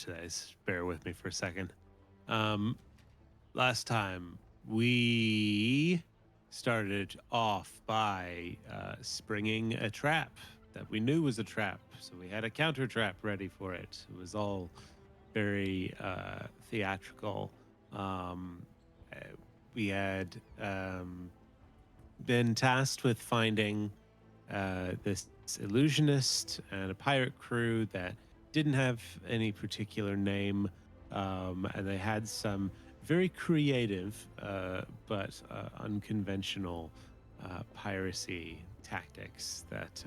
today. So bear with me for a second. Um, Last time we started off by springing a trap that we knew was a trap. So we had a counter trap ready for it. It was all very theatrical. Um, uh, we had been tasked with finding this illusionist and a pirate crew that didn't have any particular name, and they had some very creative but unconventional piracy tactics that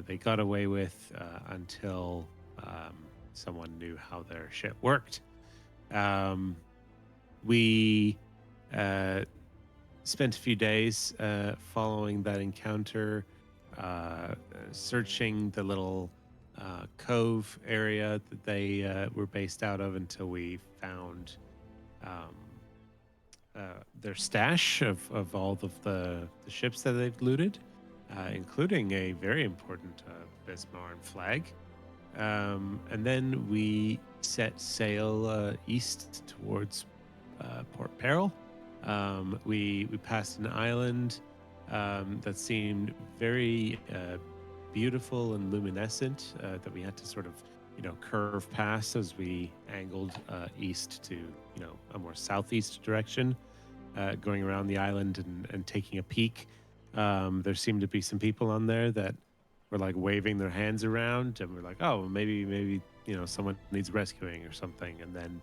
they got away with until someone knew how their shit worked. Um, we uh, spent a few days following that encounter, searching the little cove area that they were based out of until we found um, their stash of all of the ships that they've looted, including a very important Bismarck flag. And then we set sail east towards Port Peril. We passed an island that seemed very beautiful and luminescent that we had to sort of curve past as we angled east to a more southeast direction, going around the island and taking a peek. There seemed to be some people on there that were like waving their hands around, and we're like, oh, maybe someone needs rescuing or something. And then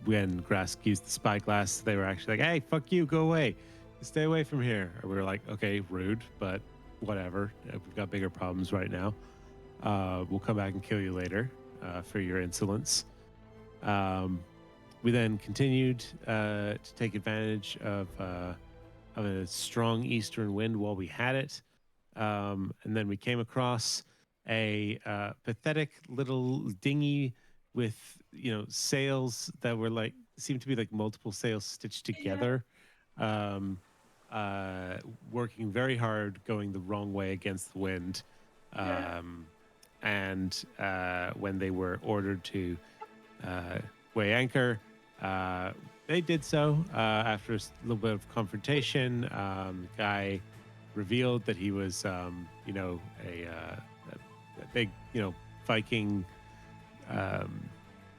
when Grask used the spyglass, they were actually like, hey, fuck you, go away, stay away from here. And we were like, okay, rude, but whatever, we've got bigger problems right now. We'll come back and kill you later for your insolence. We then continued to take advantage of a strong eastern wind while we had it. And then we came across a pathetic little dinghy with sails that were like seemed to be like multiple sails stitched together, working very hard, going the wrong way against the wind. And when they were ordered to weigh anchor, they did so after a little bit of confrontation. Guy revealed that he was a big Viking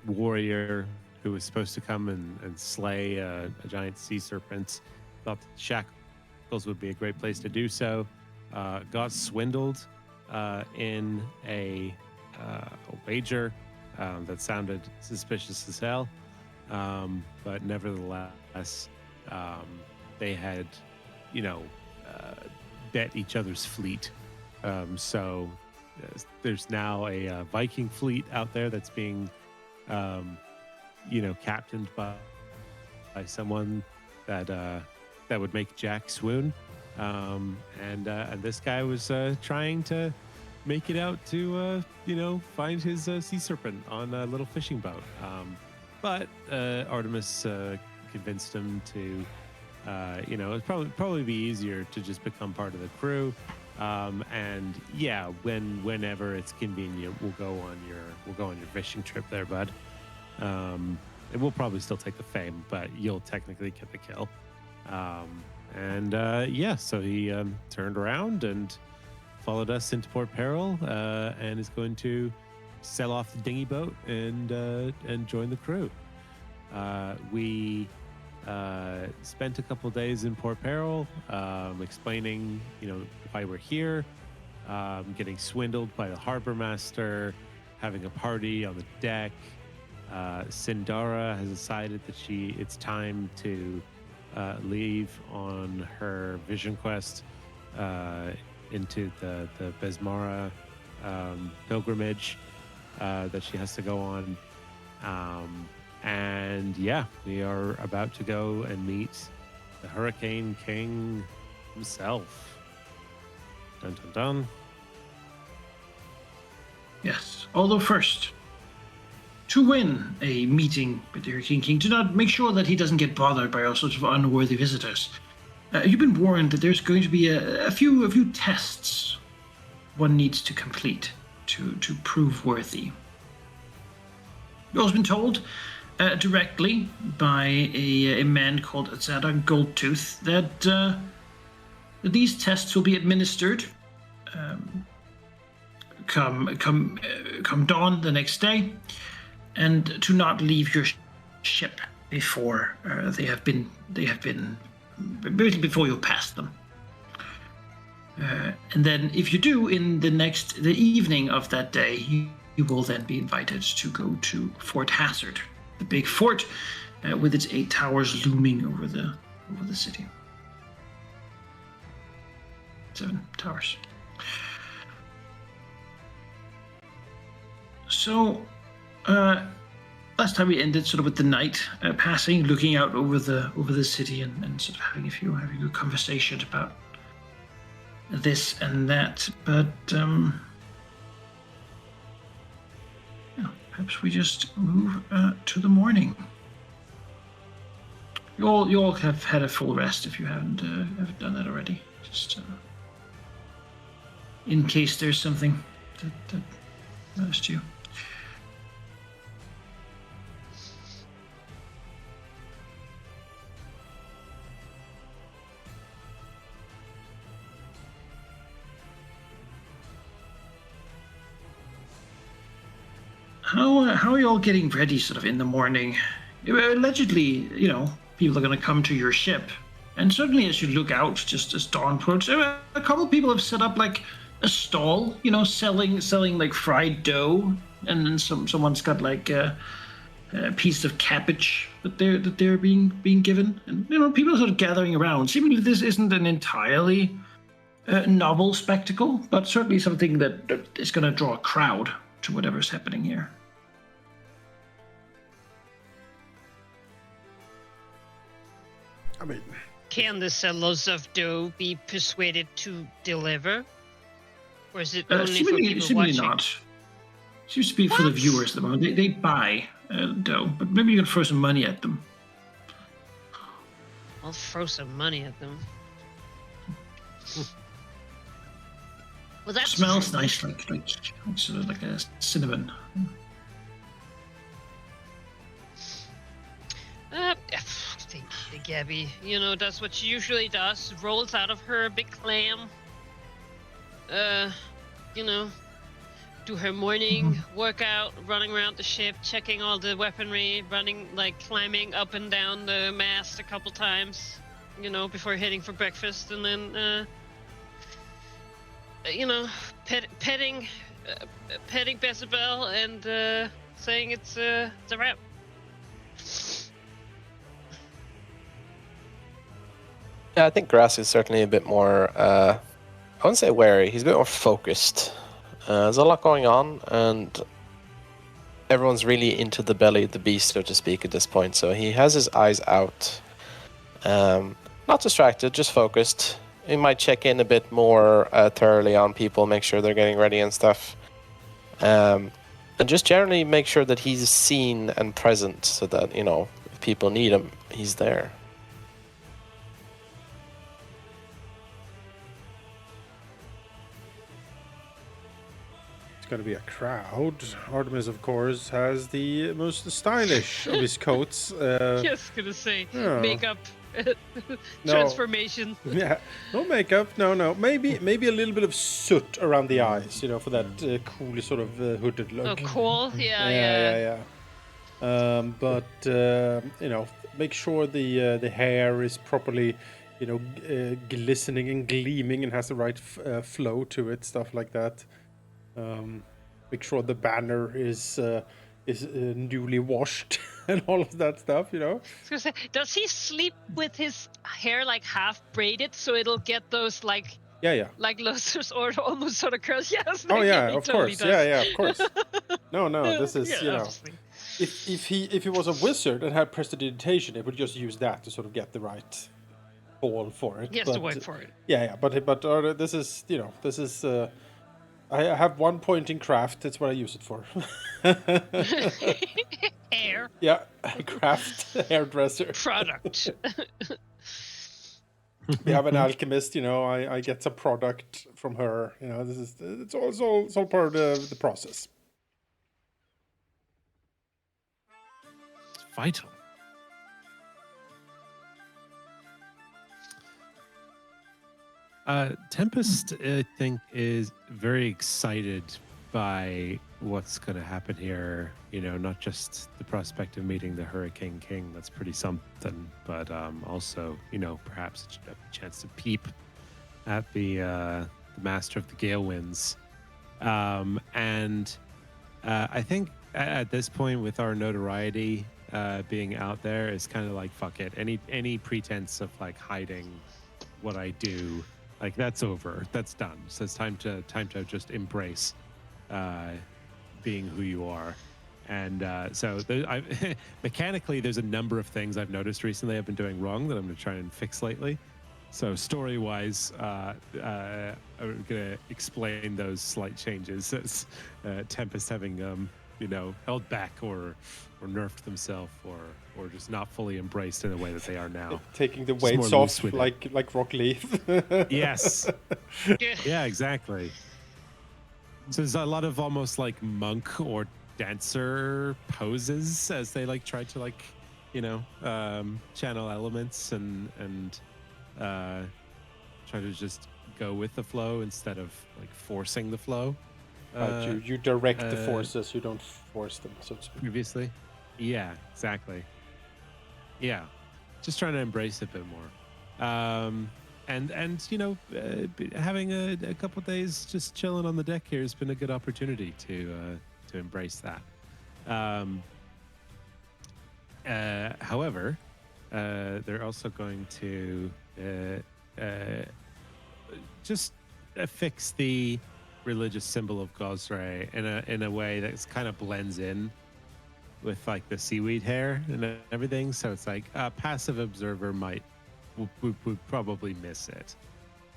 warrior who was supposed to come and slay a giant sea serpent. Thought that Shackles would be a great place to do so. Got swindled in a wager that sounded suspicious as hell. But nevertheless, they had, bet each other's fleet. So there's now a Viking fleet out there that's being, captained by someone that would make Jack swoon. And this guy was trying to make it out to, find his sea serpent on a little fishing boat. But Artemis convinced him to, it'd probably be easier to just become part of the crew. And yeah, whenever it's convenient, we'll go on your fishing trip there, bud. And we'll probably still take the fame, but you'll technically get the kill. So he turned around and followed us into Port Peril, and is going to sell off the dinghy boat and join the crew. We spent a couple days in Port Peril, explaining, why we're here, getting swindled by the harbor master, having a party on the deck. Sindara has decided that it's time to leave on her vision quest into the Besmara pilgrimage that she has to go on. And yeah, we are about to go and meet the Hurricane King himself. Dun dun dun. Yes, although first, to win a meeting with the Hurricane King, do not make sure that he doesn't get bothered by all sorts of unworthy visitors. You've been warned that there's going to be a few tests one needs to complete to prove worthy. You've also been told directly by a man called Zada Goldtooth that these tests will be administered come dawn the next day, and to not leave your ship before they have been before you pass them. And then, if you do, in the evening of that day, you will then be invited to go to Fort Hazard, the big fort with its 8 towers looming over the city. 7 towers. So, last time we ended sort of with the night passing, looking out over the city and sort of having a conversation about this and that. But perhaps we just move to the morning. You all have had a full rest if you haven't done that already. Just in case there's something that noticed you. How are you all getting ready sort of in the morning? Allegedly, people are going to come to your ship. And certainly as you look out, just as dawn approaches, a couple of people have set up like a stall, selling like fried dough. And then someone's got like a piece of cabbage that they're being given. And, people are sort of gathering around. Seemingly this isn't an entirely novel spectacle, but certainly something that is going to draw a crowd to whatever's happening here. I mean, can the sellers of dough be persuaded to deliver? Or is it only for people watching? Not. Seems to be for the viewers at the moment. They buy dough, but maybe you can throw some money at them. I'll throw some money at them. Well, that smells nice, like sort of like a cinnamon. Gabby, does what she usually does. Rolls out of her big clam. Do her morning workout, running around the ship, checking all the weaponry, climbing up and down the mast a couple times, before heading for breakfast, and then, petting Bezabel and saying it's a wrap. Yeah, I think Grass is certainly a bit more, I wouldn't say wary, he's a bit more focused. There's a lot going on, and everyone's really into the belly of the beast, so to speak, at this point. So he has his eyes out. Not distracted, just focused. He might check in a bit more thoroughly on people, make sure they're getting ready and stuff. And just generally make sure that he's seen and present, so that, if people need him, he's there. Going to be a crowd. Artemis, of course, has the most stylish of his coats. Just gonna say, makeup, transformation. Yeah, no makeup. No. Maybe a little bit of soot around the eyes, for that cool sort of hooded look. Oh, cool. Yeah. But make sure the hair is properly, glistening and gleaming and has the right flow to it, stuff like that. Make sure the banner is newly washed and all of that stuff, I was gonna say, does he sleep with his hair like half braided so it'll get those like those or almost sort of curls? Yes. Oh yeah, of course. Does. Yeah, of course. No, this is obviously. If he was a wizard and had prestidigitation, it would just use that to sort of get the right ball for it. He has to work for it. Yeah, but this is I have 1 point in craft. That's what I use it for. Hair. Yeah, craft hairdresser. Product. We have an alchemist. I get some product from her. It's all part of the process. vital. Tempest, I think, is very excited by what's going to happen here. You know, not just the prospect of meeting the Hurricane King, that's pretty something, but also, you know, perhaps a chance to peep at the Master of the Gale Winds. And I think at this point, with our notoriety being out there, it's kind of like, fuck it. Any pretense of like hiding what I do, like that's over. That's done. So it's time to just embrace being who you are. And so mechanically, there's a number of things I've noticed recently I've been doing wrong that I'm going to try and fix lately. So story-wise, I'm going to explain those slight changes as Tempest having, you know, held back or nerfed themselves or just not fully embraced in the way that they are now. Taking the Just weights more off loose with it. like Rock Lee. Yes. Yeah, exactly. So there's a lot of almost like monk or dancer poses as they like try to like, you know, channel elements and try to just go with the flow instead of like forcing the flow. Right, you direct the forces, you don't force them, so to speak. Previously. Yeah, exactly. Yeah, just trying to embrace it a bit more. And you know, having a couple days just chilling on the deck here has been a good opportunity to embrace that. However, they're also going to just affix the religious symbol of Gosray in a way that kind of blends in with like the seaweed hair and everything. So it's like a passive observer would probably miss it,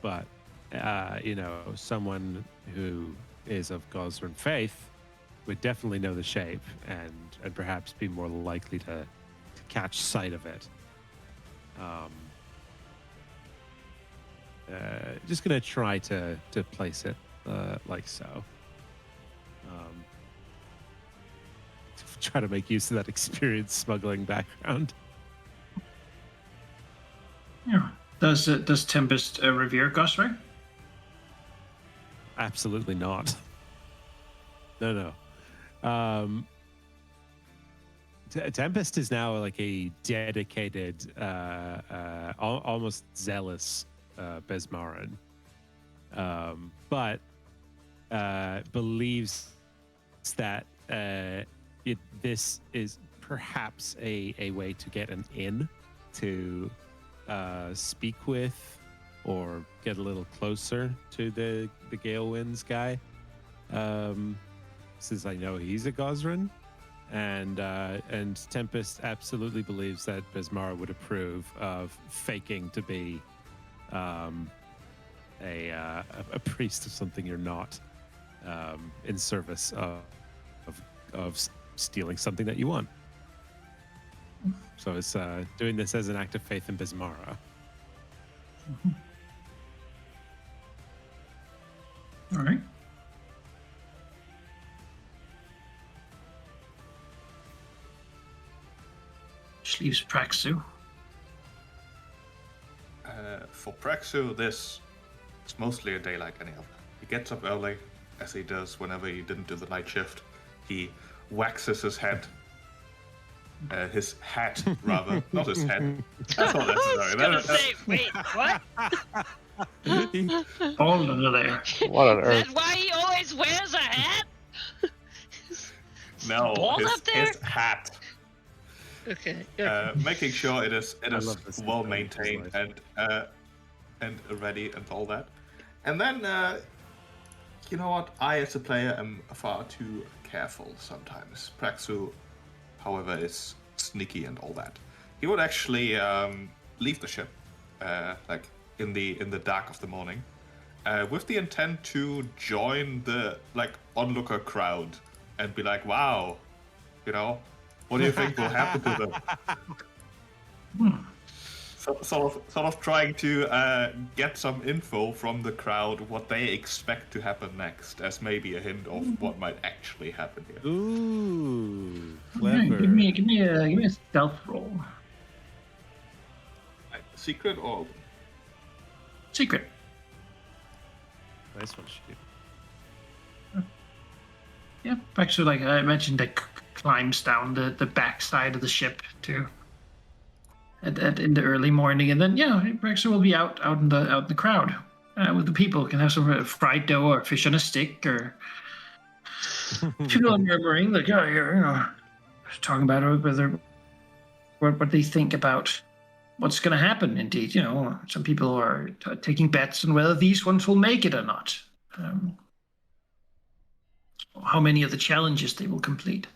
but you know, someone who is of Gosran faith would definitely know the shape and perhaps be more likely to catch sight of it. Just gonna try to place it like so. Try to make use of that experience smuggling background. Yeah. Does Tempest revere Gosray? Absolutely not. No. Tempest is now like a dedicated, almost zealous Besmaran, but believes that this is perhaps a way to get an in to speak with or get a little closer to the Gale Winds guy, since I know he's a Gosran. And Tempest absolutely believes that Besmara would approve of faking to be a priest of something you're not, in service of stealing something that you want. So it's doing this as an act of faith in Besmara. All right. Which leaves Praxu. For Praxu, this is mostly a day like any other. He gets up early, as he does whenever he didn't do the night shift. He waxes his head. His hat, rather, not his head. That's not necessary. I was gonna say, wait, what? All under there. What on Is earth? that why he always wears a hat? No, Bald up there? his hat. Okay. Making sure it is love this well in maintained life. and ready and all that. And then you know what? I as a player am far too careful sometimes. Praxu, however, is sneaky and all that. He would actually leave the ship like in the dark of the morning with the intent to join the like onlooker crowd and be like, wow, you know, what do you think will happen to them? So, sort of trying to get some info from the crowd, what they expect to happen next, as maybe a hint of what might actually happen here. Ooh. clever. Give me a stealth roll. Secret or open? Secret. Nice one, shoot. Yeah, actually, like I mentioned, that climbs down the back side of the ship too. In the early morning, and then Brexit will be out in the crowd with the people. Can have some fried dough or fish on a stick, or people are murmuring like, talking about whether what they think about what's going to happen. Indeed, some people are taking bets on whether these ones will make it or not. How many of the challenges they will complete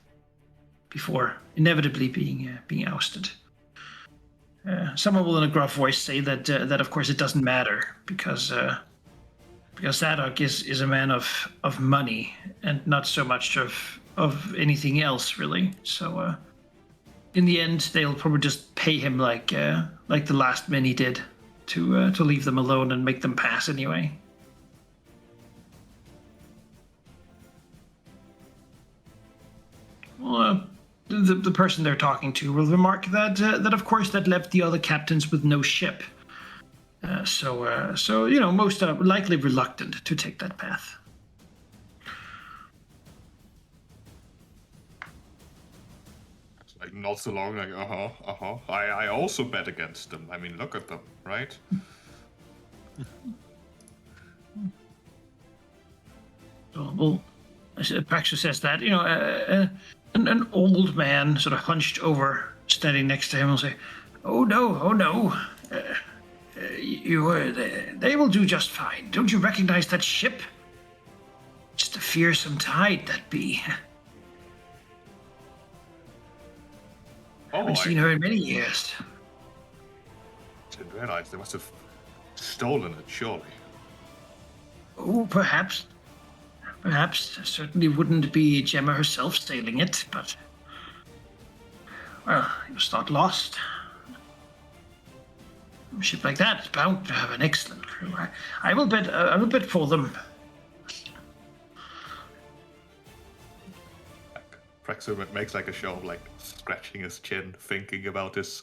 before inevitably being ousted. Someone will, in a gruff voice, say that of course it doesn't matter because Zadok is a man of money and not so much of anything else really. So in the end, they'll probably just pay him like the last many did to leave them alone and make them pass anyway. Well, the person they're talking to will remark that of course that left the other captains with no ship. So most are likely reluctant to take that path. It's like not so long. Like I also bet against them. I mean, look at them, right? Well, Praxis says that an old man sort of hunched over, standing next to him, will say, "Oh no, they will do just fine. Don't you recognize that ship? Just a fearsome tide that be. Haven't seen her in many years." Didn't realize they must have stolen it, surely. Oh, perhaps. Perhaps. Certainly wouldn't be Gemma herself sailing it, but well, it was not lost. A ship like that is bound to have an excellent crew. I will bet for them. Praxu makes like a show of like scratching his chin, thinking about his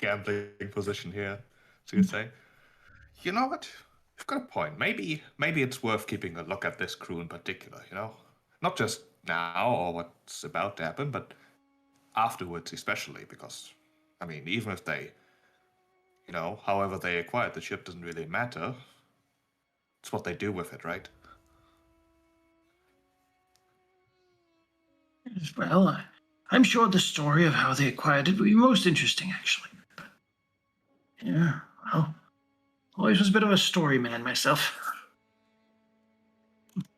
gambling position here. So you say, you know what? You've got a point. Maybe it's worth keeping a look at this crew in particular, Not just now or what's about to happen, but afterwards especially, because, I mean, even if they, however they acquired the ship doesn't really matter. It's what they do with it, right? Well, I'm sure the story of how they acquired it would be most interesting, actually. But, yeah, well, always was a bit of a story man myself.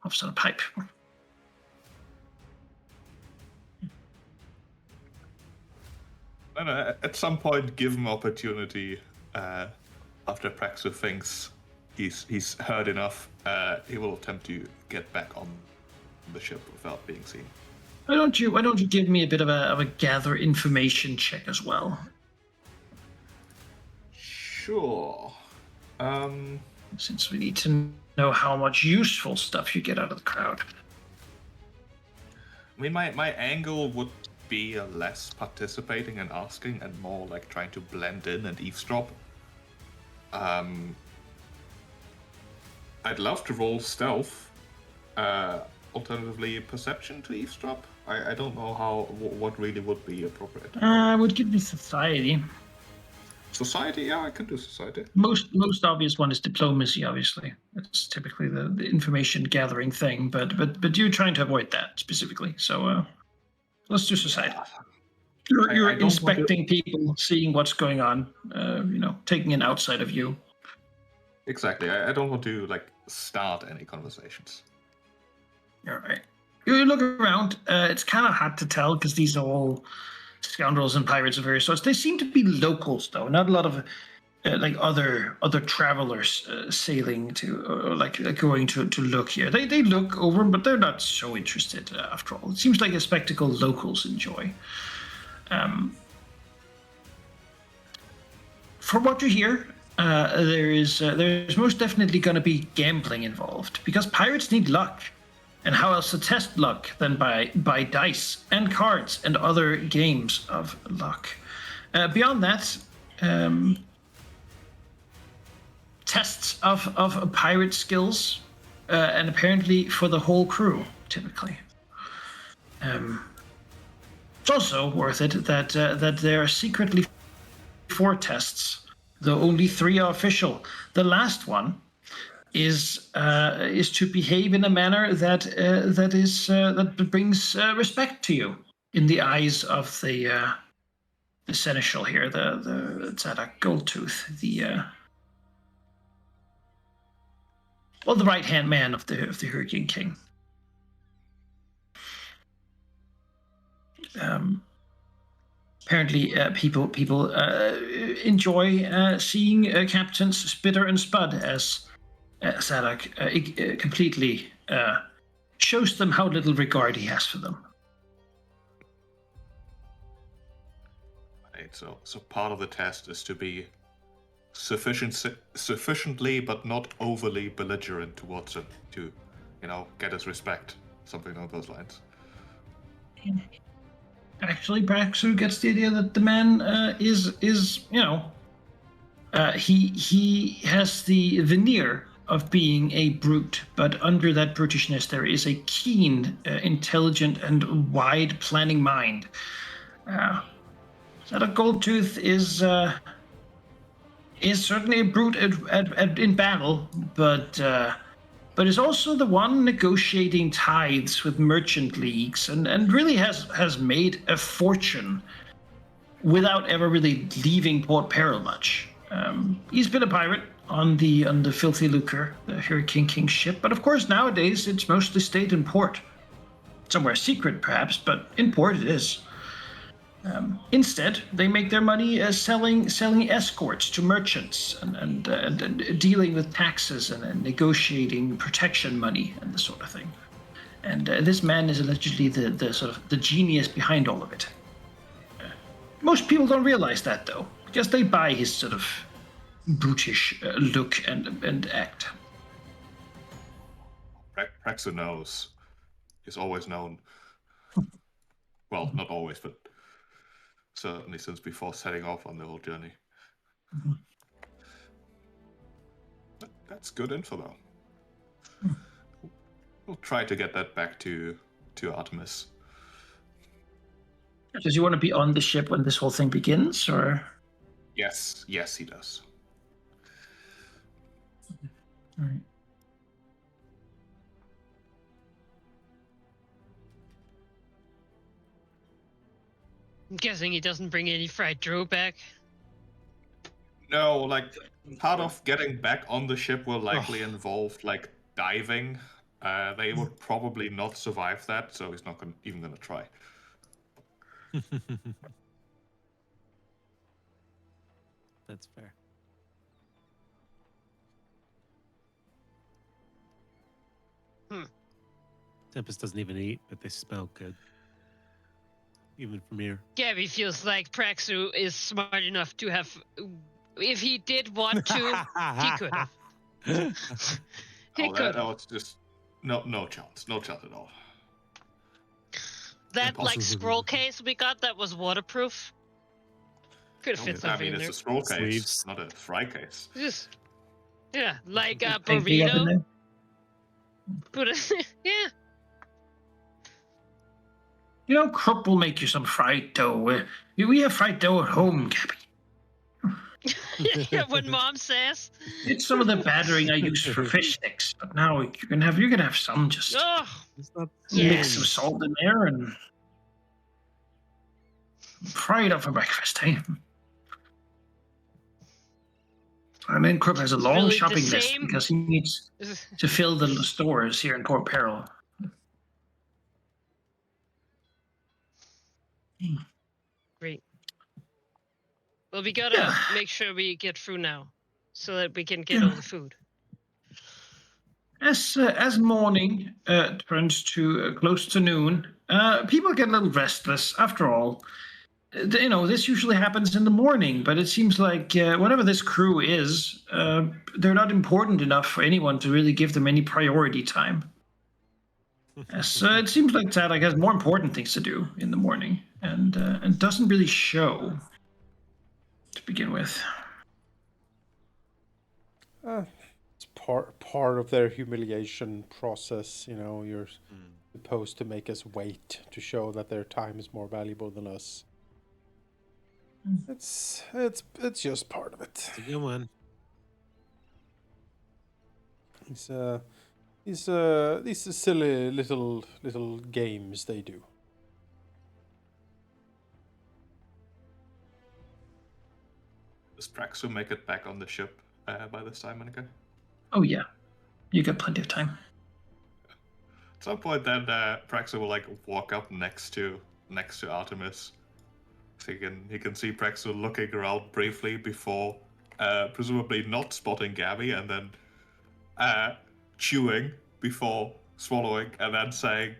Off on a pipe. And at some point, give him opportunity. After Praxu thinks he's heard enough, he will attempt to get back on the ship without being seen. Why don't you give me a bit of a gather information check as well? Sure. Since we need to know how much useful stuff you get out of the crowd. I mean, my angle would be less participating and asking and more like trying to blend in and eavesdrop. I'd love to roll stealth. Alternatively, perception to eavesdrop. I don't know what really would be appropriate. I would give me society. Society, yeah, I can do society. Most obvious one is diplomacy. Obviously, it's typically the information gathering thing. But you're trying to avoid that specifically. So let's do society. You're inspecting people, seeing what's going on. Taking an outside of you. Exactly. I don't want to start any conversations. All right. You look around. It's kind of hard to tell because these are all scoundrels and pirates of various sorts. They seem to be locals, though. Not a lot of other travelers sailing to or going to look here. They look over, but they're not so interested after all. It seems like a spectacle locals enjoy. From what you hear, there's most definitely going to be gambling involved because pirates need luck. And how else to test luck than by dice and cards and other games of luck? Beyond that, tests of pirate skills, and apparently for the whole crew, typically. It's also worth it that there are secretly 4 tests, though only 3 are official. The last one is to behave in a manner that brings respect to you in the eyes of the seneschal here, the Tzadok Goldtooth, the right hand man of the Hurricane King. Apparently, people enjoy seeing Captains Spitter and Spud, as Tzadok completely shows them how little regard he has for them. Right, so part of the test is to be sufficiently but not overly belligerent towards him to, get his respect, something along those lines. Actually, Praxu gets the idea that the man is he has the veneer of being a brute, but under that brutishness there is a keen, intelligent, and wide planning mind. That a Goldtooth is certainly a brute in battle, but is also the one negotiating tithes with merchant leagues, and really has made a fortune without ever really leaving Port Peril much. He's been a pirate on the Filthy Lucre, the Hurricane King ship, but of course nowadays it's mostly stayed in port. Somewhere secret perhaps, but in port it is. Instead, they make their money selling escorts to merchants and dealing with taxes and negotiating protection money and this sort of thing. And this man is allegedly the sort of the genius behind all of it. Most people don't realize that, though, because they buy his sort of brutish look and act. Praxu knows. He's always known. Well, not always, but certainly since before setting off on the whole journey. Mm-hmm. That's good info, though. We'll try to get that back to Artemis. Does he want to be on the ship when this whole thing begins, or? Yes, he does. All right. I'm guessing he doesn't bring any fried drow back. No, part of getting back on the ship will likely involve diving. They would probably not survive that, so he's not even gonna try. That's fair. Tempest doesn't even eat, but they smell good. Even from here. Gabby feels like Praxu is smart enough to have... If he did want to, he could have. He could. That was just... No chance. No chance at all. That, scroll case we got that was waterproof. Could have fit something in there. It's a scroll case, Sleeves. not a fry case. Yeah, like a burrito. Put it... Yeah. Krupp will make you some fried dough. We have fried dough at home, Gabby. Yeah, what Mom says. It's some of the battering I use for fish sticks, but now you can have some just mix some salt in there and fry it up for breakfast, hey? And then Krupp has a long really shopping list because he needs to fill the stores here in Port Peril. Great. Well, we gotta make sure we get through now, so that we can get all the food. As morning turns to close to noon, people get a little restless. After all, this usually happens in the morning, but it seems like whatever this crew is, they're not important enough for anyone to really give them any priority time. Yes, it seems like Tadak has more important things to do in the morning, and doesn't really show to begin with. It's part of their humiliation process. You know, you're Mm. supposed to make us wait to show that their time is more valuable than us. It's just part of it. It's a good one. These these silly little games they do. Does Praxu make it back on the ship by this time, Monica? Oh yeah, you got plenty of time. At some point, then Praxu will like walk up next to Artemis. So he can see Praxu looking around briefly before, presumably not spotting Gabby, and then chewing before swallowing, and then saying,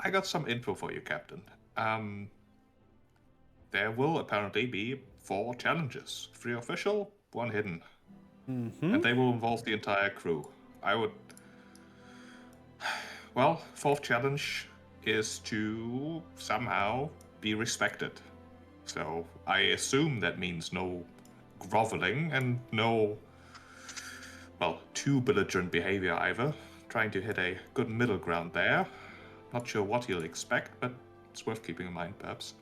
"I got some info for you, Captain. There will apparently be 4 challenges: 3 official, 1 hidden, and they will involve the entire crew. Well, 4th challenge is to somehow be respected. So I assume that means no groveling and no, well, too belligerent behavior either. Trying to hit a good middle ground there. Not sure what you'll expect, but it's worth keeping in mind, perhaps.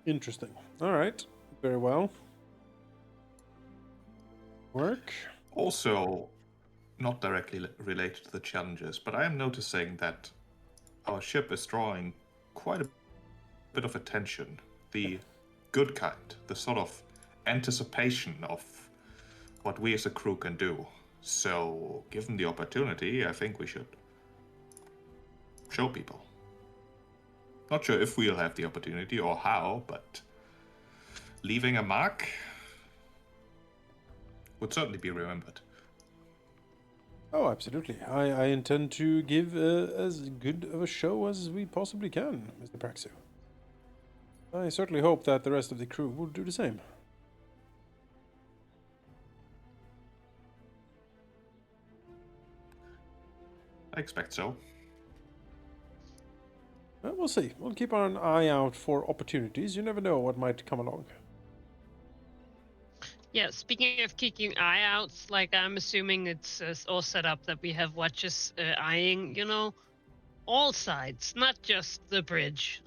Interesting. All right. Very well. Work. Also, not directly related to the challenges, but I am noticing that our ship is drawing quite a bit of attention. The good kind, the sort of anticipation of what we as a crew can do. So, given the opportunity, I think we should show people. Not sure if we'll have the opportunity or how, but leaving a mark would certainly be remembered. Oh, absolutely. I intend to give as good of a show as we possibly can, Mr. Praxu. I certainly hope that the rest of the crew will do the same. I expect so. Well, we'll see. We'll keep an eye out for opportunities. You never know what might come along. Yeah, speaking of keeping eye outs, like I'm assuming it's all set up that we have watches eyeing, all sides, not just the bridge.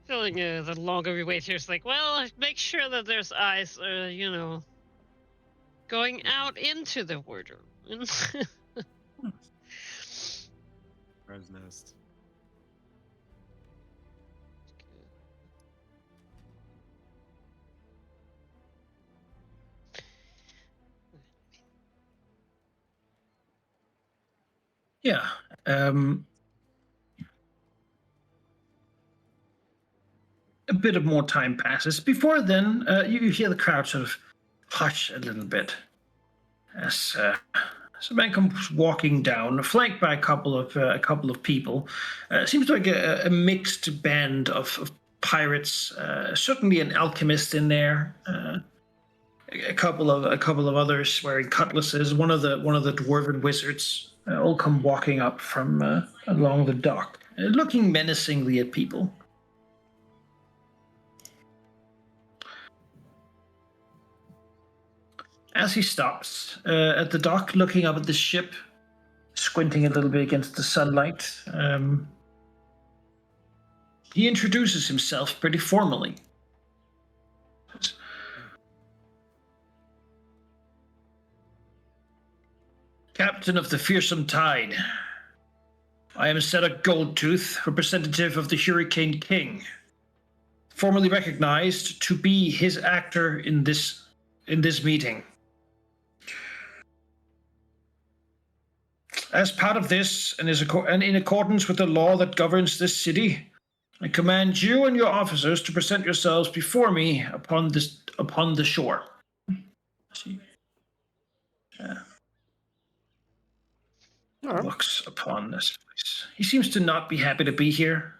Feeling the longer we wait here, it's like, well, make sure that there's eyes, going out into the wardroom. Crow's nest. Yeah. A bit of more time passes. Before then, you hear the crowd sort of hush a little bit as a man comes walking down, flanked by a couple of people. Seems like a mixed band of pirates. Certainly an alchemist in there. A couple of others wearing cutlasses. One of the dwarven wizards all come walking up from along the dock, looking menacingly at people. As he stops at the dock, looking up at the ship, squinting a little bit against the sunlight, he introduces himself pretty formally. Captain of the Fearsome Tide. I am Cedric Goldtooth, representative of the Hurricane King, formally recognized to be his actor in this meeting. As part of this, and in accordance with the law that governs this city, I command you and your officers to present yourselves before me upon the shore. See. Looks upon this place. He seems to not be happy to be here.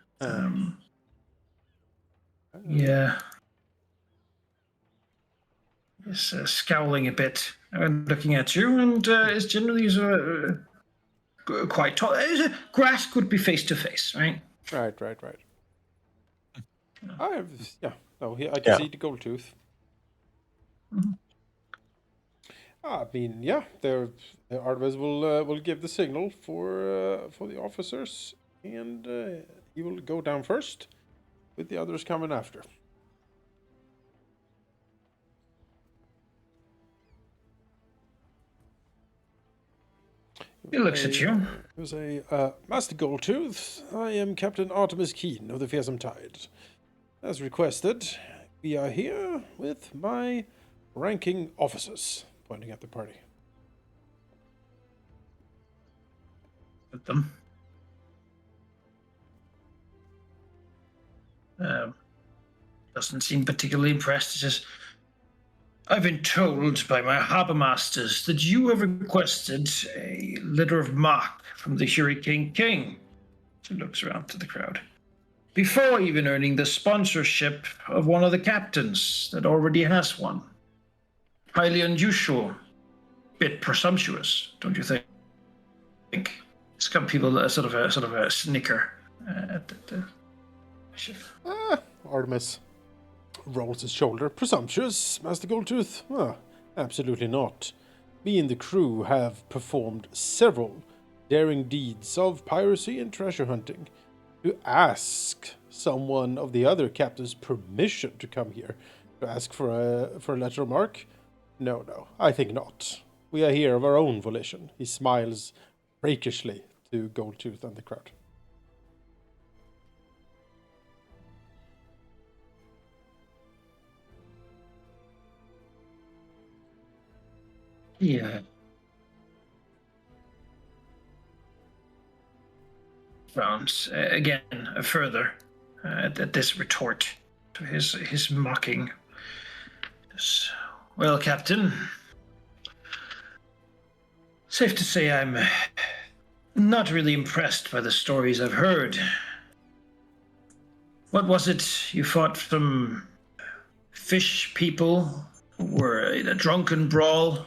Yeah. He's scowling a bit and looking at you, and is generally quite tall. Grass could be face to face, right? Right. I can Yeah. see the gold tooth. Mhm. I mean, yeah, Artemis will give the signal for the officers, and he will go down first, with the others coming after. He looks at you. He was Master Goldtooth. I am Captain Artemis Keen of the Fearsome Tide. As requested, we are here with my ranking officers, pointing at the party. With them. Doesn't seem particularly impressed. He says, I've been told by my harbor masters that you have requested a letter of marque from the Hurricane King. He looks around to the crowd. Before even earning the sponsorship of one of the captains that already has one. Highly unusual. Bit presumptuous, don't you think? Some people sort of a snicker at the ship. Artemis rolls his shoulder. Presumptuous, Master Goldtooth? Absolutely not. Me and the crew have performed several daring deeds of piracy and treasure hunting. To ask someone of the other captains permission to come here to ask for a letter of marque? No, I think not. We are here of our own volition. He smiles rakishly to Goldtooth and the crowd. Yeah. Frowns again further at this retort to his mocking. Well, Captain, safe to say I'm not really impressed by the stories I've heard. What was it you fought some fish people who were in a drunken brawl?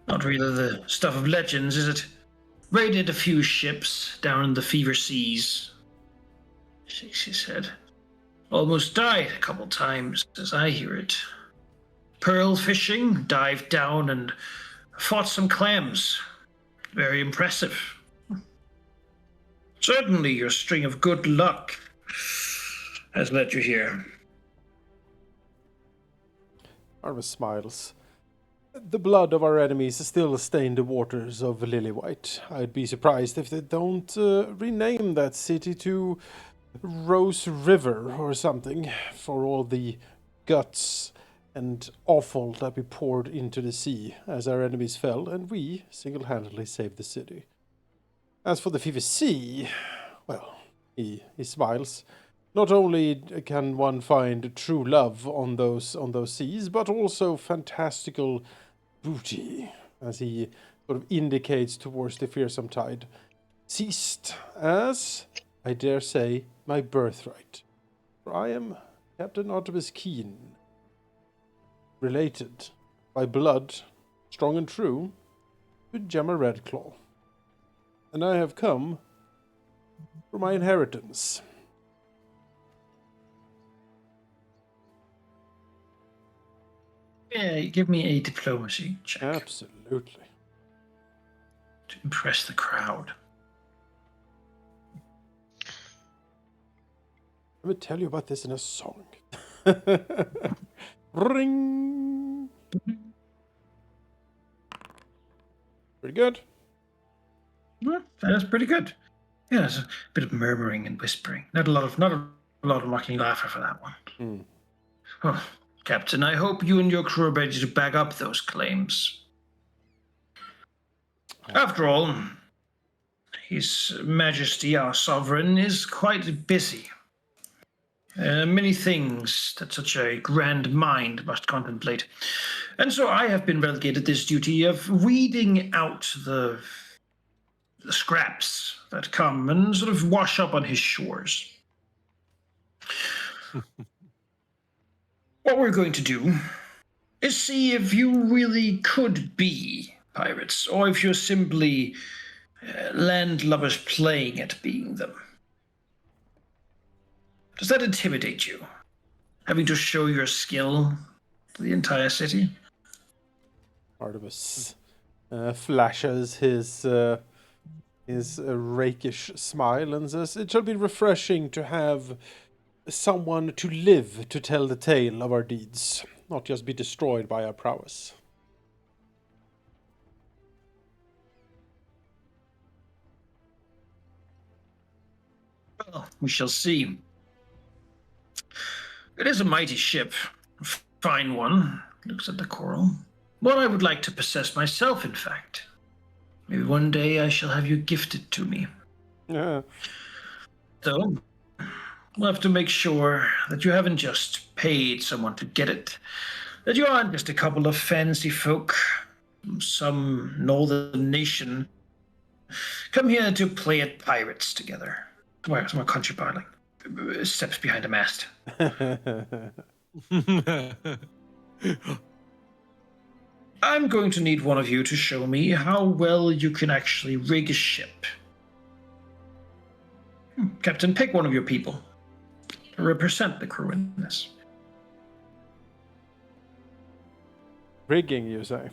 Not really the stuff of legends, is it? Raided a few ships down in the Fever Seas. Shakes his head. Almost died a couple times, as I hear it. Pearl fishing, dived down and fought some clams. Very impressive. Certainly your string of good luck has led you here. Artemis smiles. The blood of our enemies still stain the waters of Lilywhite. I'd be surprised if they don't rename that city to Rose River or something, for all the guts and offal that we poured into the sea as our enemies fell, and we single-handedly saved the city. As for the Fever Sea, well, he smiles. Not only can one find true love on those seas, but also fantastical booty, as he sort of indicates towards the Fearsome Tide, ceased as, I dare say, my birthright. For I am Captain Artemis Keen, related by blood, strong and true, to Gemma Redclaw. And I have come for my inheritance. Yeah, give me a diplomacy check. Absolutely. To impress the crowd. Let me tell you about this in a song. Ring. Pretty good. Well, that's pretty good. Yeah, there's a bit of murmuring and whispering. Not a lot of mocking laughter for that one. Well, Captain, I hope you and your crew are ready to back up those claims. After all, His Majesty, our sovereign, is quite busy. Many things that such a grand mind must contemplate. And so I have been relegated this duty of weeding out the scraps that come and sort of wash up on his shores. What we're going to do is see if you really could be pirates, or if you're simply landlubbers playing at being them. Does that intimidate you? Having to show your skill to the entire city? Artemis flashes his rakish smile and says, "It shall be refreshing to have someone to live to tell the tale of our deeds, not just be destroyed by our prowess." Well, we shall see. It is a mighty ship. A fine one. Looks at the coral. One I would like to possess myself, in fact. Maybe one day I shall have you gifted to me. Yeah. So, we'll have to make sure that you haven't just paid someone to get it. That you aren't just a couple of fancy folk from some northern nation come here to play at pirates together. Some country parling. Steps behind a mast. I'm going to need one of you to show me how well you can actually rig a ship. Captain, pick one of your people to represent the crew in this. Rigging, you say?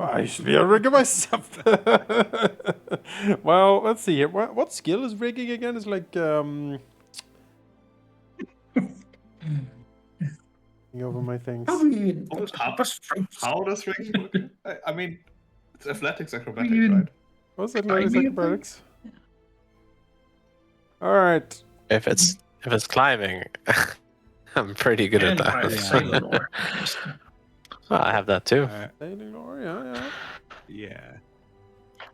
I used to be a rigger myself. Well, let's see here. What skill is rigging again? It's like over my things. How does rigging work? I mean, it's athletics acrobatics, right? What's athletics acrobatics? All right. If it's climbing, I'm pretty good at that. Sailing lore. Well, I have that too. Sailing lore, yeah. Yeah.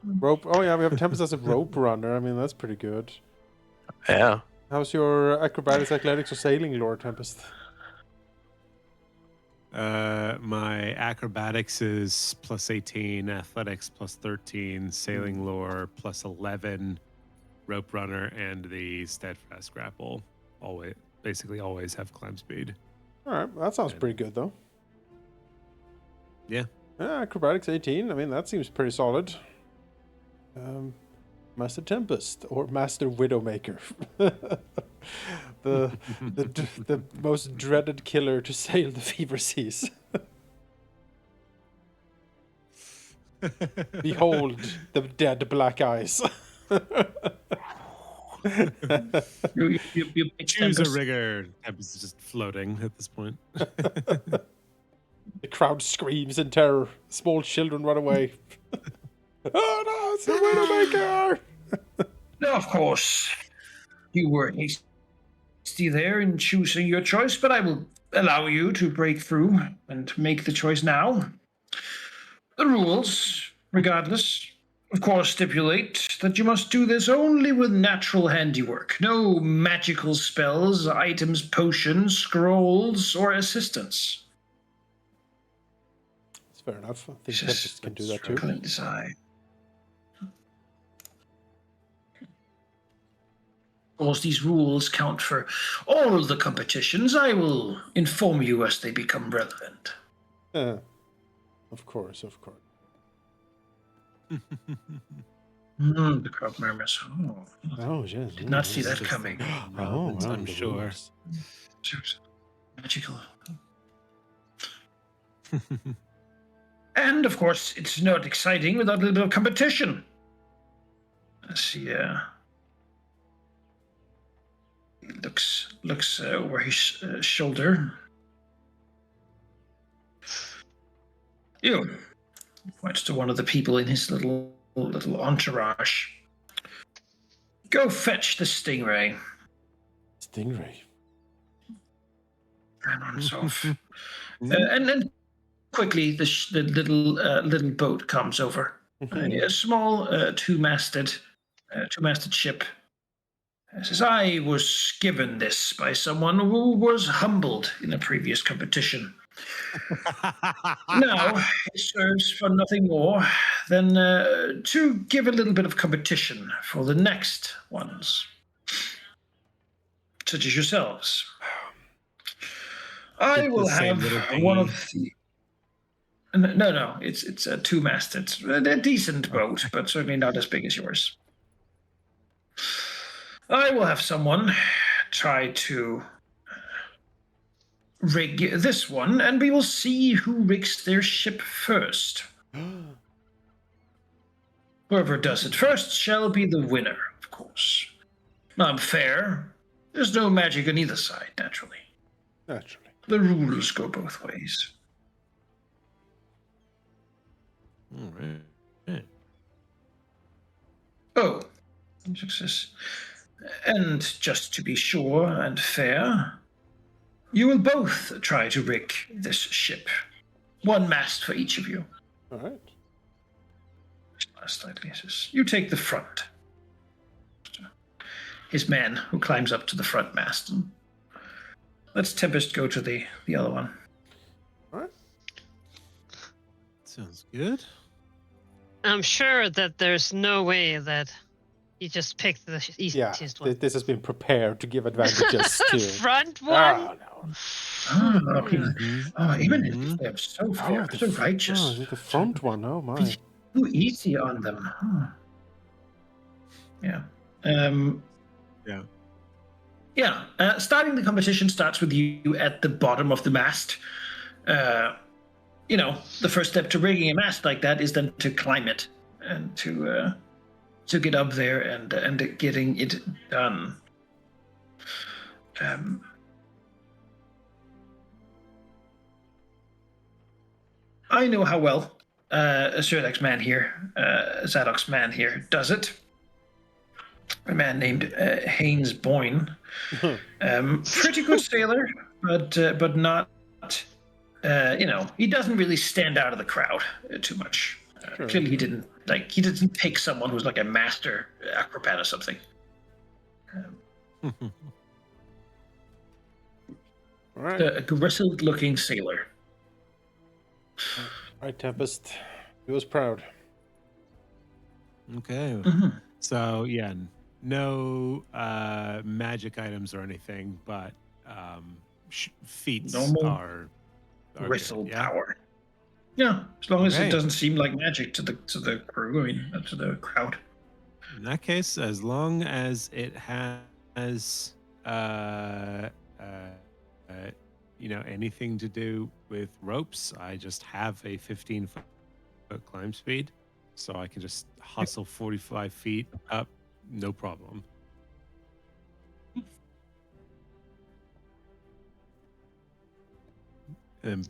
Rope. Oh yeah, we have Tempest as a rope runner. I mean, that's pretty good. Yeah. How's your acrobatics, athletics, or sailing lore, Tempest? My acrobatics is plus 18, athletics plus 13, sailing lore plus 11, rope runner, and the steadfast grapple. Basically always have climb speed. All right, that sounds pretty good though. Yeah. Acrobatics 18. I mean, that seems pretty solid. Master Tempest or Master Widowmaker, the most dreaded killer to sail the fever seas. Behold the dead black eyes. You Choose a rigger. Tempest is just floating at this point. The crowd screams in terror. Small children run away. Oh no, it's the Widowmaker! Now, of course, you were hasty there in choosing your choice, but I will allow you to break through and make the choice now. The rules, regardless, of course, stipulate that you must do this only with natural handiwork. No magical spells, items, potions, scrolls, or assistance. That's fair enough. I think Tempest can do that too. Of course, these rules count for all the competitions. I will inform you as they become relevant. Of course. The crowd murmurs. Oh, yes. Did not see that coming. I'm sure. Magical. And, of course, it's not exciting without a little bit of competition. Let's see, he looks over his shoulder. You points to one of the people in his little entourage. Go fetch the stingray. Stingray. And runs off. And then quickly the little boat comes over. A small two-masted ship. It says, I was given this by someone who was humbled in a previous competition. Now, it serves for nothing more than to give a little bit of competition for the next ones, such as yourselves. I will have one of the... No. It's a two-masted, a decent boat, but certainly not as big as yours. I will have someone try to rig this one, and we will see who rigs their ship first. Whoever does it first shall be the winner, of course. I'm fair. There's no magic on either side, naturally. Naturally. The rules go both ways. All right. Oh, success. And just to be sure and fair, you will both try to rig this ship. One mast for each of you. All right. Slightly. You take the front. His man who climbs up to the front mast. And let's Tempest go to the other one. All right. Sounds good. I'm sure that there's no way that he just picked the Yeah, easiest one. this has been prepared to give advantages to. Front one? Oh, no. Even if they're so fair, so righteous. Oh, the front one. Oh, my. Too easy on them. Yeah. Starting the competition starts with you at the bottom of the mast. The first step to rigging a mast like that is then to climb it and to get up there and getting it done. I know how well Zadok's man here does it. A man named Haynes Boyne. Pretty good sailor, but not. He doesn't really stand out of the crowd too much. Sure. Clearly, he didn't pick someone who's like a master acrobat or something. All right. A grizzled-looking sailor. All right, Tempest. He was proud. Okay. Mhm. So yeah, no magic items or anything, but feats Normal are good, Bristle yeah? power. Yeah, as long as Okay. it doesn't seem like magic to the crew. I mean, to the crowd. In that case, as long as it has anything to do with ropes, I just have a 15-foot climb speed, so I can just hustle 45 feet up, no problem. And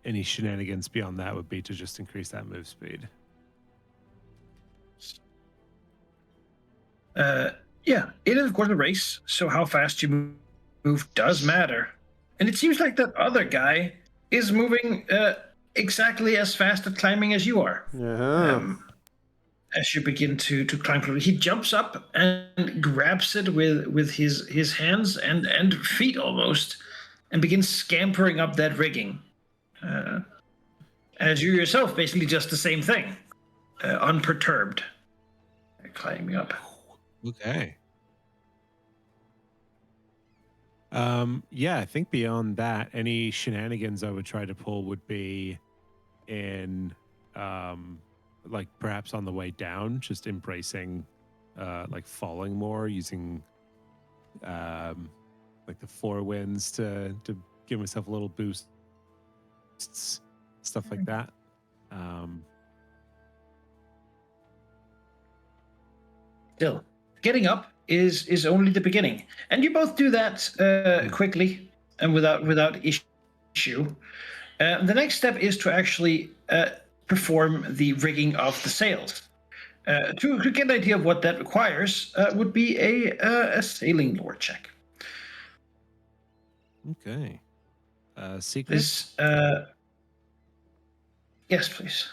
any shenanigans beyond that would be to just increase that move speed. It is of course a race, so how fast you move does matter. And it seems like that other guy is moving exactly as fast at climbing as you are. Yeah. As you begin to climb, he jumps up and grabs it with his hands and feet almost, and begins scampering up that rigging. As you yourself, basically just the same thing, unperturbed, climbing up. Okay. I think beyond that, any shenanigans I would try to pull would be in like perhaps on the way down, just embracing like falling more, using like the four winds to give myself a little boost, stuff like that. Still, getting up is only the beginning, and you both do that quickly and without issue. The next step is to actually perform the rigging of the sails. To get an idea of what that requires would be a sailing lore check. Okay. Secret. This, yes, please.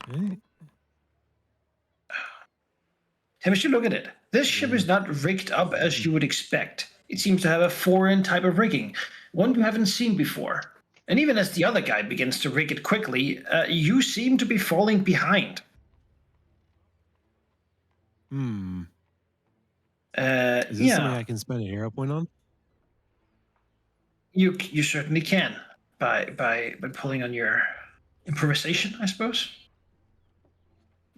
Okay. Have you look at it. This ship is not rigged up as you would expect. It seems to have a foreign type of rigging, one you haven't seen before. And even as the other guy begins to rig it quickly, you seem to be falling behind. Is this something I can spend a hero point on? You certainly can. by pulling on your improvisation, I suppose.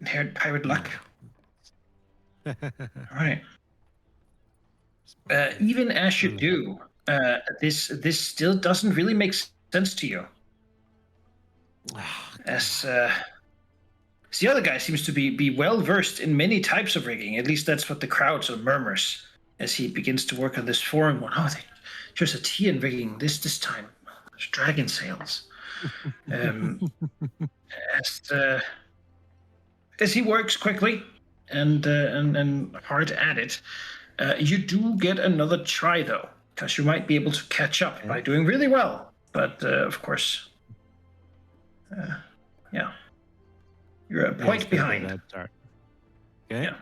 Inherent pirate luck. All right. Even as you do, this still doesn't really make sense to you. As the other guy seems to be well versed in many types of rigging. At least that's what the crowd sort of murmurs as he begins to work on this foreign one. Oh, there's a tea and rigging this time. There's dragon sails. As he works quickly and hard at it, you do get another try though, because you might be able to catch up by doing really well. But of course, yeah, you're a point behind. Okay. Yeah.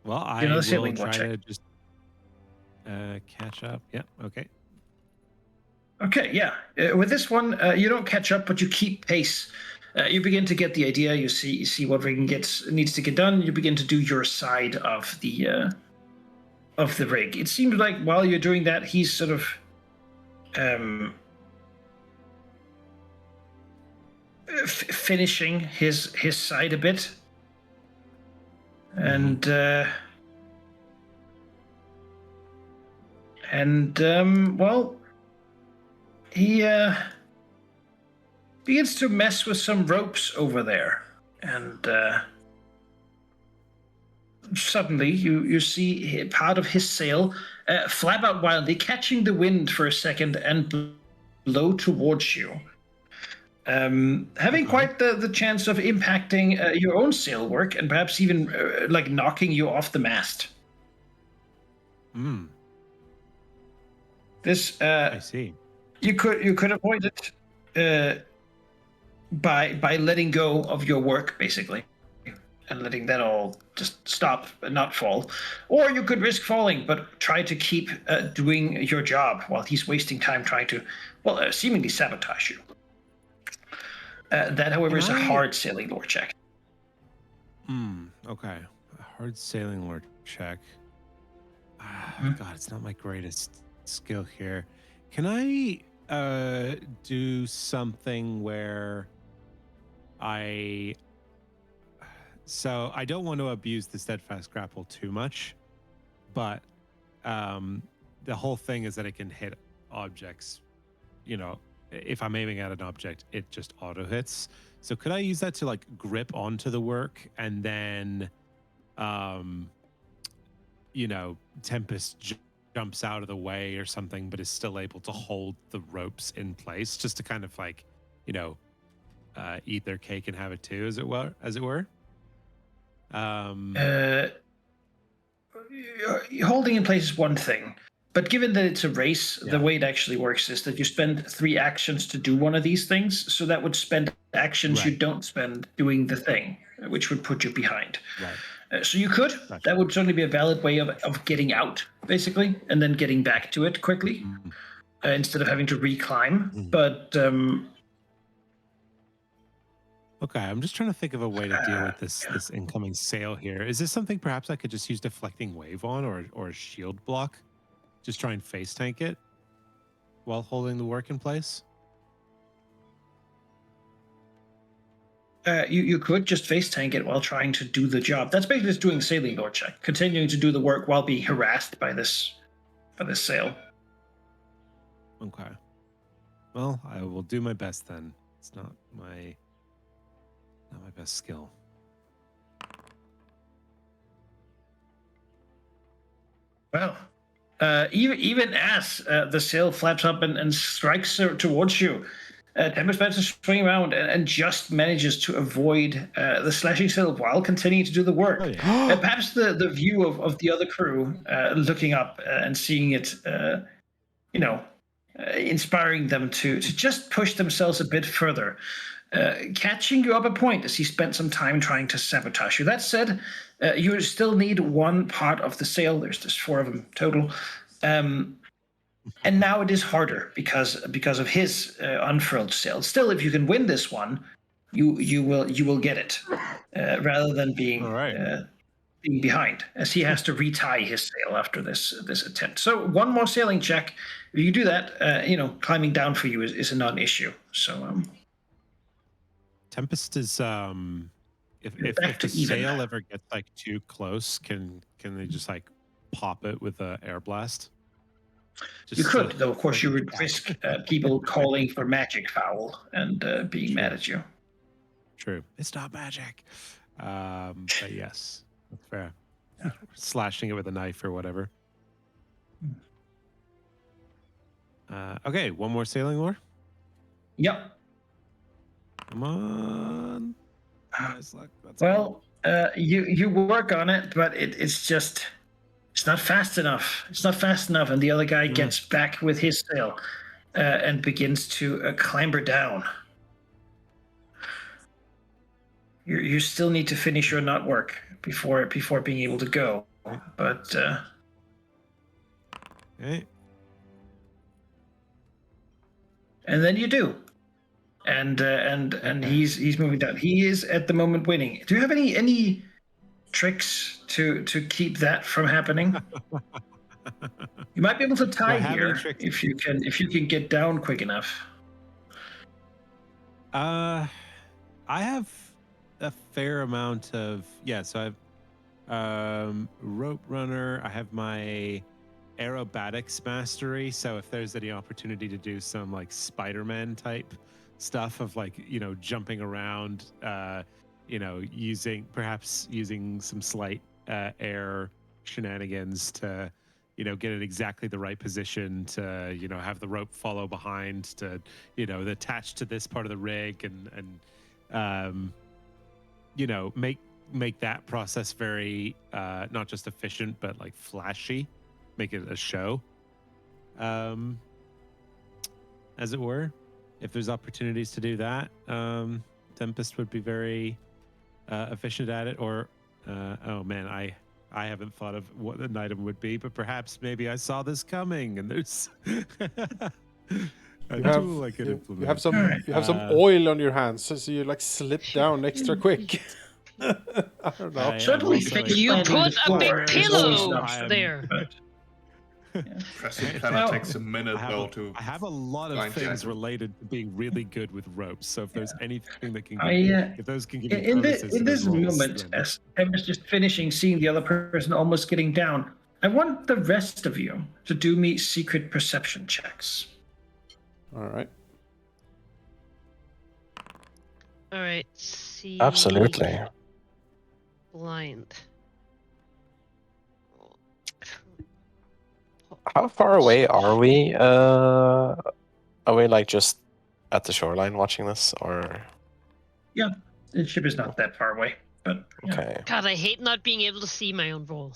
Well, I will try to just catch up. Yeah. Okay. Okay, yeah. With this one, you don't catch up, but you keep pace. You begin to get the idea. You see what rigging needs to get done. You begin to do your side of the rig. It seems like while you're doing that, he's sort of finishing his side a bit, and well. He begins to mess with some ropes over there, and suddenly you see part of his sail flap out wildly, catching the wind for a second and blow towards you. Having quite the chance of impacting your own sail work and perhaps even like knocking you off the mast. This I see. You could avoid it by letting go of your work, basically, and letting that all just stop and not fall. Or you could risk falling, but try to keep doing your job while he's wasting time trying to, seemingly sabotage you. That, however, is a hard sailing lore check. Okay. A hard sailing lore check. God, it's not my greatest skill here. Can I do something where I don't want to abuse the steadfast grapple too much, but the whole thing is that it can hit objects. You know, if I'm aiming at an object, it just auto hits. So could I use that to like grip onto the work and then Tempest jumps out of the way or something, but is still able to hold the ropes in place, just to kind of like, eat their cake and have it too, as it were. Holding in place is one thing, but given that it's a race, the way it actually works is that you spend 3 actions to do one of these things, so that would spend actions you don't spend doing the thing, which would put you behind. Right. So you could. Gotcha. That would certainly be a valid way of getting out, basically, and then getting back to it quickly, instead of having to reclimb. But okay, I'm just trying to think of a way to deal with this incoming sail here. Is this something perhaps I could just use deflecting wave on, or a shield block? Just try and face tank it while holding the work in place? You could just face tank it while trying to do the job. That's basically just doing the sailing lore check, continuing to do the work while being harassed by this sail. Okay. Well, I will do my best then. It's not my best skill. Well, even as the sail flaps up and strikes towards you, Tempest manages to swing around and just manages to avoid the slashing sail while continuing to do the work. Perhaps the view of the other crew looking up and seeing it, inspiring them to just push themselves a bit further, catching you up a point as he spent some time trying to sabotage you. That said, you still need one part of the sail. There's just 4 of them total. And now it is harder because of his unfurled sail. Still, if you can win this one, you will get it, rather than being being behind, as he has to retie his sail after this attempt. So one more sailing check. If you do that, climbing down for you is a non-issue. So Tempest is you're back if the to even. sail ever gets like too close, can they just like pop it with a air blast? You Just could, though. Of course, like, you would risk people calling for magic foul and being mad at you. True, it's not magic. But yes, that's fair. Slashing it with a knife or whatever. Okay, one more sailing lore. Yep. Come on. Nice luck. That's Well, you work on it, but it's not fast enough. It's not fast enough, and the other guy gets back with his sail and begins to clamber down. You still need to finish your knot work before being able to go. But okay. And then you do, and he's moving down. He is at the moment winning. Do you have any tricks to keep that from happening? You might be able to tie here if you can get down quick enough. I have a fair amount of so I have rope runner. I have my aerobatics mastery. So if there's any opportunity to do some like Spider-Man type stuff of like jumping around, using some slight air shenanigans to get in exactly the right position to have the rope follow behind to attach to this part of the rig and make that process very not just efficient but like flashy, make it a show, as it were. If there's opportunities to do that, Tempest would be very efficient at it. Or oh man, I haven't thought of what an item would be, but perhaps maybe I saw this coming and there's a tool I could implement. You have some oil on your hands, so you like slip down extra quick. I don't know. Certainly, you put a big pillow there. It kind of takes a minute though to. I have a lot of things related to being really good with ropes. So if there's anything that can, if those can give you bonuses in this rolls, moment, as I was just finishing seeing the other person almost getting down, I want the rest of you to do me secret perception checks. All right. All right. See. Absolutely. Blind. How far away are we? Are we like just at the shoreline watching this, or? Yeah, the ship is not that far away, but yeah. Okay. God, I hate not being able to see my own roll.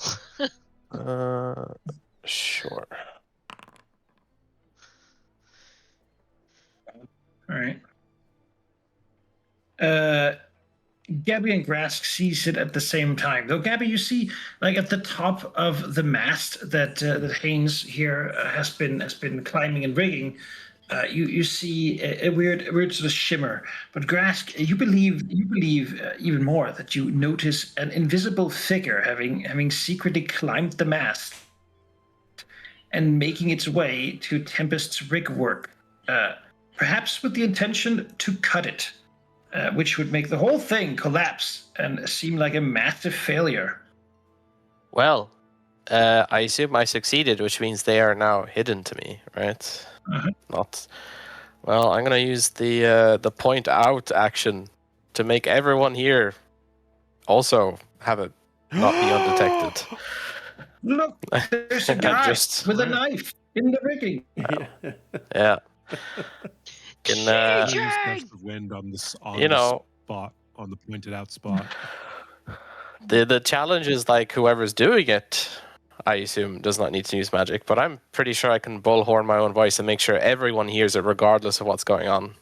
Sure. All right. Gabby and Grask sees it at the same time. Though Gabby, you see, like at the top of the mast that Haynes here has been climbing and rigging, you see a weird sort of shimmer. But Grask, you believe even more that you notice an invisible figure having secretly climbed the mast and making its way to Tempest's rig work, perhaps with the intention to cut it. Which would make the whole thing collapse and seem like a massive failure. Well, I assume I succeeded, which means they are now hidden to me, right? Not. Well, I'm gonna use the point out action to make everyone here also have it not be undetected. Look, there's a guy with a knife in the rigging. Yeah. Can of wind on this on the pointed out spot. The challenge is like whoever's doing it, I assume, does not need to use magic, but I'm pretty sure I can bullhorn my own voice and make sure everyone hears it regardless of what's going on.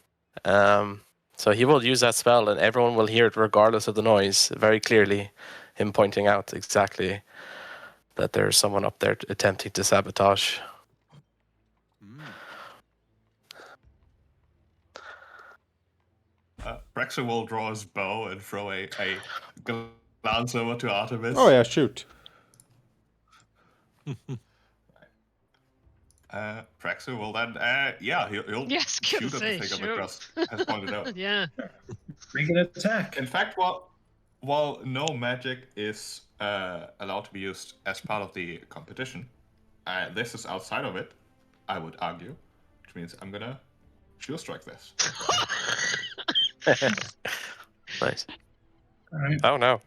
So he will use that spell and everyone will hear it regardless of the noise, very clearly, him pointing out exactly that there's someone up there attempting to sabotage. Rexer will draw his bow and throw a glance over to Artemis. Oh yeah, shoot. Praxu will then, he'll Yes, shoot gonna at the say, figure that shoot. just has pointed out. Yeah. Make an attack. In fact, while no magic is allowed to be used as part of the competition, this is outside of it, I would argue, which means I'm gonna sure strike this. Nice. All right. Oh no.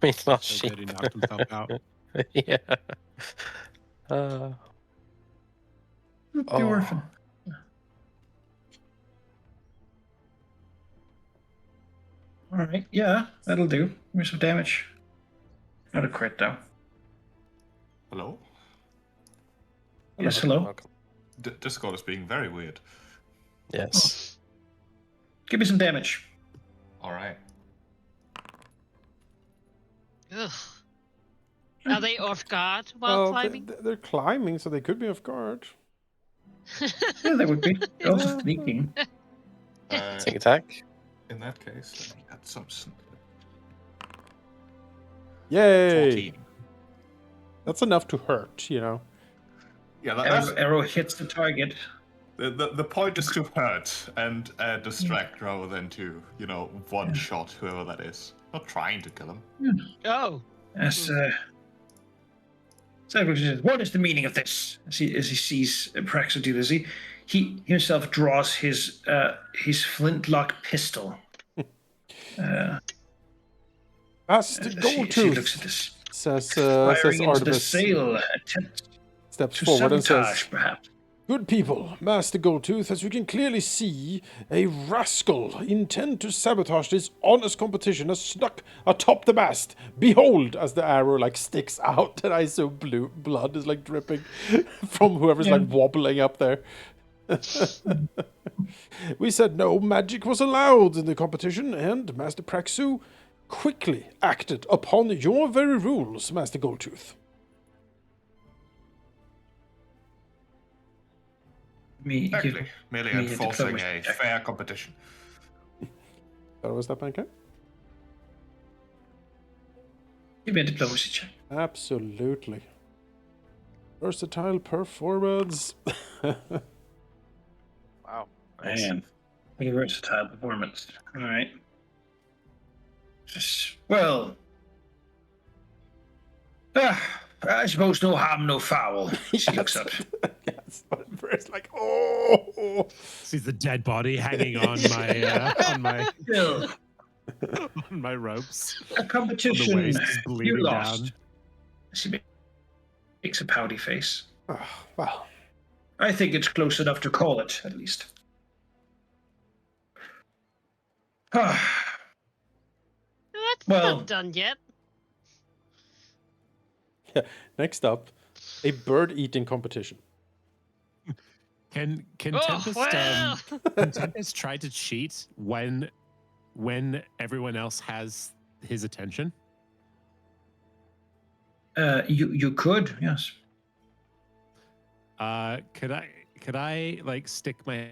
we lost So good he sheep. knocked himself out. Yeah. The Oh. orphan. All right. Yeah, that'll do. Give me some damage. Not a crit though. Hello? Yes. Hello. Welcome. Discord is being very weird. Yes. Give me some damage. All right. Ugh. Are they off guard while Well, climbing? they're climbing, so they could be off guard. Yeah, they would be. They're also Yeah. sneaking. Sneak attack. In that case, let me add some Yay! 14. That's enough to hurt, you know. Yeah, that's, Arrow hits the target. the point is to hurt and distract rather than to, one shot whoever that is. Not trying to kill him. Oh. As Cyborg says, "What is the meaning of this?" As he sees Praxo do this, he himself draws his flintlock pistol. Master She looks at Goldtooth, this. says Firing into the Artemis. sail, attempt Steps to forward and sabotage, says, perhaps. "Good people, Master Goldtooth, as you can clearly see, a rascal intent to sabotage this honest competition has snuck atop the mast. Behold!" As the arrow sticks out, and I so blood is dripping from whoever's wobbling up there. We said no magic was allowed in the competition, and Master Praxu quickly acted upon your very rules, Master Goldtooth. Exactly. Merely me a enforcing diplomacy a check. fair competition. Was that Banker? Give me a diplomacy check. Absolutely. Versatile performance. Wow. Nice. Man, pretty versatile performance. All right. I suppose no harm, no foul. She looks up. Yes, but first oh. Sees the dead body hanging on my Still, on my ropes. a competition. waist is bleeding You lost. down. She makes a pouty face. Oh, well, I think it's close enough to call it, at least. That's Well- not done yet. next up, a bird eating competition. Can Oh, Tempest well. can Tempest try to cheat when everyone else has his attention? You could, yes. Could I stick my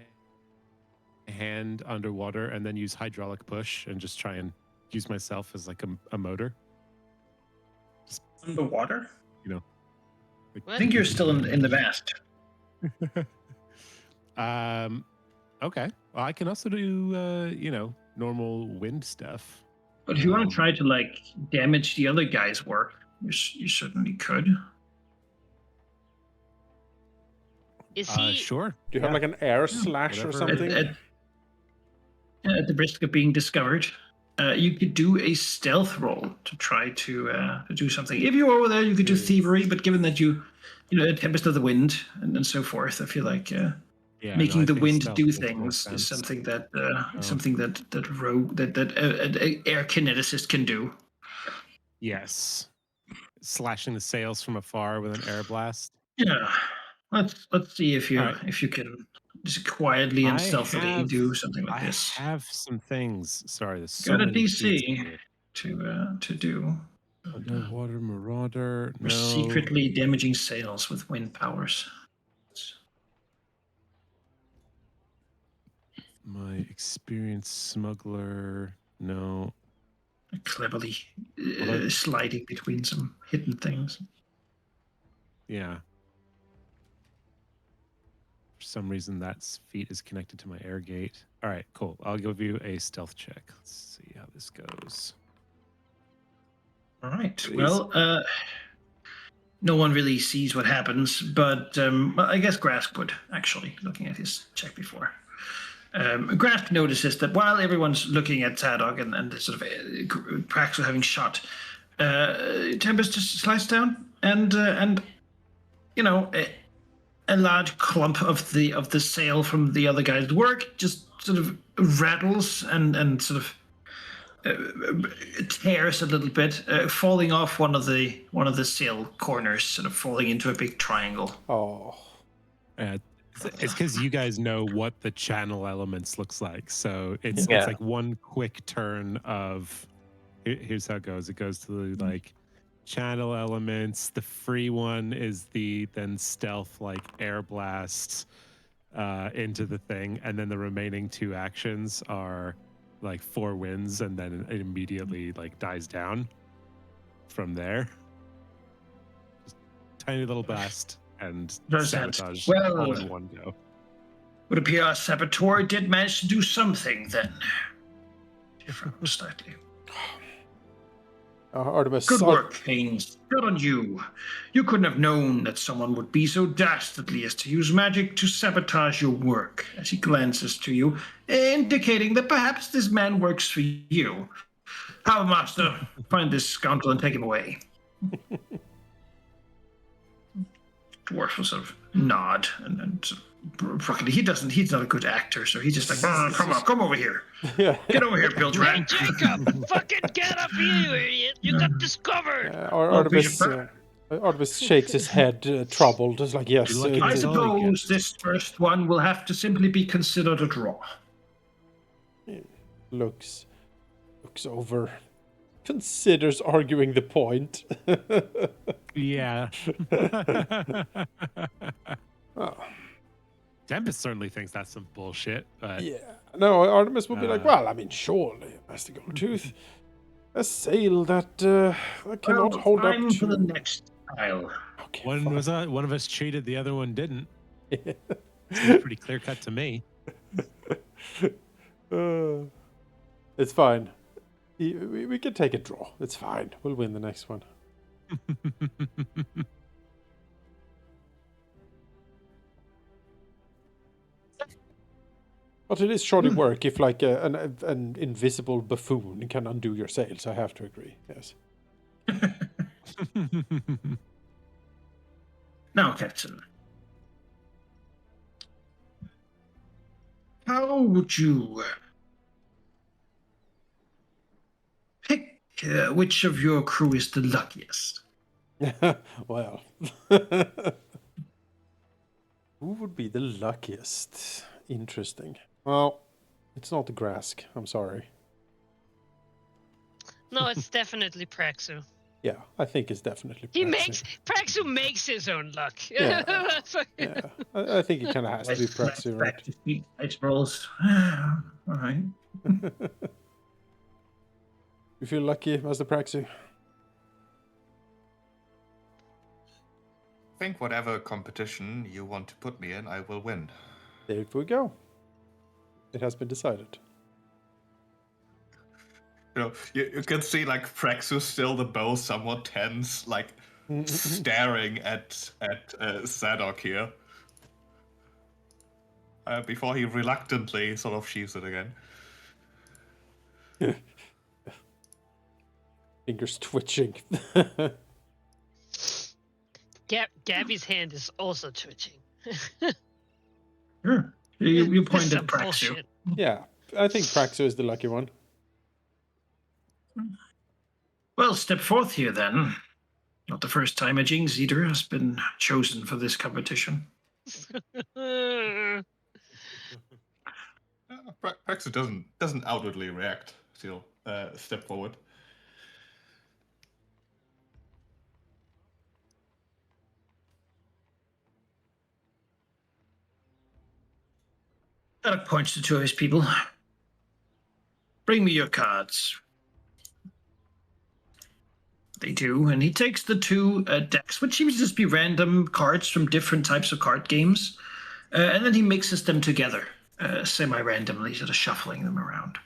hand underwater and then use hydraulic push and just try and use myself as a motor? Underwater? I What? think you're still in the mast. Okay. Well, I can also do normal wind stuff. But if you want to try to damage the other guy's work, you certainly could. Is he? Sure. Do you have an air slash or whatever. something? At the risk of being discovered, you could do a stealth roll to try to do something. If you were over there, you could do thievery, but given that you Tempest of the Wind and so forth, I feel like making I the think wind stealth do makes more things sense. is something that an air kineticist can do. Yes. Slashing the sails from afar with an air blast. Yeah, let's see if you All right. if you can just quietly and I stealthily have- do something like I this. have some things. Sorry, there's so Got a many sheets DC here. to do. Underwater Marauder. We're No. secretly damaging sails with wind powers. My experienced smuggler. No. Cleverly Although, sliding between some hidden things. yeah. For some reason, that feat is connected to my air gate. All right, cool. I'll give you a stealth check. Let's see how this goes. All right. Please. Well, no one really sees what happens, but well, I guess Grask would, actually, looking at his check before. Grask notices that while everyone's looking at Zadok and the sort of Praxel having shot, Tempest just slides down and you know a large clump of the sail from the other guy's work just sort of rattles and sort of tears a little bit, falling off one of the sail corners, sort of falling into a big triangle. Oh. It's because you guys know what the channel elements looks like. So it's Yeah. like one quick turn of here's how it goes. It goes to the like channel elements. The free one is the then stealth like air blasts into the thing, and then the remaining two actions are like 4 winds, and then it immediately like dies down from there. Just tiny little blast and Does that- sabotage well- all in one go. Would appear our saboteur did manage to do something then. Different, slightly. Artemis. Good work, Haynes. Good on you. You couldn't have known that someone would be so dastardly as to use magic to sabotage your work, as he glances to you, indicating that perhaps this man works for you. How, Master, find this scoundrel and take him away. Dwarf will sort of nod and sort of, he's not a good actor, so he's just like, come over here. Yeah. Get over here, Piltran. Hey, Jacob! Fucking get up here, you idiot! You got discovered! Artemis shakes his head, troubled. It's like, yes. You're lucky I That's all he suppose this first one will have to simply be considered a draw. Looks over, considers arguing the point. Yeah. Oh. Tempest certainly thinks that's some bullshit, but Yeah. No, Artemis will be like, well, I mean, surely, Master Goldtooth, a sail that cannot hold up time to. for the next tile. Okay, one fine. one of us cheated, the other one didn't. Seems pretty clear cut to me. It's fine. We can take a draw. It's fine. We'll win the next one. But it is shoddy work if, like, an invisible buffoon can undo your sails. I have to agree. Yes. Now, Captain, how would you pick which of your crew is the luckiest? Well, who would be the luckiest? Interesting. Well, it's not the Grask. I'm sorry. No, it's definitely Praxu. Yeah, I think it's definitely. Praxu makes his own luck. Yeah. Yeah, I think it kind of has to be Praxu, right? Practice dice rolls. All right. You feel lucky, Master Praxu? Think whatever competition you want to put me in, I will win. There we go. It has been decided. You know, you can see like Praxus still the bow somewhat tense, like staring at Zadok here. Before he reluctantly sort of sheaves it again. Fingers twitching. Gabby's hand is also twitching. Sure. You This point is at some Praxu. bullshit. Yeah, I think Praxu is the lucky one. Well, step forth here then. Not the first time a Jinx Eater has been chosen for this competition. Praxus doesn't outwardly react. Still, step forward. Alec points to two of his people. Bring me your cards. They do, and he takes the two decks, which seems to just be random cards from different types of card games, and then he mixes them together semi-randomly, sort of shuffling them around.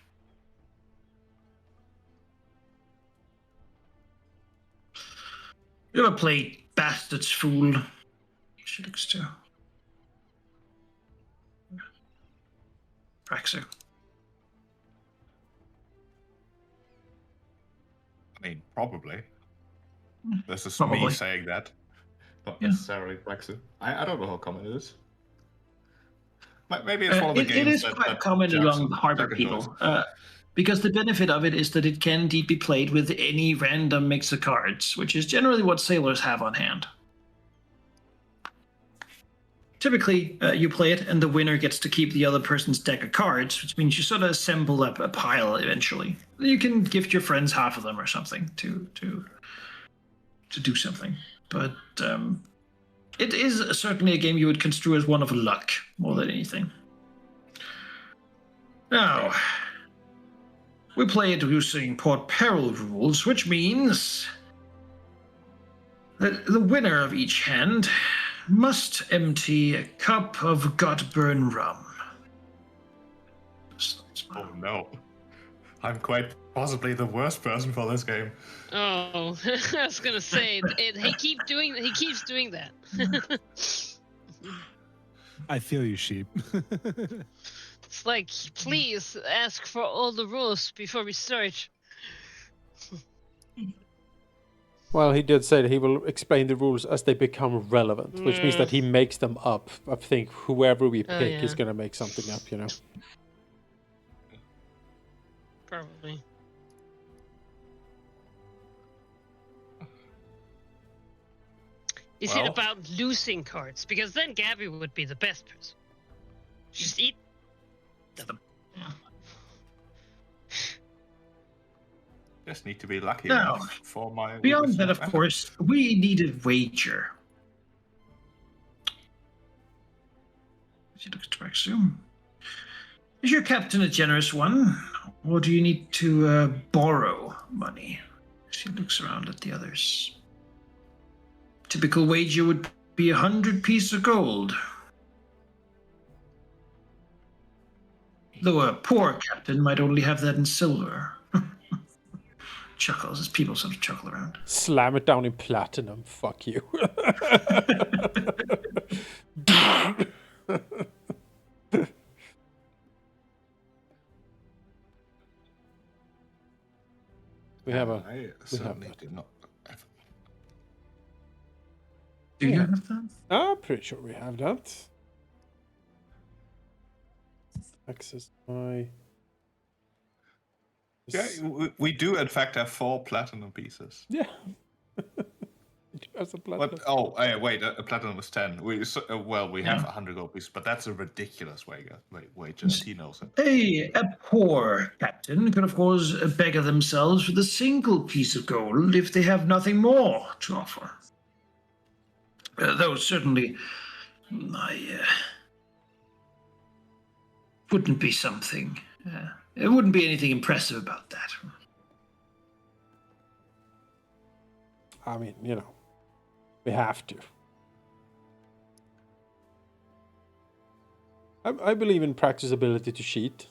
You ever play Bastard's Fool? She looks to Praxu. I mean, probably. This is Probably. me saying that. Not Yeah. necessarily Plexu. I don't know how common it is. Maybe it's one of the It games is that, quite that common among Jackson harbor enjoys. people. Because the benefit of it is that it can indeed be played with any random mix of cards, which is generally what sailors have on hand. Typically, you play it, and the winner gets to keep the other person's deck of cards, which means you sort of assemble up a pile eventually. You can gift your friends half of them or something to do something. But it is certainly a game you would construe as one of luck more than anything. Now, we play it using Port Peril rules, which means that the winner of each hand must empty a cup of Godburn rum. Oh no. I'm quite possibly the worst person for this game. Oh, I was gonna say he keeps doing that. I feel you, sheep. It's like, please ask for all the rules before we start. Well, he did say that he will explain the rules as they become relevant, which means that he makes them up. I think whoever we pick is yeah. going to make something up, you know. Probably. Is it Well- about losing cards? Because then Gabby would be the best person. Just eat them. Just need to be lucky Now, enough for my. Beyond that, of course, we need a wager. She looks to Praxu. Is your captain a generous one, or do you need to borrow money? She looks around at the others. Typical wager would be 100 pieces of gold. Though a poor captain might only have that in silver. Chuckles as people sort of chuckle around. Slam it down in platinum. Fuck you. We have a. I certainly did not. Do you have that? I'm pretty sure we have that. Access my. Yeah, we do in fact have 4 platinum pieces. Yeah. As a platinum. But wait, a platinum is 10. We have 100 gold pieces, but that's a ridiculous wager. He knows it. A poor captain could, of course, beggar themselves with a single piece of gold if they have nothing more to offer. Though certainly, I wouldn't be something. It wouldn't be anything impressive about that. I mean, you know, we have to. I believe in Prax's ability to cheat.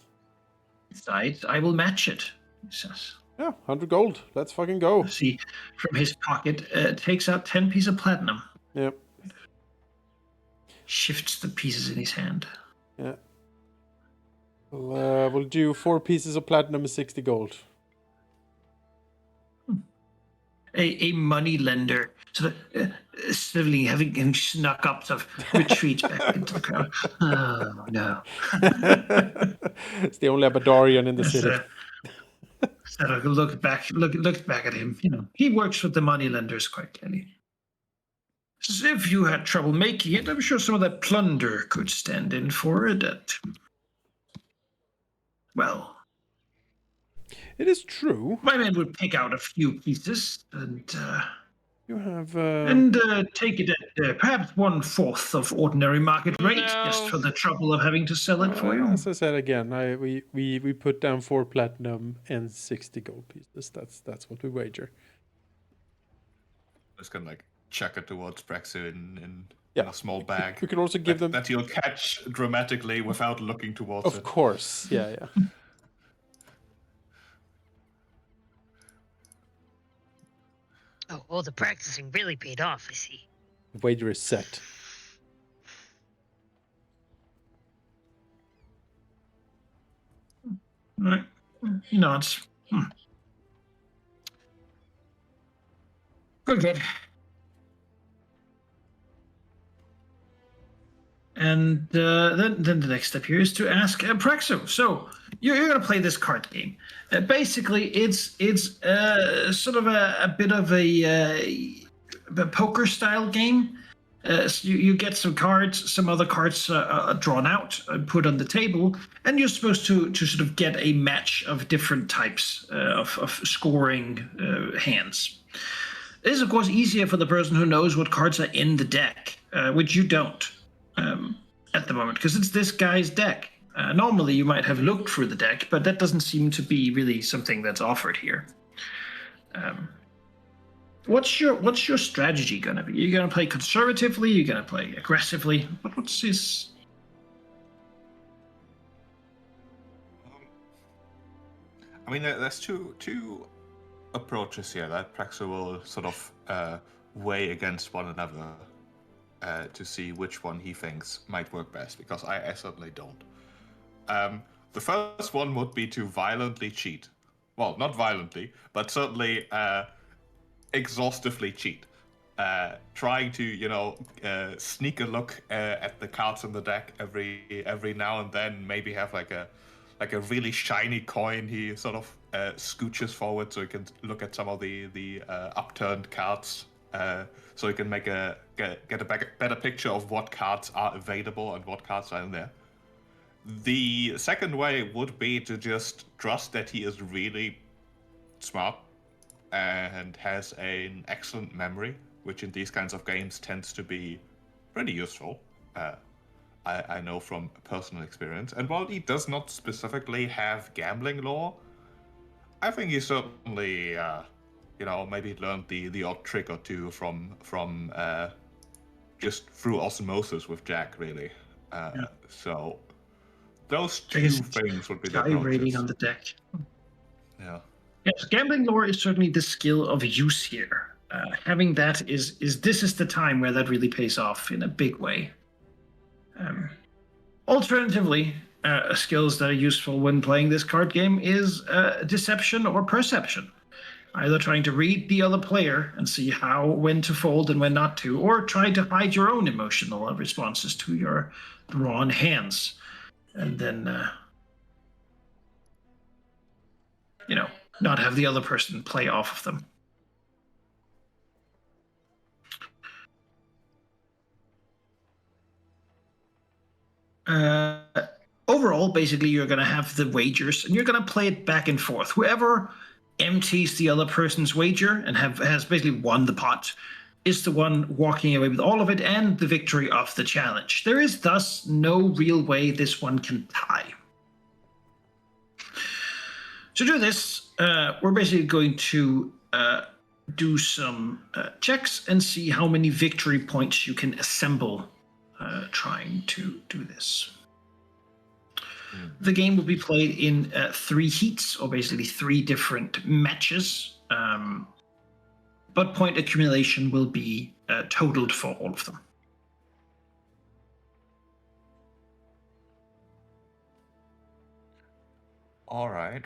Besides, I will match it, he says. Yeah, 100 gold. Let's fucking go. See, from his pocket, takes out 10 pieces of platinum. Yep. Shifts the pieces in his hand. Yeah. We'll do 4 pieces of platinum and 60 gold. A money lender, sort of sniveling, having him snuck up, sort of retreats back into the crowd. Oh, no. It's the only Abadarian in the city. Sort of looked back at him. You know, he works with the money lenders quite clearly. Says, if you had trouble making it, I'm sure some of that plunder could stand in for it. Well, It is true. my men would pick out a few pieces, and You have. And take it at perhaps 1/4 of ordinary market rate, just No. for the trouble of having to sell it for you. As I said again, we put down 4 platinum and 60 gold pieces. That's what we wager. Just gonna like chuck it towards Praxu in Yeah. a small bag. We can also give them. that you'll catch dramatically without looking towards it. Of course, yeah. Oh, the practicing really paid off, I see. The wager is set. Right. He nods. Good. And then the next step here is to ask Praxo. So you're going to play this card game. Basically, it's sort of a bit of a poker style game. So you get some cards, some other cards drawn out and put on the table, and you're supposed to sort of get a match of different types of scoring hands. It is, of course, easier for the person who knows what cards are in the deck, which you don't at the moment, because it's this guy's deck. Normally, you might have looked through the deck, but that doesn't seem to be really something that's offered here. What's your strategy gonna be? Are you gonna play conservatively? Are you gonna play aggressively? What's his? I mean, there's two approaches here that Praxo will sort of weigh against one another to see which one he thinks might work best, because I certainly don't. The first one would be to violently cheat. Well, not violently, but certainly exhaustively cheat. Trying to, sneak a look at the cards in the deck every now and then. Maybe have like a really shiny coin he sort of scooches forward so he can look at some of the upturned cards. So he can get a better picture of what cards are available and what cards are in there. The second way would be to just trust that he is really smart and has an excellent memory, which in these kinds of games tends to be pretty useful. I know from personal experience. And while he does not specifically have gambling lore, I think he certainly, maybe learned the odd trick or two from just through osmosis with Jack, really. So those two things would be the rating approaches. on the deck. Yeah. Yes, gambling lore is certainly the skill of use here. Having that is the time where that really pays off in a big way. Alternatively, skills that are useful when playing this card game is deception or perception. Either trying to read the other player and see when to fold and when not to, or try to hide your own emotional responses to your drawn hands. And then, not have the other person play off of them. Overall, basically, you're going to have the wagers, and you're going to play it back and forth. Whoever empties the other person's wager and has basically won the pot is the one walking away with all of it and the victory of the challenge. There is thus no real way this one can tie. To do this, we're basically going to do some checks and see how many victory points you can assemble trying to do this. The game will be played in 3 heats, or basically 3 different matches, but point accumulation will be totaled for all of them. All right.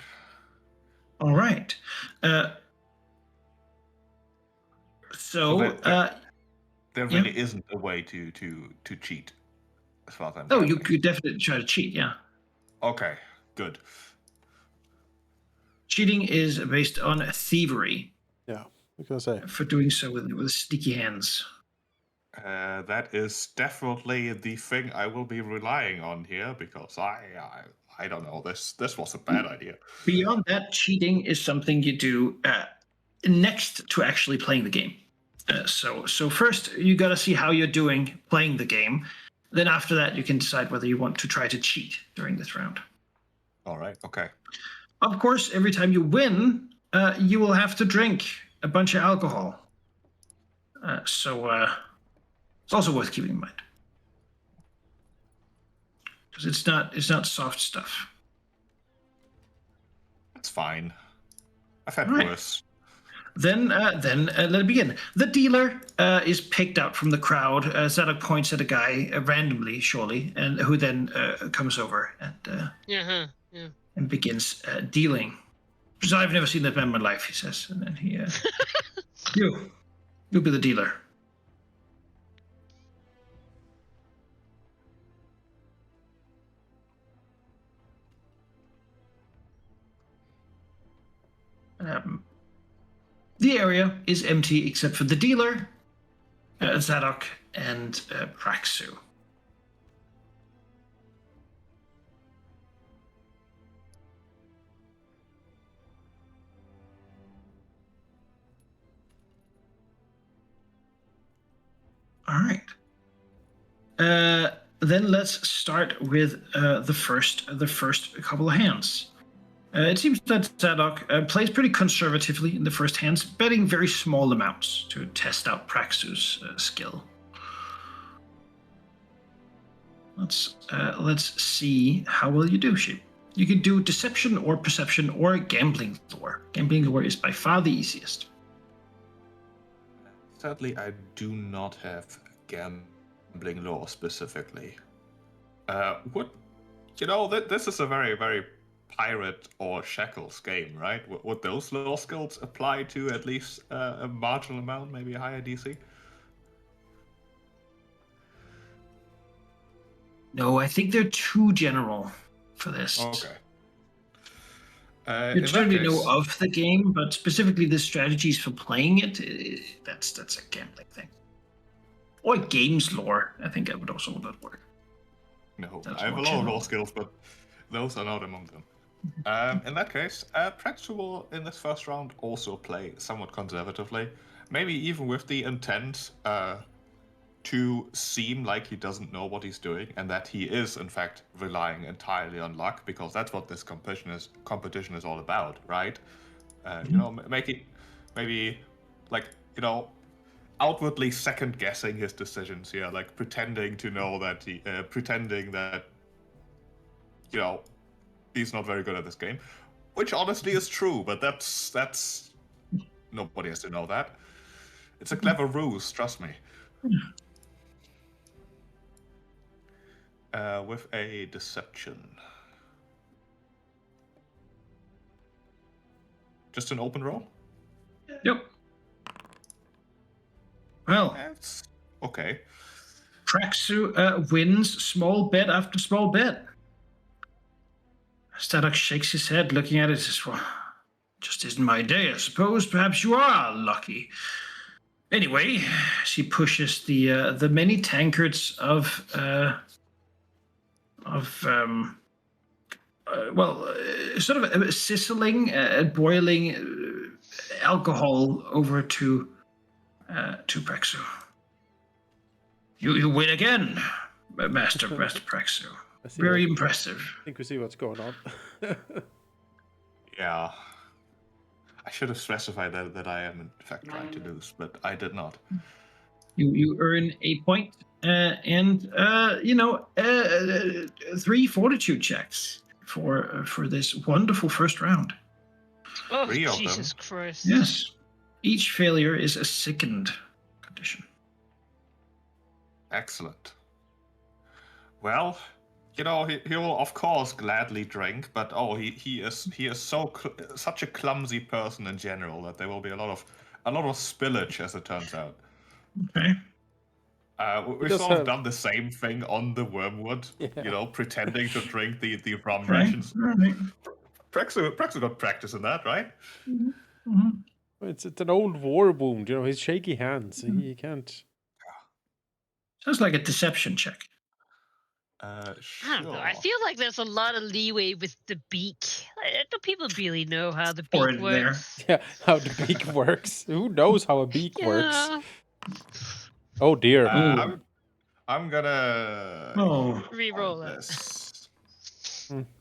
There really isn't a way to cheat, as far as I'm concerned. You could definitely try to cheat, yeah. Okay, good. Cheating is based on thievery. Yeah, because I for doing so with sticky hands. That is definitely the thing I will be relying on here, because I don't know, this was a bad idea. Beyond that, cheating is something you do next to actually playing the game. So first you got to see how you're doing playing the game. Then after that, you can decide whether you want to try to cheat during this round. All right. Okay. Of course, every time you win, you will have to drink a bunch of alcohol. So it's also worth keeping in mind because it's not soft stuff. That's fine. I've had All right. worse. Then let it begin. The dealer is picked out from the crowd. Zadok points at a guy randomly, surely, and who then comes over Yeah. and begins dealing. So I've never seen that man in my life, he says, and then he you'll be the dealer. The area is empty except for the dealer, Zadok, and Praxu. All right. Then let's start with the first couple of hands. It seems that Zadok plays pretty conservatively in the first hands, betting very small amounts to test out Praxu's skill. Let's see how well you do, Sheep. You can do deception or perception or gambling lore. Gambling lore is by far the easiest. Sadly, I do not have gambling lore specifically. This is a very, very pirate or Shackles game, right? Would those lore skills apply to at least a marginal amount, maybe a higher DC? No, I think they're too general for this. Okay. You certainly know of the game, but specifically the strategies for playing it, that's a gambling thing. Or games lore, I think I would also not work. No, That's I have a more lot of general. lore skills, but those are not among them. In that case, Praxu will, in this first round, also play somewhat conservatively. Maybe even with the intent to seem like he doesn't know what he's doing, and that he is, in fact, relying entirely on luck, because that's what this competition is all about, right? Make it maybe like outwardly second guessing his decisions here, like pretending to know that pretending that he's not very good at this game, which honestly is true, but that's nobody has to know that. It's a clever ruse, trust me. With a deception. Just an open roll? Yep. Well, That's okay. Praxu wins small bet after small bet. Zadok shakes his head, looking at it, says, well, just isn't my day, I suppose. Perhaps you are lucky. Anyway, she pushes the many tankards of sort of sizzling, boiling alcohol over to Praxu. You win again, Master Praxu. Very impressive. I think we see what's going on. Yeah. I should have specified that I am in fact trying to lose, but I did not. You earn a point and 3 fortitude checks for this wonderful first round. Oh, 3 of Jesus them. Christ. Yes. Each failure is a sickened condition. Excellent. Well, he will of course gladly drink, but he is such a clumsy person in general that there will be a lot of spillage, as it turns out. Okay. We've sort of done the same thing on the Wormwood, pretending to drink the rum rations. Right. Praxu got practice in that, right? Mm-hmm. It's an old war wound, his shaky hands. He can't. Sounds like a deception check. I don't know. I Sure. feel like there's a lot of leeway with the beak. Do people really know how the Or beak in there. works? Yeah, how the beak works. Who knows how a beak works? Yeah. Oh dear. Ooh. I'm gonna Oh. Reroll find it. this.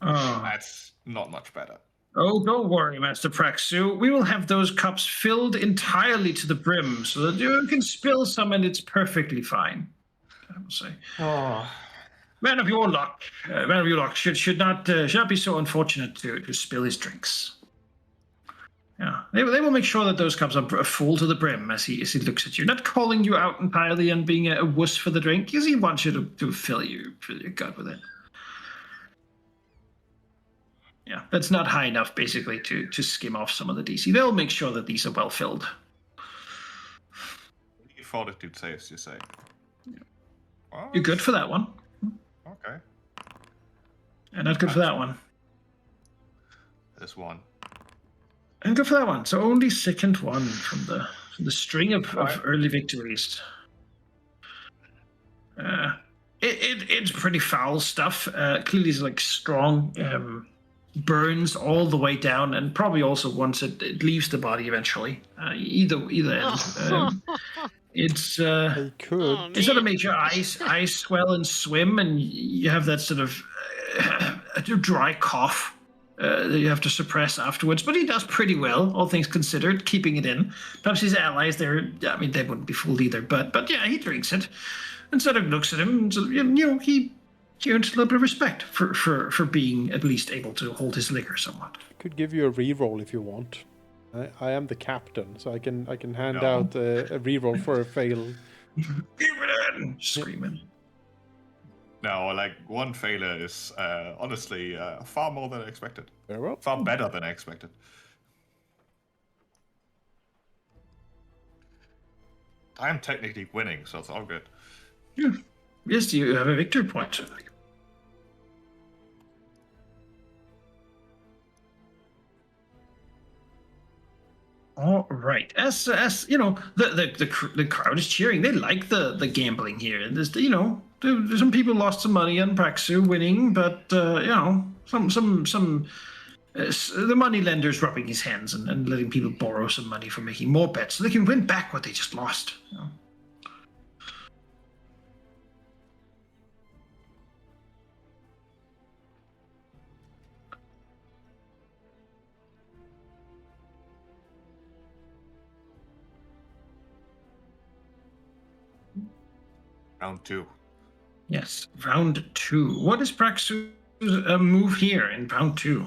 Oh. That's not much better. Oh, don't worry, Master Praxu. We will have those cups filled entirely to the brim so that you can spill some and it's perfectly fine. I will say. Oh, Man of your luck, should not be so unfortunate to spill his drinks. Yeah, they will make sure that those cups are full to the brim as he looks at you, not calling you out entirely and being a wuss for the drink, because he wants you to fill your gut with it. Yeah, that's not high enough, basically, to skim off some of the DC. They'll make sure that these are well filled. fortitude saves, you say? Well, You're good for that one, Okay. and not good for that one, This one. and good for that one. So only second one from the string of Right. early victories. It's pretty foul stuff. Clearly, it's like strong burns all the way down, and probably also once it leaves the body eventually. Either end. It's They could. Oh, it sort of man. makes your eyes swell and swim, and you have that sort of dry cough that you have to suppress afterwards. But he does pretty well, all things considered, keeping it in. Perhaps his allies, they wouldn't be fooled either. But yeah, he drinks it, and sort of looks at him. And, he earns a little bit of respect for being at least able to hold his liquor somewhat. Could give you a reroll if you want. I am the captain, so I can hand No. out a reroll for a fail. Give it in, screaming. No, like one failure is honestly far more than I expected. Very well. Far better than I expected. I'm technically winning, so it's all good. Yeah. Yes, you have a victory point. All right. As you know, the crowd is cheering. They like the gambling here. There's some people lost some money on Praxu winning, but some the money lender's rubbing his hands and letting people borrow some money for making more bets so they can win back what they just lost. Round 2. Yes, round 2. What is Praxu's move here in round 2?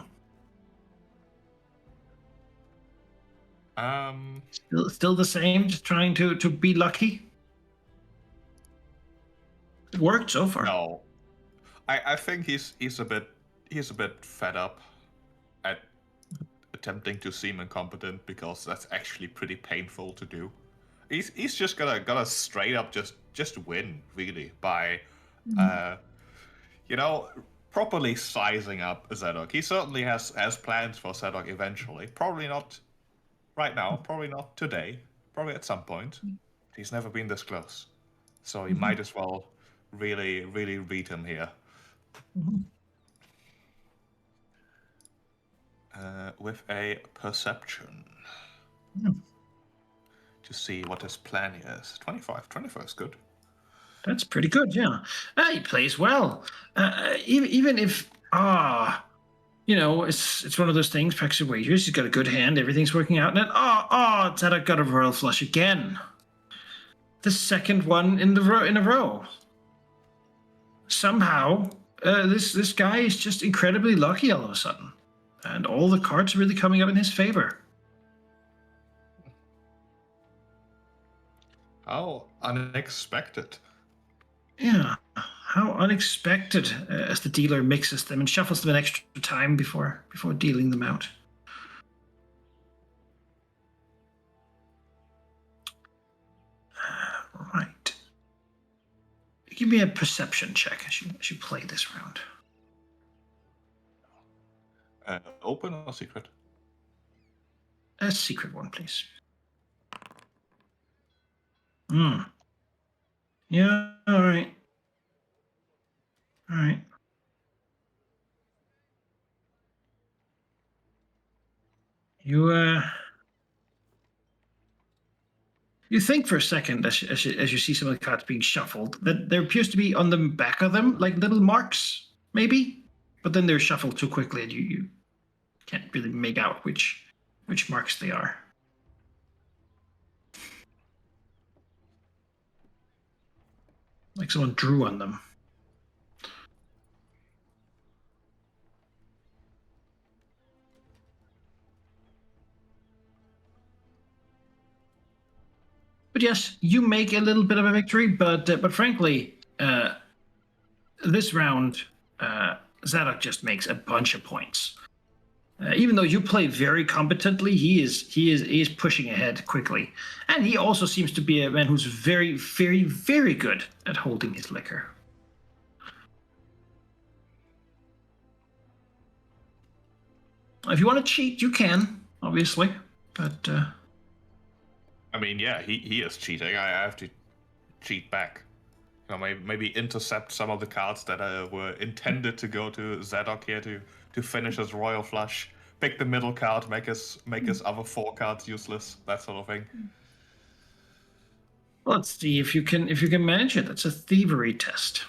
Still the same, just trying to be lucky. It worked so far. No, I think he's a bit fed up at attempting to seem incompetent because that's actually pretty painful to do. He's just gonna straight up just win really by properly sizing up Zedok. He certainly has plans for Zedok eventually. Probably not right now, probably not today, probably at some point. He's never been this close. So he might as well really read him here. With a perception. To see what his plan is. 25 is good. That's pretty good, yeah. He plays well. Even if it's one of those things. Praxu wagers. He's got a good hand. Everything's working out. And then Zedok got a royal flush again. The second one in a row. Somehow, this guy is just incredibly lucky all of a sudden, and all the cards are really coming up in his favor. How unexpected. Yeah, how unexpected as the dealer mixes them and shuffles them an extra time before dealing them out. Right. Give me a perception check as you play this round. Open or secret? A secret one, please. Yeah, all right. All right. You think for a second as you see some of the cards being shuffled that there appears to be on the back of them like little marks, maybe, but then they're shuffled too quickly and you can't really make out which marks they are. Like someone drew on them. But yes, you make a little bit of a victory, but frankly, this round, Zadok just makes a bunch of points. Even though you play very competently, he is pushing ahead quickly, and he also seems to be a man who's very, very, very good at holding his liquor. If you want to cheat, you can, obviously, but I mean, yeah, he is cheating. I have to cheat back. You know, maybe intercept some of the cards that were intended to go to Zadok here to finish his royal flush. Pick the middle card, make his other 4 cards useless, that sort of thing. let's see if you can manage it. That's a thievery test.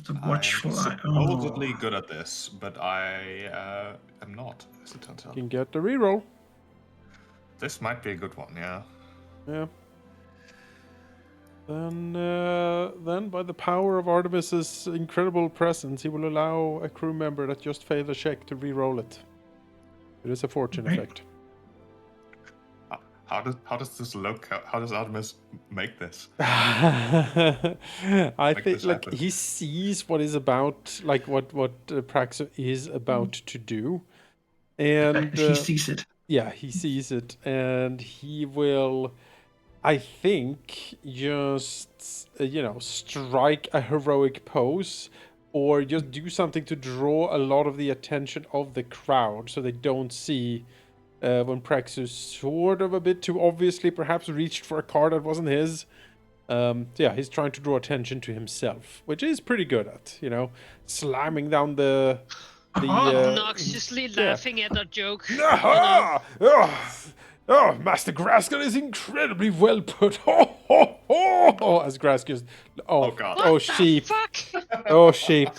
The watchful eye. Supposedly good at this, but I am not, as it turns out. You can get the reroll. This might be a good one, yeah. Yeah. Then, by the power of Artemis's incredible presence, he will allow a crew member that just failed a check to re-roll it. It is a fortune effect. How does this look? How does Artemis make this? I think this like happen? he sees what is about, like what Praxo is about to do, and He sees it. yeah, he sees it, and he will, I think, just strike a heroic pose, or just do something to draw a lot of the attention of the crowd, so they don't see when Praxus sort of a bit too obviously perhaps reached for a card that wasn't his. Yeah, he's trying to draw attention to himself, which is pretty good at, slamming down the Obnoxiously laughing at that joke. Aha! Oh, Master Graskel is incredibly well put. As Graskel, Oh, God. oh sheep, Fuck! oh sheep.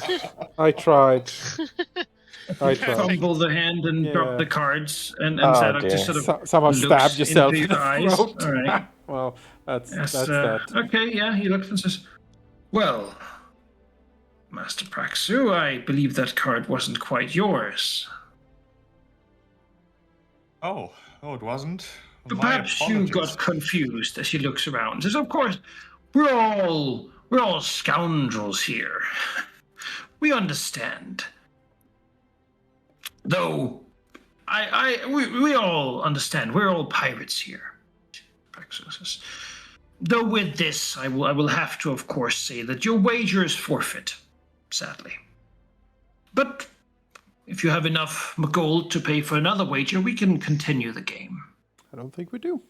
I tried. I tried. Fumble the hand and drop Yeah. the cards, and Oh, Zadok dear. just sort of Somehow looks stabbed yourself into in your the eyes. throat. All right. Well, that's Yes, that. Okay, yeah, he looks and says, "Well, Master Praxu, I believe that card wasn't quite yours. Oh, it wasn't. My Perhaps you apologies. got confused." As he looks around, says, "Of course, we're all scoundrels here. We understand. Though, we all understand. We're all pirates here." Praxu says, "Though with this, I will have to, of course, say that your wager is forfeit, sadly. But if you have enough gold to pay for another wager, we can continue the game." I don't think we do.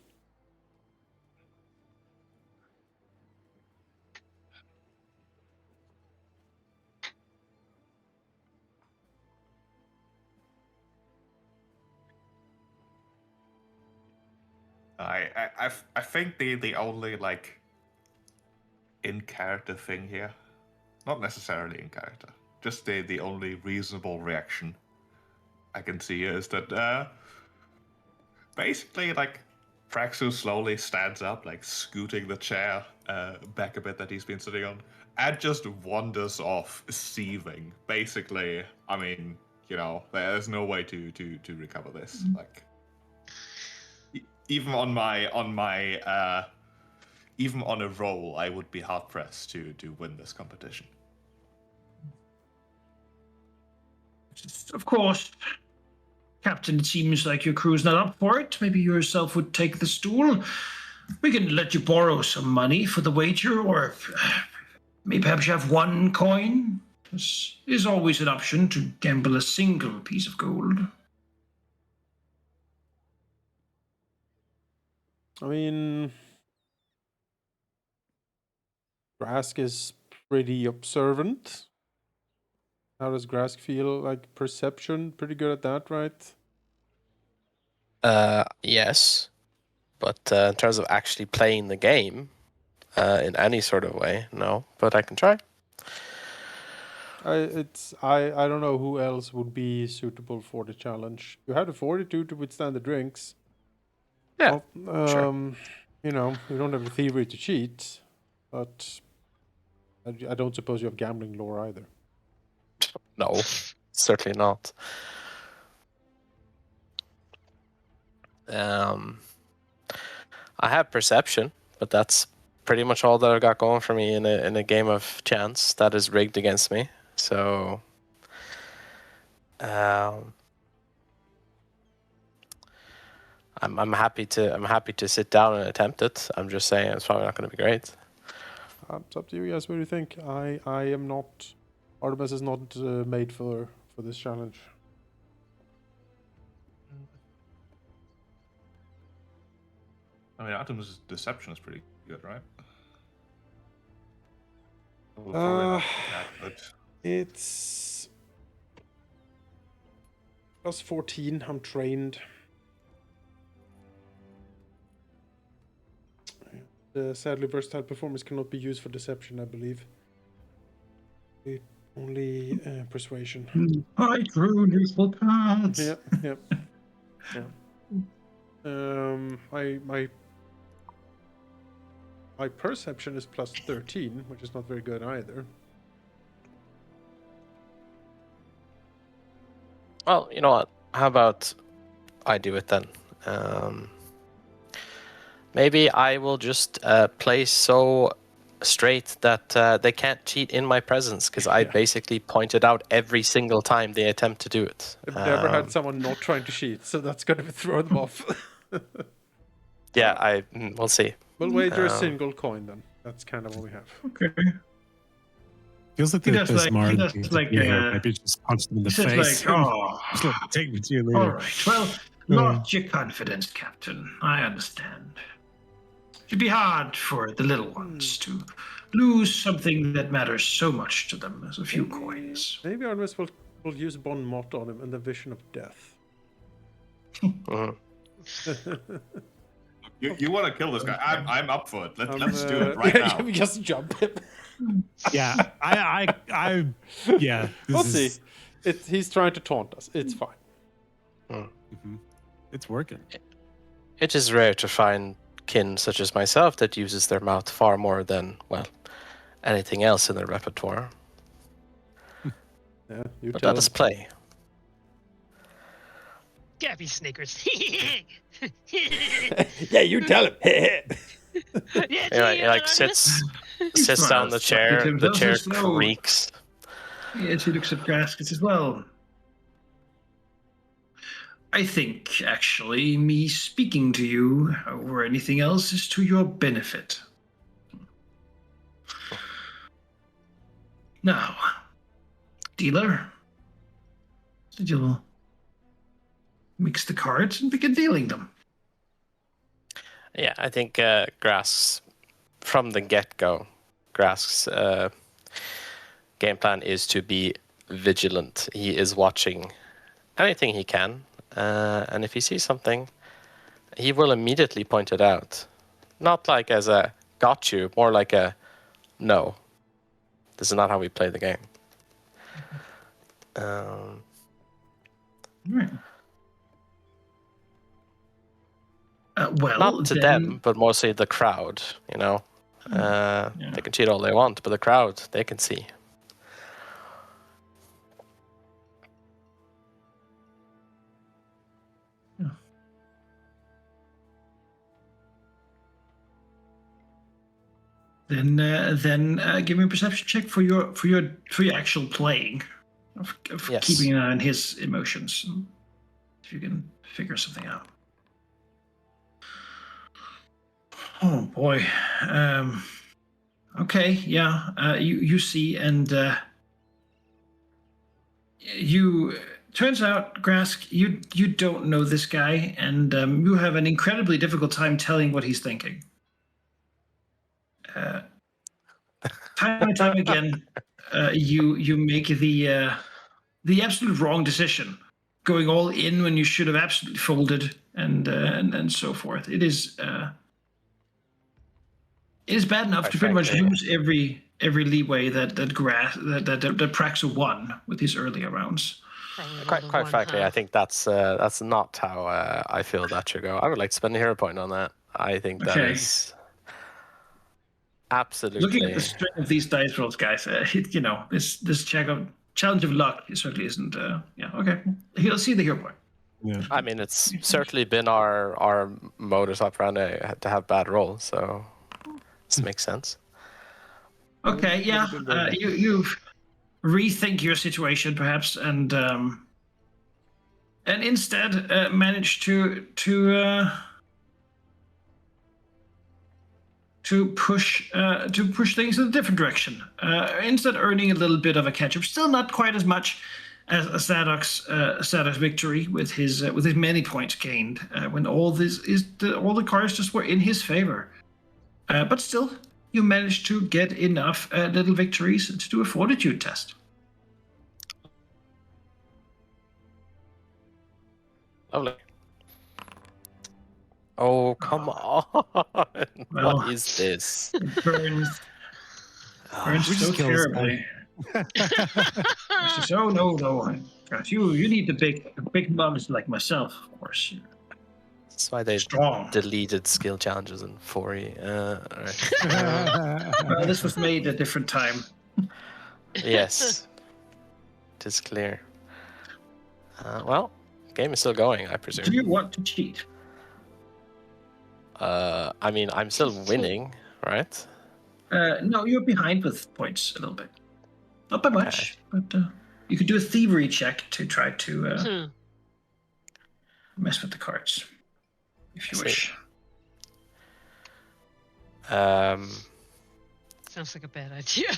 I think the only like in character thing here, not necessarily in character, just the only reasonable reaction I can see is that basically like Praxu slowly stands up, like scooting the chair back a bit that he's been sitting on, and just wanders off, seething. Basically, I mean, there's no way to recover this. Like, even on even on a roll, I would be hard pressed to win this competition. Of course, Captain, it seems like your crew's not up for it. Maybe you yourself would take the stool. We can let you borrow some money for the wager, or maybe perhaps you have one coin. This is always an option to gamble a single piece of gold. I mean, Grask is pretty observant. How does Grask feel? Like perception, pretty good at that, right? Yes, but in terms of actually playing the game, in any sort of way, no. But I can try. I don't know who else would be suitable for the challenge. You have the fortitude to withstand the drinks. Yeah, Well, sure. you know, you don't have the thievery to cheat, but I don't suppose you have gambling lore either. No, certainly not. I have perception, but that's pretty much all that I've got going for me in a game of chance that is rigged against me. So, I'm happy to sit down and attempt it. I'm just saying it's probably not going to be great. It's up to you guys. What do you think? I am not. Artemis is not made for this challenge. I mean, Artemis' deception is pretty good, right? Well, probably not that good. It's plus 14. I'm trained. Sadly, versatile performance cannot be used for deception, I believe. Only persuasion. I drew useful cards. Yep. My perception is plus 13, which is not very good either. Well, you know what? How about I do it then? Maybe I will just play so straight that they can't cheat in my presence, because I basically pointed out every single time they attempt to do it. I've never had someone not trying to cheat, so that's going to throw them off. Yeah, we'll see. We'll wager a single coin then. That's kind of what we have. Okay. Feels like He the does smart like- thing he does to like, do here. Maybe just punch them in the He says face. like, oh, Just let me take me to you later. all right. Well, lost your confidence, Captain. I understand. It'd be hard for the little ones to lose something that matters so much to them as a few coins. Maybe Artemis will use Bon Mot on him and the vision of death. Mhm. You want to kill this guy? I'm up for it. Let's do it right now. We just jump him. Yeah, yeah. We'll see. He's trying to taunt us. It's fine. Mhm. It's working. It is rare to find kin such as myself that uses their mouth far more than, well, anything else in their repertoire. Yeah, you But tell let us him. play. Gabby Snickers. Yeah, you tell him. He like sits down in the chair. The chair creaks. Yes, he looks at Grask and says, well, I think, actually, me speaking to you or anything else is to your benefit. Now, dealer, you'll mix the cards and begin dealing them. Yeah, I think Grask's, from the get-go, Grask's game plan is to be vigilant. He is watching anything he can, and if he sees something, he will immediately point it out. Not like as a got you, more like a no. This is not how we play the game. Right. Well, Not to them, but mostly the crowd, you know. They can cheat all they want, but the crowd, they can see. Then give me a perception check for your actual playing, of Yes. keeping an eye on his emotions. If you can figure something out. Oh boy. Okay. Yeah. You see, and you. Turns out, Grask, you don't know this guy, and you have an incredibly difficult time telling what he's thinking. time and time again, you make the absolute wrong decision, going all in when you should have absolutely folded, and so forth. It is bad enough Quite to pretty much frankly- lose every leeway that Praxo won with his earlier rounds. Probably Quite, rolled a quite one, frankly, huh? I think that's not how I feel that should go. I would like to spend a hero point on that. I think that Okay. is Looking at absolutely. the string of these dice rolls, guys, this challenge of luck certainly isn't. Yeah, okay. He'll see the hero point. Yeah. I mean, it's certainly been our modus operandi to have bad rolls, so this makes sense. Okay, yeah. been very good. You rethink your situation perhaps, and instead manage to push things in a different direction. Instead, earning a little bit of a catch up, still not quite as much as Sadok's victory with his many points gained when all the cards just were in his favor. But still, you managed to get enough little victories to do a fortitude test. Lovely. Oh, come on. Well, What is this? it burns We so just kill this guy. terribly. It's just, oh no, gosh, you need the big mums like myself, of course. That's why they Strong. deleted skill challenges in 4E. All right. Well, this was made at a different time. Yes. It is clear. Well, game is still going, I Do presume. you want to cheat? I mean, I'm still winning, right? No, you're behind with points a little bit. Not by much, but you could do a thievery check to try to mess with the cards, if you I see. wish. Sounds like a bad idea.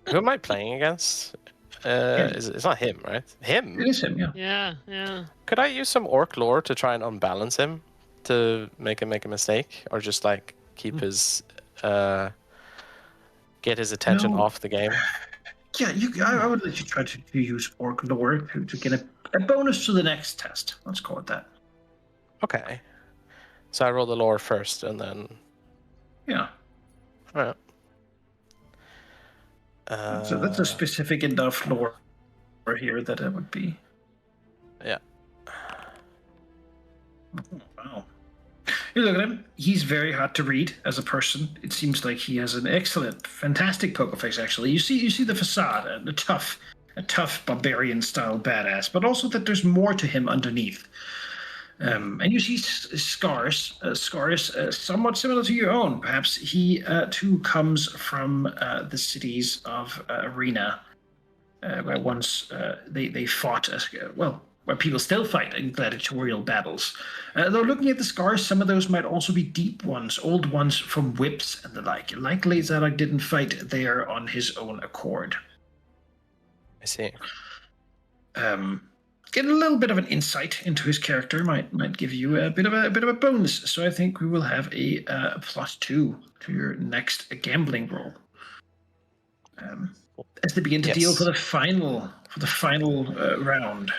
Who am I playing against? It's not him, right? Him? It is him, yeah. Yeah, yeah. Could I use some orc lore to try and unbalance him to make him make a mistake, or just like keep his get his attention No. off the game? Yeah, I would let you try to use Orc Lore to get a bonus to the next test. Let's call it that. Okay. So I roll the lore first, and then Yeah. all right. So that's a specific enough lore here that it would be. Yeah. Wow. You look at him. He's very hard to read as a person. It seems like he has an excellent, fantastic poker face. Actually, you see the facade, a tough barbarian style badass, but also that there's more to him underneath. And you see scars somewhat similar to your own. Perhaps he too comes from the cities of Arena, where once they fought where people still fight in gladiatorial battles. Though looking at the scars, some of those might also be deep ones, old ones from whips and the like. Likely Zadok didn't fight there on his own accord. I see. Get a little bit of an insight into his character might give you a bit of a bonus. So I think we will have a +2 to your next gambling roll. As they begin to deal for the final round.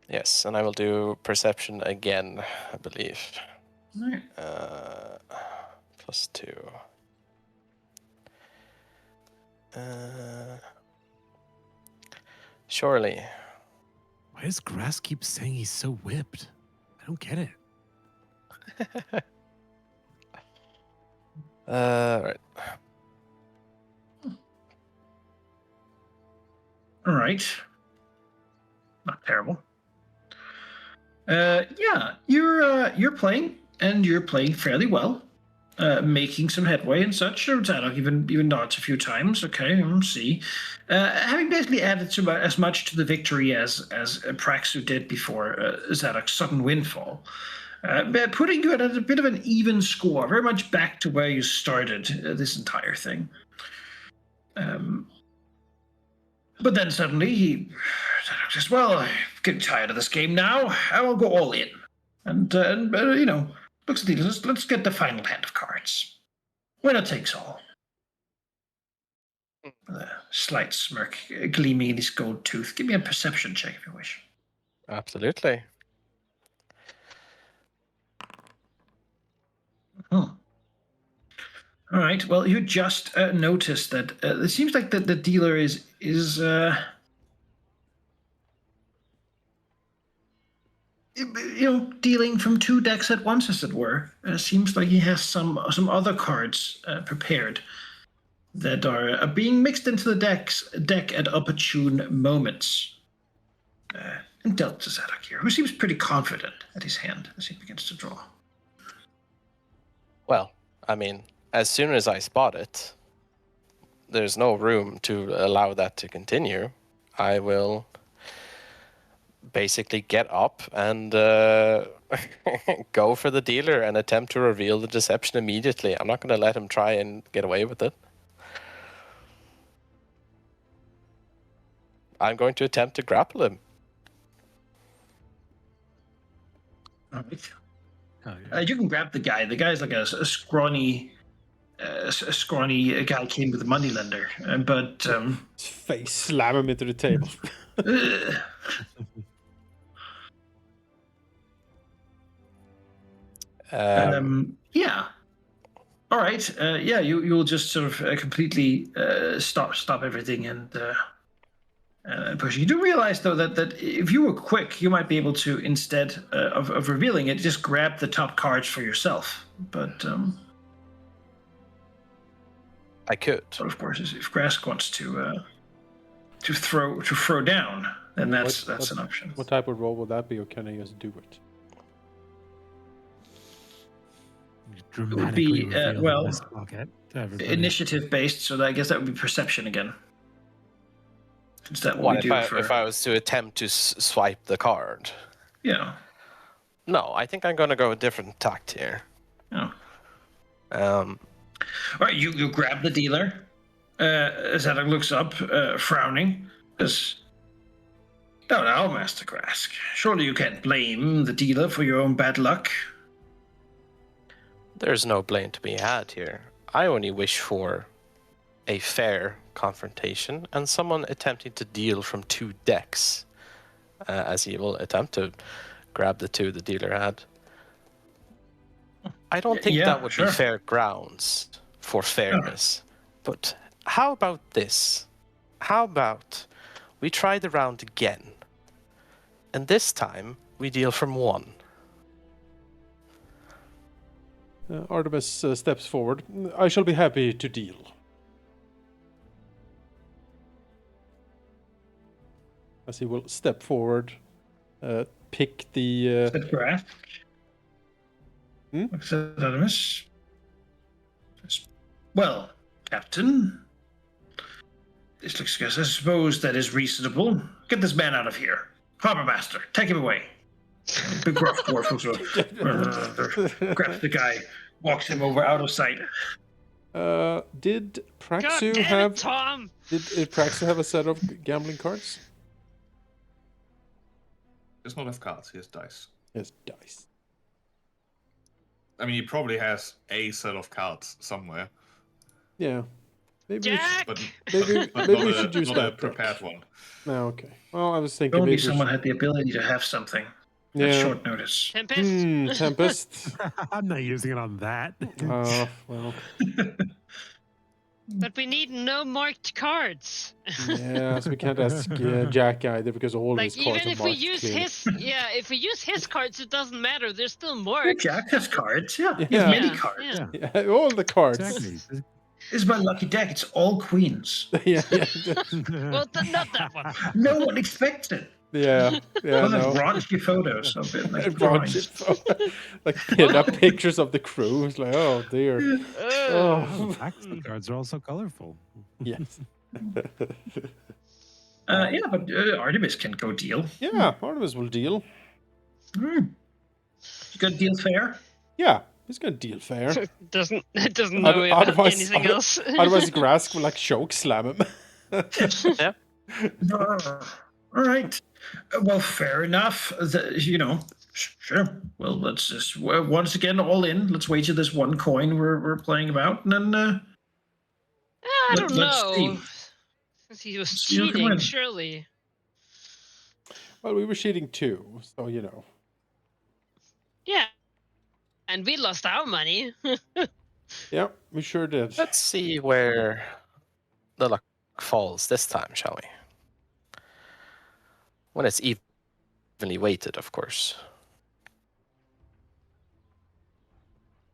Yes, and I will do perception again, I believe. All right. +2. Surely. Why does Grass keep saying he's so whipped? I don't get it. Right. All right. Not terrible. Yeah, you're playing, and you're playing fairly well, making some headway and such. Zadok even nods a few times. Okay, see. Having basically added to as much to the victory as Praxu did before Zadok's sudden windfall, putting you at a bit of an even score, very much back to where you started this entire thing. But then suddenly he says, "Well, I'm getting tired of this game now. I will go all in." And looks at the let's get the final hand of cards. Winner takes all. With a slight smirk gleaming in his gold tooth. Give me a perception check if you wish. Absolutely. Oh. All right. Well, you just noticed that it seems like the dealer is dealing from 2 decks at once, as it were. Seems like he has some other cards prepared that are being mixed into the deck at opportune moments. And dealt to Zadok here, who seems pretty confident at his hand as he begins to draw. Well, I mean, as soon as I spot it, there's no room to allow that to continue. I will basically get up and go for the dealer and attempt to reveal the deception immediately. I'm not going to let him try and get away with it. I'm going to attempt to grapple him. All right. Oh, yeah. You can grab the guy. The guy's like a scrawny guy came with a moneylender, but His face, slam him into the table. yeah. All right. Yeah, you'll just sort of completely stop everything and push. You do realize though that if you were quick, you might be able to, instead of revealing it, just grab the top cards for yourself. But I could. but of course, if Grask wants to throw down, then that's an option. What type of roll would that be, or can I just do it? Would be, reveal well, this pocket to everybody. Initiative based, so I guess that would be perception again. Is that what What we if do if I was to attempt to swipe the card? Yeah. No, I think I'm going to go a different tact here. Yeah. Um, All right, you grab the dealer. Zadok looks up, frowning. Says, "No, Master Grask. Surely you can't blame the dealer for your own bad luck." There's no blame to be had here. I only wish for a fair confrontation and someone attempting to deal from 2 decks, as he will attempt to grab the 2 the dealer had. I don't think that would be fair grounds for fairness. But how about this? How about we try the round again, and this time we deal from 1. Artemis steps forward. I shall be happy to deal. As he will step forward, pick the... Said Grask. Said Artemis. Well, Captain, this looks good. I suppose that is reasonable. Get this man out of here. Harbor Master, take him away. Big gruff dwarf also grabs the guy, walks him over out of sight. Did God Praxu damn have... it, Tom! Did Praxu have a set of gambling cards? Does not have cards, he has dice. Yes, dice. I mean, he probably has a set of cards somewhere, Yeah. Maybe Jack! but, maybe but we not should use not a that. prepared one. No, okay. Well, I was If thinking only maybe we someone should- had the ability to have something at Yeah. short notice. Tempest? Tempest. I'm not using it on that. Well, But we need no marked cards. yeah, so we can't ask Jack either because all of Like, his cards even are if we marked use clearly. if we use his cards, it doesn't matter. They're still Yeah, marked. Jack has cards, yeah. He has Yeah. many Yeah, cards. yeah. Yeah, all the cards. Exactly. This is my lucky deck. It's all queens. yeah. Well, not that one. No one expects it. Yeah, Well, no. raunchy photos of it, like And drawings. like pin up pictures of the crew. It's like, oh dear. Oh, the cards are also colorful. Yes. Yeah, but Artemis can go deal. Yeah, Artemis will deal. You got to deal fair. Yeah, he's gonna deal fair. Doesn't know Otherwise- anything else. Otherwise, Grask will like choke slam him. Yeah. All right. Well, fair enough. Sure. Well, let's just once again all in. Let's wager this 1 coin we're playing about, and then I don't Let's know. see. Since he was See who can cheating, win. surely. Well, we were cheating too, so you know. Yeah. And we lost our money. Yeah, we sure did. Let's see where the luck falls this time, shall we? When it's evenly weighted, of course.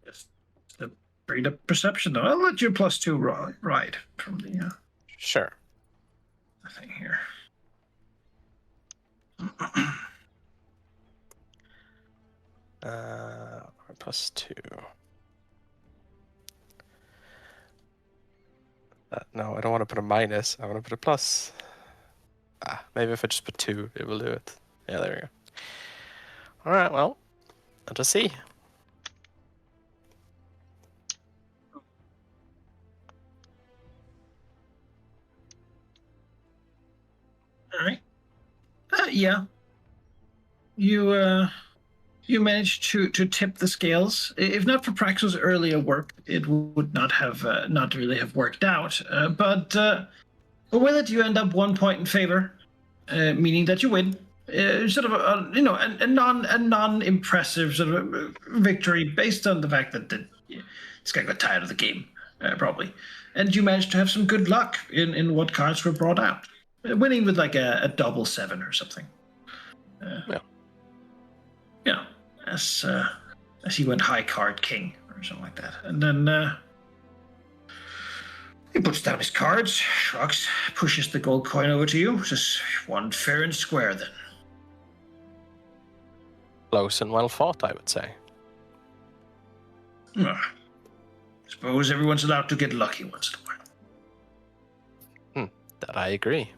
Yes. Bring up perception, though. I'll let you +2 ride from the Sure. thing here. +2. No, I don't want to put a minus. I want to put a plus. Maybe if I just put 2, it will do it. Yeah, there we go. All right, well, let us see. All right. Yeah. You managed to tip the scales. If not for Praxo's earlier work, it would not really have worked out. But with it, you end up 1 point in favor, meaning that you win. Sort of a non-impressive sort of victory based on the fact that this guy got tired of the game, probably, and you managed to have some good luck in what cards were brought out, winning with like a double 7 or something. Yeah. Yeah, as he went high card king or something like that, and then he puts down his cards, shrugs, pushes the gold coin over to you. Says, "One fair and square, then." Close and well fought, I would say. Suppose everyone's allowed to get lucky once in a while. That I agree.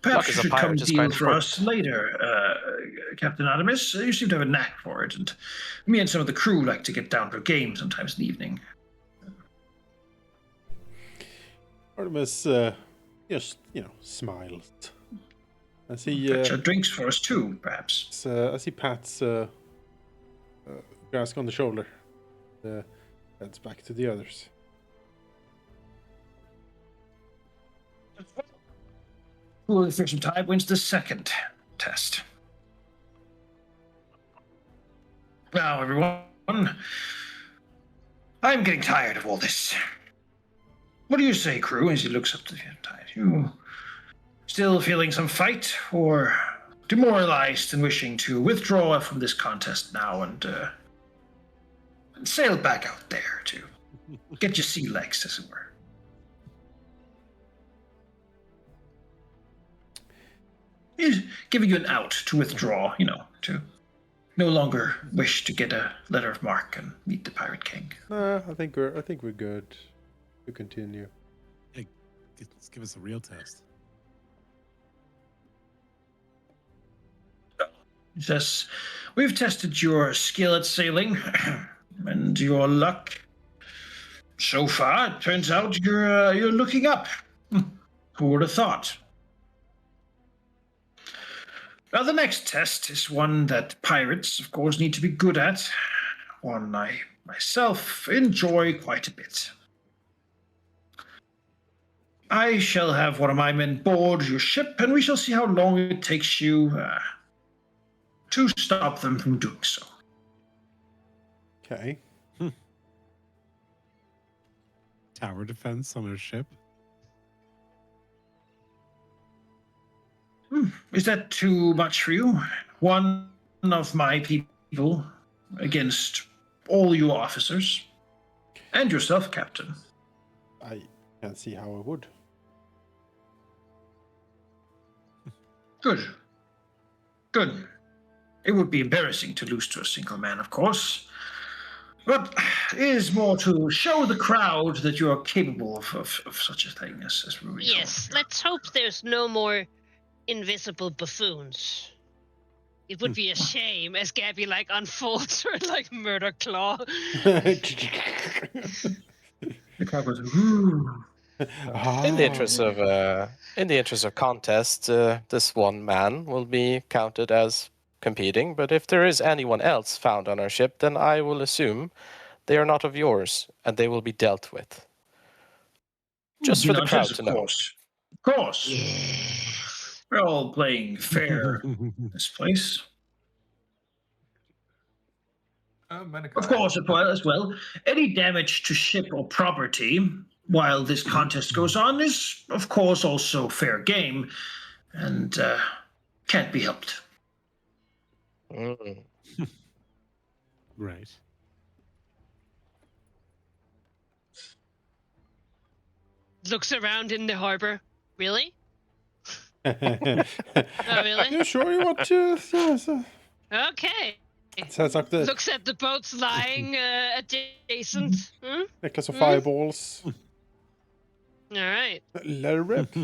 Perhaps Luck you is a should come pirate, it's deal quite for us later, Captain Artemis. You seem to have a knack for it, and me and some of the crew like to get down to a game sometimes in the evening. Artemis just, smiles. As he Drinks for us too, perhaps. as he pats Grask on the shoulder, heads back to the others. Who will fix some time wins the second test. Now, everyone, I'm getting tired of all this. What do you say, crew, as he looks up to the tide? You still feeling some fight, or demoralized and wishing to withdraw from this contest now and sail back out there to get your sea legs, as it were? He's giving you an out to withdraw, to no longer wish to get a letter of marque and meet the Pirate King. I think we're good to continue. Hey, let's give us a real test. He says, "We've tested your skill at sailing and your luck. So far, it turns out you're looking up. Who would have thought? Now, the next test is one that pirates, of course, need to be good at. One I myself enjoy quite a bit. I shall have one of my men board your ship, and we shall see how long it takes you to stop them from doing so." Okay. Tower defense on our ship. Is that too much for you? One of my people against all you officers, and yourself, Captain. I can't see how I would. Good. Good. It would be embarrassing to lose to a single man, of course. But it is more to show the crowd that you are capable of such a thing as Ruby. Yes, let's hope there's no more invisible buffoons. It would be a shame as Gabby unfolds her murder claw. The crowd goes, "Ooh." In the interest of contest, this one man will be counted as competing. But if there is anyone else found on our ship, then I will assume they are not of yours, and they will be dealt with. Just for the crowd Of to know. course. Of course. Yes. We're all playing fair in this place. Manikai. Of course, as well, any damage to ship or property while this contest goes on is, of course, also fair game and can't be helped. Mm. Right. Looks around in the harbor. Really? Oh, really? You sure you want to? Okay. Sounds like the Looks at the boats lying adjacent. necklace of fireballs. All right. Let it rip.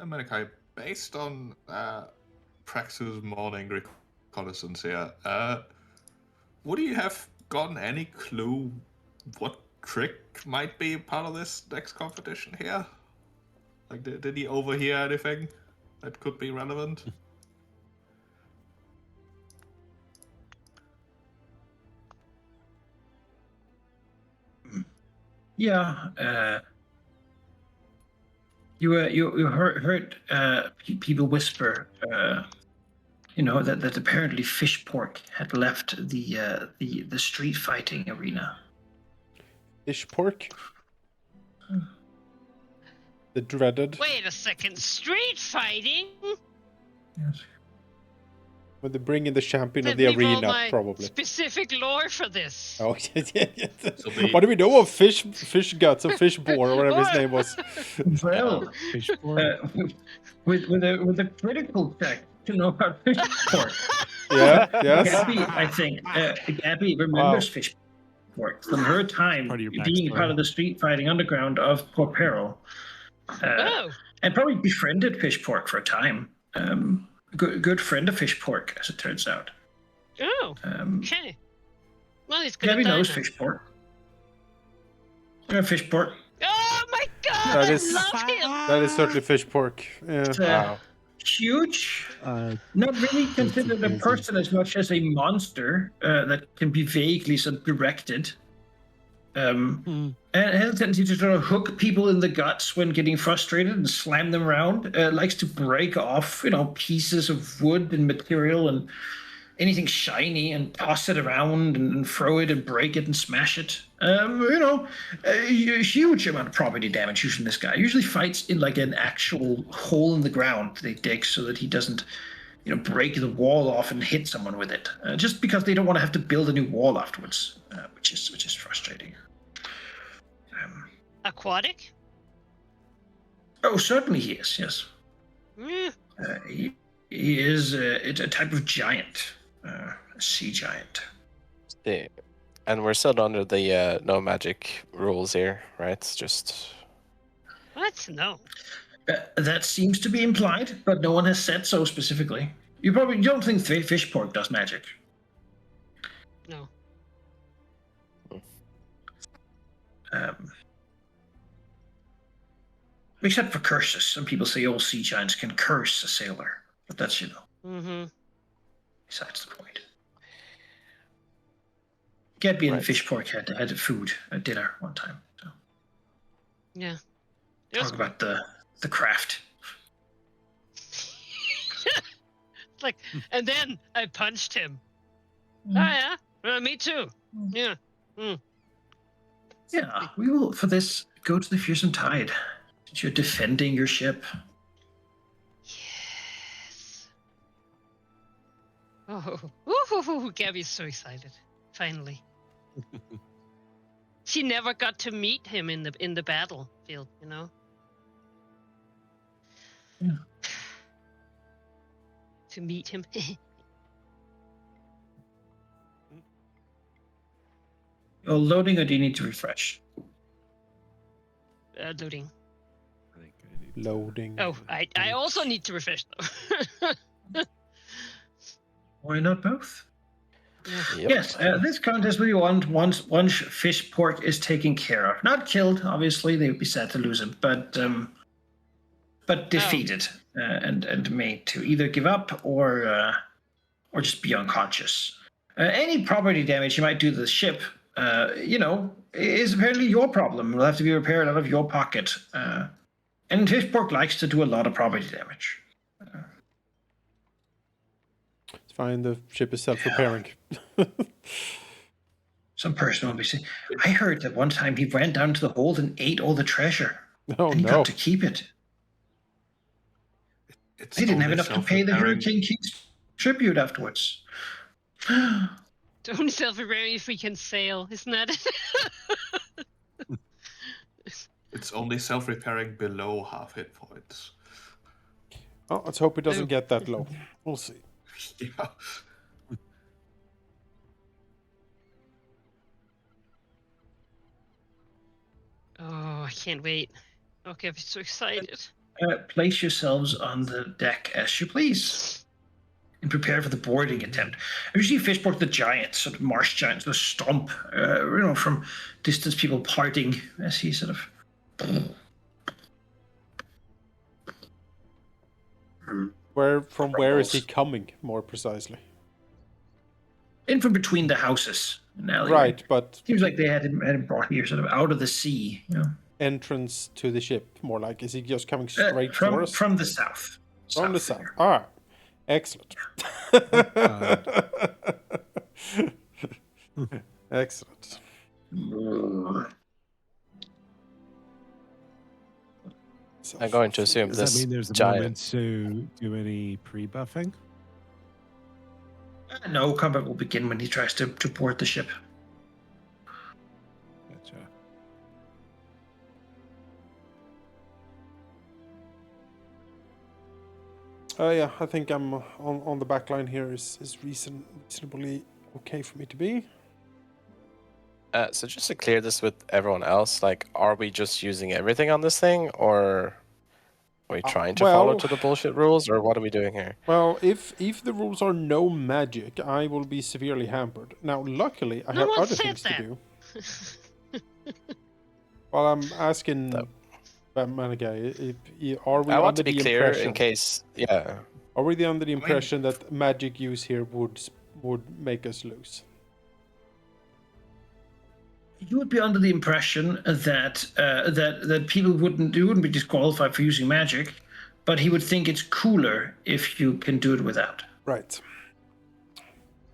Manikai, based on Praxus' morning reconnaissance here, would you have gotten any clue what trick might be part of this next competition here? Like, did he overhear anything that could be relevant? Yeah, you heard people whisper, that apparently Fishpork had left the street fighting arena. Fish pork. The dreaded. Wait a second. Street fighting? Yes. When they bring in the champion Let of the me roll arena, my probably. specific lore for this. Oh, yeah. So the- What do we know of fish guts or fish boar or whatever his name was? Well, Fishborn. with a critical check to know about Fishpork. Yeah, yes. Gabby, I think, Gabby remembers Fishpork from her time Part of your being backstory. part of the street fighting underground of Port Peril. Oh. And probably befriended Fishpork for a time. Good friend of Fishpork, as it turns out. Oh. Okay. Well, he's gonna Gabby die knows now. Fishpork. Oh Fishpork. my god! That I is- love him. That is certainly fish pork. Yeah. It's, Wow. huge. Uh, Not really That's considered a amazing. person as much as a monster that can be vaguely sort of directed. And has a tendency to sort of hook people in the guts when getting frustrated and slam them around. Likes to break off, pieces of wood and material and anything shiny and toss it around and throw it and break it and smash it. A huge amount of property damage using this guy. Usually fights in like an actual hole in the ground they dig so that he doesn't, break the wall off and hit someone with it. Just because they don't want to have to build a new wall afterwards, which is frustrating. Aquatic? Oh, certainly he is. Yes, Mm. he is. It's a type of giant, a sea giant. Yeah. And we're still under the no magic rules here, right? It's just What? No. That seems to be implied, but no one has said so specifically. You probably don't think Fishpork does magic. No. Except for curses. Some people say all sea giants can curse a sailor, but that's, Mm-hmm. besides the point. Gabby and Right. Fishpork had food at dinner one time. So Yeah. It was talk about the craft. like, and then I punched him. Oh yeah. Me too. Yeah. Yeah, we will, for this, go to the Fearsome Tide. Since you're defending your ship. Yes. Oh, ooh, Gabby's so excited. Finally. She never got to meet him in the battlefield, Yeah. To meet him. You're loading, or do you need to refresh? Loading. I think I need to- Loading. Oh, I also need to refresh though. Why not both? Yep. Yes, this contest will be won once Fishpork is taken care of. Not killed, obviously. They would be sad to lose him, but defeated and made to either give up or just be unconscious. Any property damage you might do to the ship is apparently your problem. Will have to be repaired out of your pocket. And Fishpork likes to do a lot of property damage. It's fine. The ship is self-repairing. Some person will be saying, I heard that one time he ran down to the hold and ate all the treasure. Oh and he no! got to keep it. It's They didn't have only enough to pay the self-repairing. Hurricane King's tribute afterwards. It's only self-repairing if we can sail, isn't that it? It's only self-repairing below half hit points. Oh, let's hope it doesn't Ooh. get that low. We'll see. Yeah. Oh, I can't wait. Okay, I'm so excited. Place yourselves on the deck as you please and prepare for the boarding attempt. Usually Fishpork the giant, sort of marsh giant, the stomp, from distance people parting as he sort of... Where is he coming, more precisely? In from between the houses. In the alleyway. Right, but Seems like they had him brought here sort of out of the sea, entrance to the ship, more like. Is he just coming straight from, for us? From the south. From the south. here. All right. Excellent. Excellent. I'm going to assume Does this that mean there's a giant. moment to do any pre-buffing? No, combat will begin when he tries to board the ship. Gotcha. Yeah, I think I'm on the back line here is reasonably okay for me to be. So just to clear this with everyone else, like, are we just using everything on this thing, or are we trying to follow to the bullshit rules, or what are we doing here? Well, if the rules are no magic, I will be severely hampered. Now, luckily, I No have one other said things that. to do. Well, I'm asking Batman guy, are we I want under to be the clear impression? in case, yeah. Are we under the impression that magic use here would make us lose? You would be under the impression that that people wouldn't be disqualified for using magic, but he would think it's cooler if you can do it without. Right.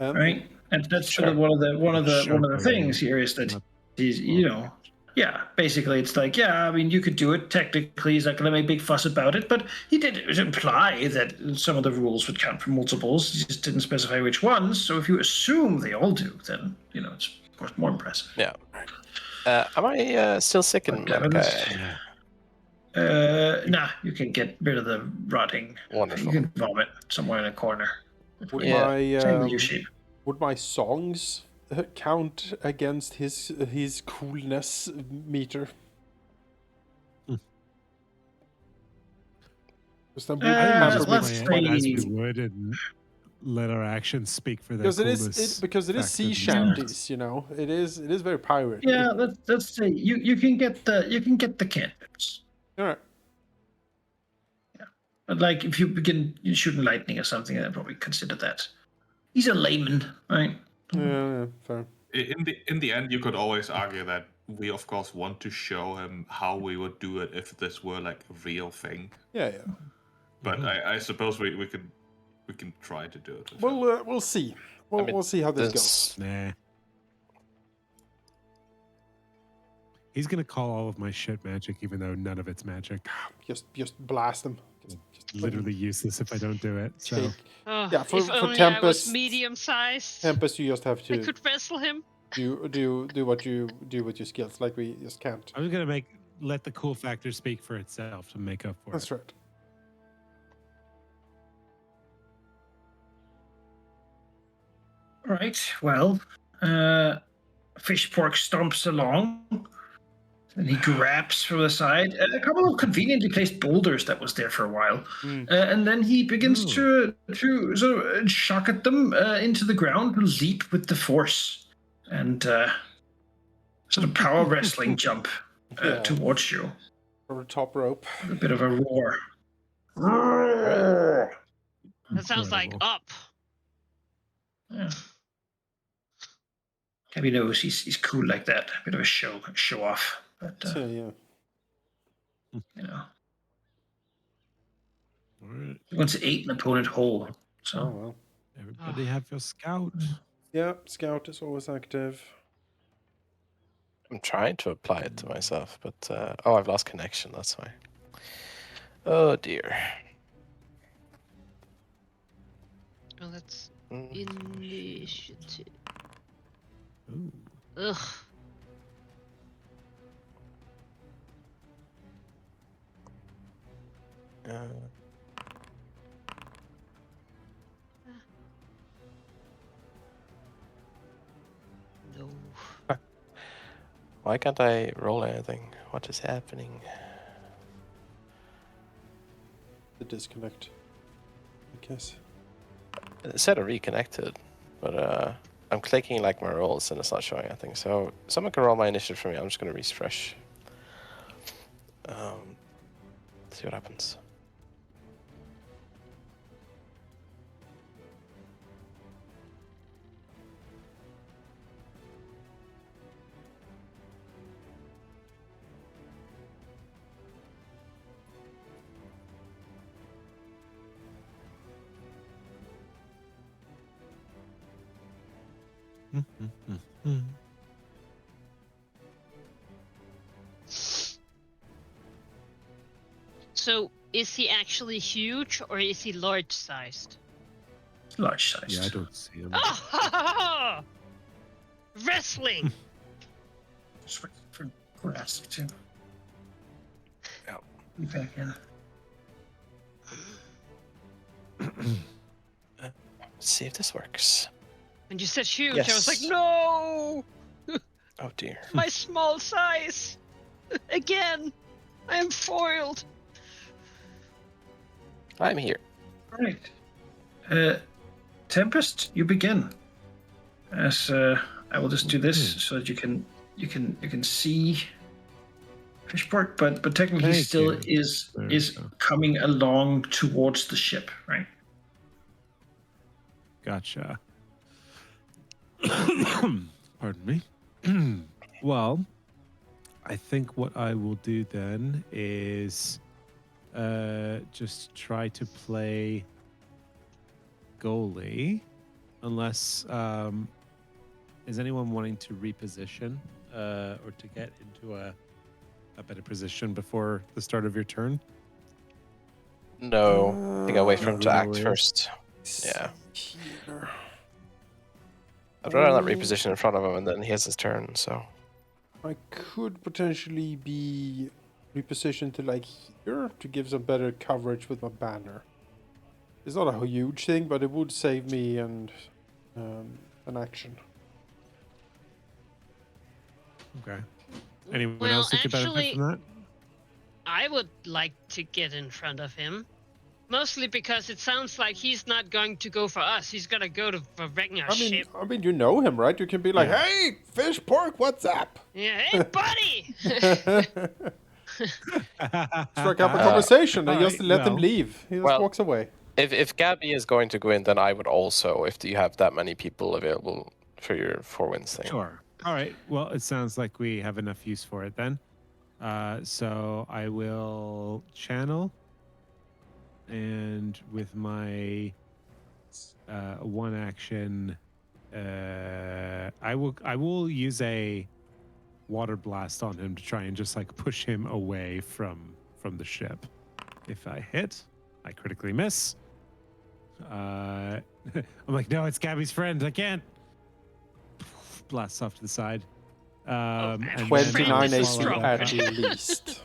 Right, and that's Sure. sort of one of the things here is that Not- he's basically it's like I mean you could do it technically. He's not going to make a big fuss about it, but he did imply that some of the rules would count for multiples. He just didn't specify which ones. So if you assume they all do, then it's of course more impressive. Yeah. Am I still sick in Okay. Nah, you can get rid of the rotting. Wonderful. You can vomit somewhere in a corner. Would Yeah. Same with my you, sheep. would my songs count against his coolness meter? Because then we hamper me. let's Play it as we say- would and let our actions speak for their Because coolness. it is sea factor. shanties, it is very pirate. Yeah, let's say you can get the cantrips. All right. But like if you begin shooting lightning or something, I'd probably consider that. He's a layman, right? Yeah, fair. In the end, you could always argue that we, of course, want to show him how we would do it if this were like a real thing. Yeah. But I suppose we can try to do it. with him. We'll see. We'll see how this goes. Nah. He's gonna call all of my shit magic, even though none of it's magic. Just blast them. Just Literally useless if I don't do it. So take. Oh, Yeah, for if only I was Tempest- medium-sized, Tempest, you just have I to could wrestle him. do what you do with your skills. Like we just can't. I'm gonna let the cool factor speak for itself to make up for That's it. right. All right. Well, Fishpork stomps along, and he grabs from the side a couple of conveniently placed boulders that was there for a while, and then he begins to sort of shock at them into the ground, leap with the force, and sort of power wrestling jump Yeah. towards you. Or top rope. A bit of a roar. That sounds like Incredible. up. Yeah. Gabby knows he's cool like that. A bit of a show off, but Yeah. you know, All right. he wants to eat an opponent whole. So Oh well. Everybody have your scout. Yeah, scout is always active. I'm trying to apply it to myself, but I've lost connection. That's why. Oh dear. Oh, that's Mm. initiative. Ooh. Ugh. Uh, No. why can't I roll anything? What is happening? The disconnect. I guess. It said I reconnected, but I'm clicking like my rolls and it's not showing anything. So someone can roll my initiative for me. I'm just gonna refresh. See what happens. So, is he actually huge or is he large sized? large size. Yeah, I don't see him. Oh! Wrestling! Just wait for grass to Yeah. be back in. Let's see if this works. When you said huge, I was like, Yes. no! Oh dear. My small size! Again! I am foiled! I'm here. All right. Tempest, you begin. As I will just do this so that you can see Fishport, but technically Thank still you. is There we is go. coming along towards the ship, right? Gotcha. Pardon me. Well, I think what I will do then is just try to play goalie, unless is anyone wanting to reposition or to get into a better position before the start of your turn? No, I think I'll wait for him to no act worries. first. Yeah. Here. I'd rather not reposition in front of him and then he has his turn, so. I could potentially be repositioned to like here to give some better coverage with my banner. It's not a huge thing, but it would save me and an action. Okay. Anyone Well, else who could benefit actually, from that? I would like to get in front of him. Mostly because it sounds like he's not going to go for us. He's gonna go to for Ragnar's ship. I mean, you know him, right? You can be like, Yeah. "Hey, fish pork, what's up?" Yeah, hey, buddy! Strike up a conversation and just Alright, let him well. leave. He just Well- walks away. If Gabby is going to go in, then I would also, if you have that many people available for your 4 wins thing. Sure. All right. Well, it sounds like we have enough use for it then. So I will channel, and with my one action, I will use a water blast on him to try and just like push him away from the ship. If I hit, I critically miss. I'm like, no, it's Gabby's friend. I can't. Blasts off to the side. And then 29 Friend is a AC strong at guy. least,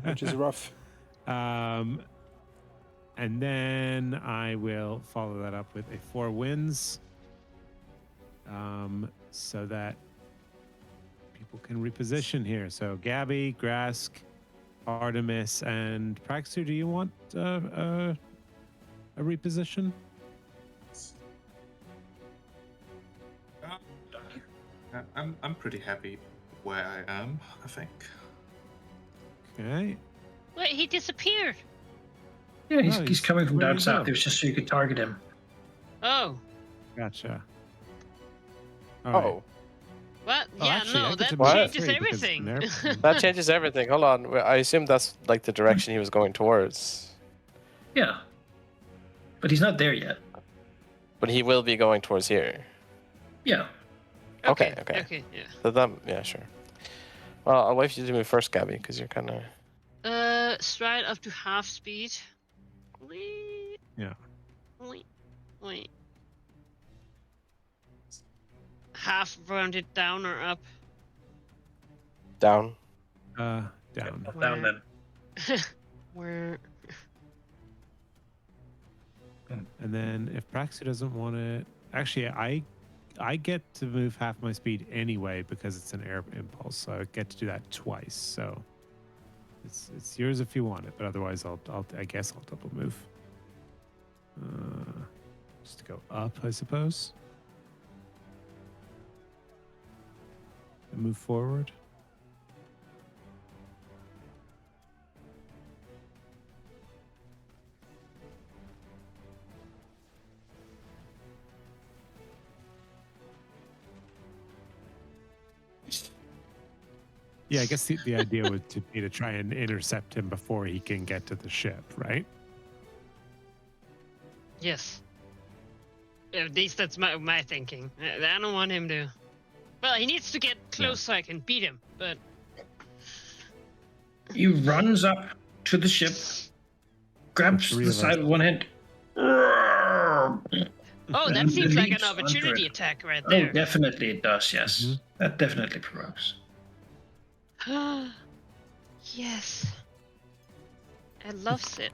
which is rough. And then I will follow that up with a 4 wins. So that people can reposition here. So Gabby, Grask, Artemis, and Praxu, do you want a reposition? I'm pretty happy where I am, I think. Okay. Wait, he disappeared. Yeah, No, he's coming from where down did he south. go? It was just so you could target him. Oh, Gotcha. All right. Oh, What? Oh, Yeah, actually, I no, get that to move changes free because it's an everything. airplane. that changes everything. Hold on. I assume that's like the direction he was going towards. Yeah. But he's not there yet. But he will be going towards here. Yeah. Okay. Okay, yeah. So that, yeah, sure. Well, I'll wait for you to move first, Gabby, because you're kind of. Stride up to half speed. Wait, Yeah. wait. Half rounded down or up? Down. Down. Down then. Where? And then if Praxu doesn't want it, actually, I get to move half my speed anyway because it's an air impulse, so I get to do that twice. So it's yours if you want it, but otherwise I guess I'll double move. Just to go up, I suppose. And move forward. Yeah, I guess the idea would be to try and intercept him before he can get to the ship, right? Yes. At least that's my thinking. I don't want him to. Well, he needs to get close so I can beat him, but. He runs up to the ship, grabs three the of us. side with one hand. Oh, that and seems like an leaps onto opportunity it. attack right Oh, there. definitely it does, yes. Mhm. That definitely provokes. Yes. I loves it.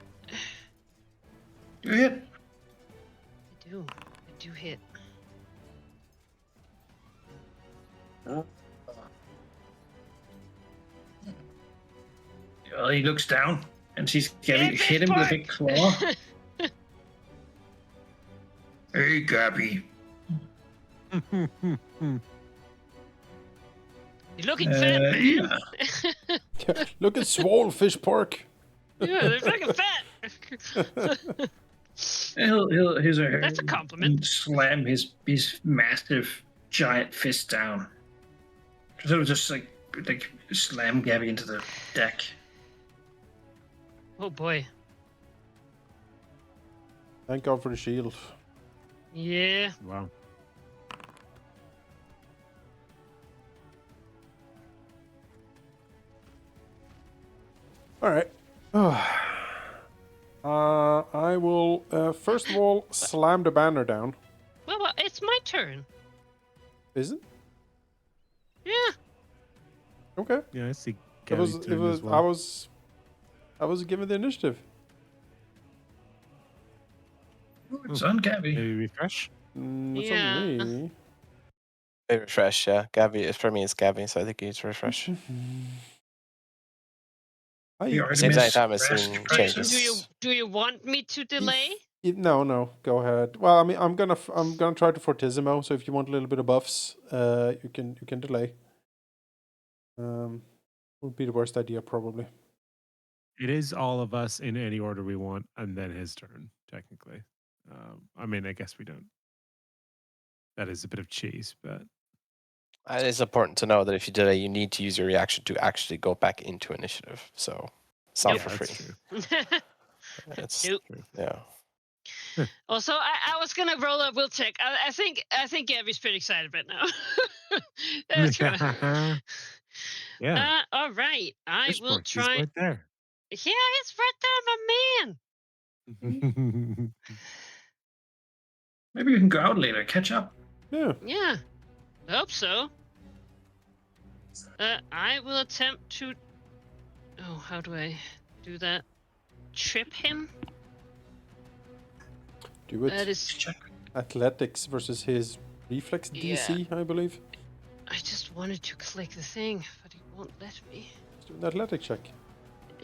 You hit. I do hit. Well, he looks down and sees Get Gabby hit him with a big this claw. Hey, Gabby. You're looking fat, man. Yeah. Look at swole fish pork. Yeah, they're fucking fat. That's a compliment. Slam his massive giant fist down. So just like slam Gabby into the deck. Oh boy. Thank God for the shield. Yeah. Wow. All right. I will first of all slam the banner down. Well, it's my turn. Is it? Yeah. Okay. Yeah, I see. It Gabby's was. It turn was. as well. I was given the initiative. It's on Gabby. Maybe refresh. It's Yeah. on me. Maybe refresh, yeah. Gabby, for me, it's Gabby, so I think you need to refresh. The I, Seems Artemis anytime I've rest seen process. changes. Do you want me to delay? no, go ahead. Well, I mean, I'm gonna try to Fortissimo. So if you want a little bit of buffs, you can delay. Would be the worst idea probably. It is all of us in any order we want, and then his turn, technically. I mean, I guess we don't. That is a bit of cheese, but It's important to know that if you delay, you need to use your reaction to actually go back into initiative. So it's not yeah, for that's free. true. It's Nope. True. yeah. Also, I was gonna roll a will check. I think Gabby's pretty excited right now. Let's go. Yeah. All right. I Fish will pork, he's try. right there. Yeah, it's right there, my man. Maybe you can go out later, catch up. Yeah. Yeah, I hope so. I will attempt to. Oh, how do I do that? Trip him? Do it. That is. Check. Athletics versus his reflex DC, I believe. I just wanted to click the thing, but it won't let me. Let's do an athletic check.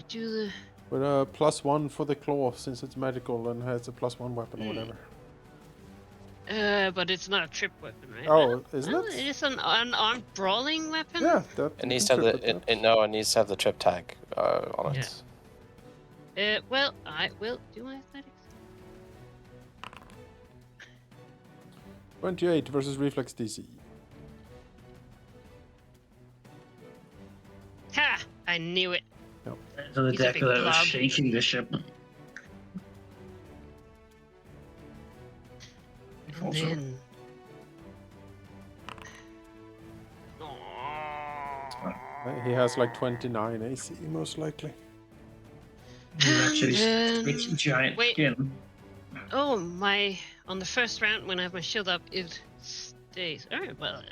Do the. With a +1 for the claw since it's magical and has a +1 weapon or whatever. But it's not a trip weapon, right? Oh, isn't Well, it? it is an unarmed brawling weapon? Yeah, that It you needs can to have trip the it, it needs to have the trip tag on it. Well, I will do my athletics. 28 versus reflex DC. I knew it. So the He's a deck big that was blob. shaking the ship. And Also, then. He has like 29 AC, most likely. actually, then- it's giant wait. skin. Oh, my. On the first round, when I have my shield up, it stays. Alright, well.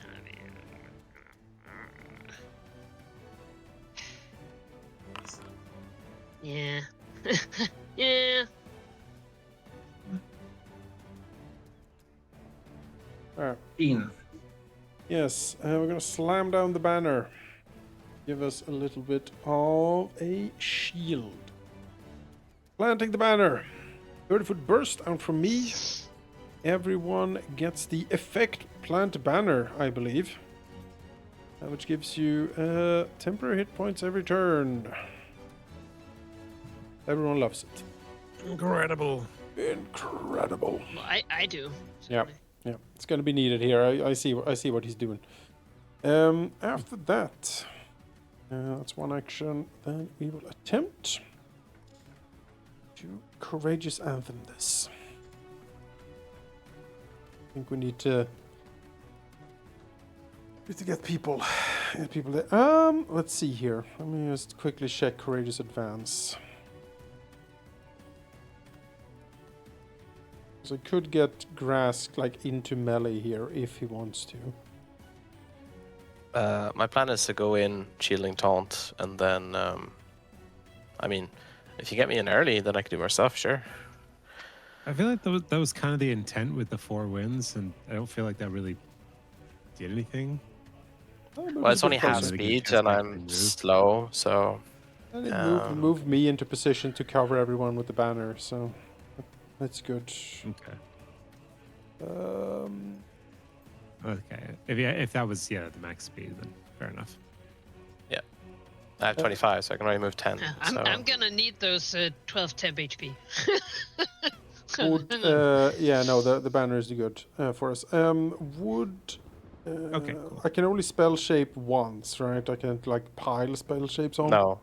Yeah. Yeah. Alright. Dean. Yes, we're gonna slam down the banner. Give us a little bit of a shield. Planting the banner. 30-foot burst out from me. Everyone gets the effect plant banner, I believe. Which gives you temporary hit points every turn. Everyone loves it. Incredible. Incredible. Well, I do. Yeah, certainly. yeah, it's gonna be needed here. I see what he's doing. After that, that's one action. Then we will attempt to courageous anthem this. I think we need to get people there. Let's see here. Let me just quickly check courageous advance. So I could get Grass like into melee here if he wants to. My plan is to go in shielding taunt, and then, I mean, if you get me in early, then I can do more stuff. Sure. I feel like that was kind of the intent with the 4 wins, and I don't feel like that really did anything. Well, it's only half closer. speed, and I'm slow, so. And it moved me into position to cover everyone with the banner, so that's good. Okay. Um, Okay. If that was the max speed, then fair enough. I have 25, so I can only move 10. I'm gonna need those 12 temp HP. would yeah, no, the banner is good for us. Would Okay, cool. I can only spell shape once, right? I can't like pile spell shapes on. No,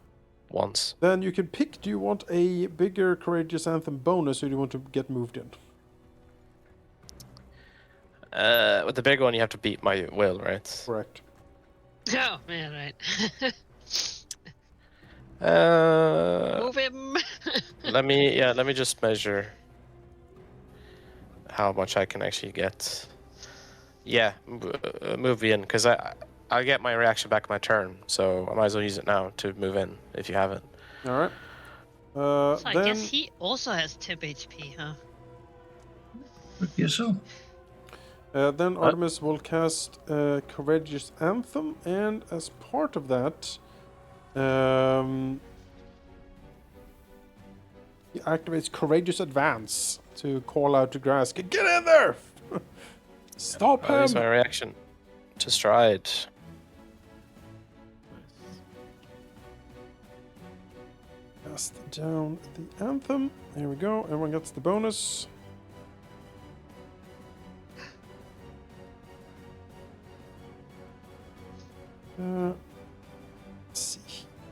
once. Then you can pick. Do you want a bigger courageous anthem bonus, or do you want to get moved in? With the big one, you have to beat my will, right? Correct. Oh man, right. Uh, Move him. let me just measure how much I can actually get. Yeah, move in, because I'll get my reaction back in my turn, so I might as well use it now to move in if you haven't. All right. So I Then guess he also has temp HP, huh? Would be so. then Artemis will cast courageous anthem, and as part of that, he activates courageous advance to call out to Grass. Get in there! Stop I'll use my him! reaction to stride. Cast down the anthem. There we go. Everyone gets the bonus. Let's see.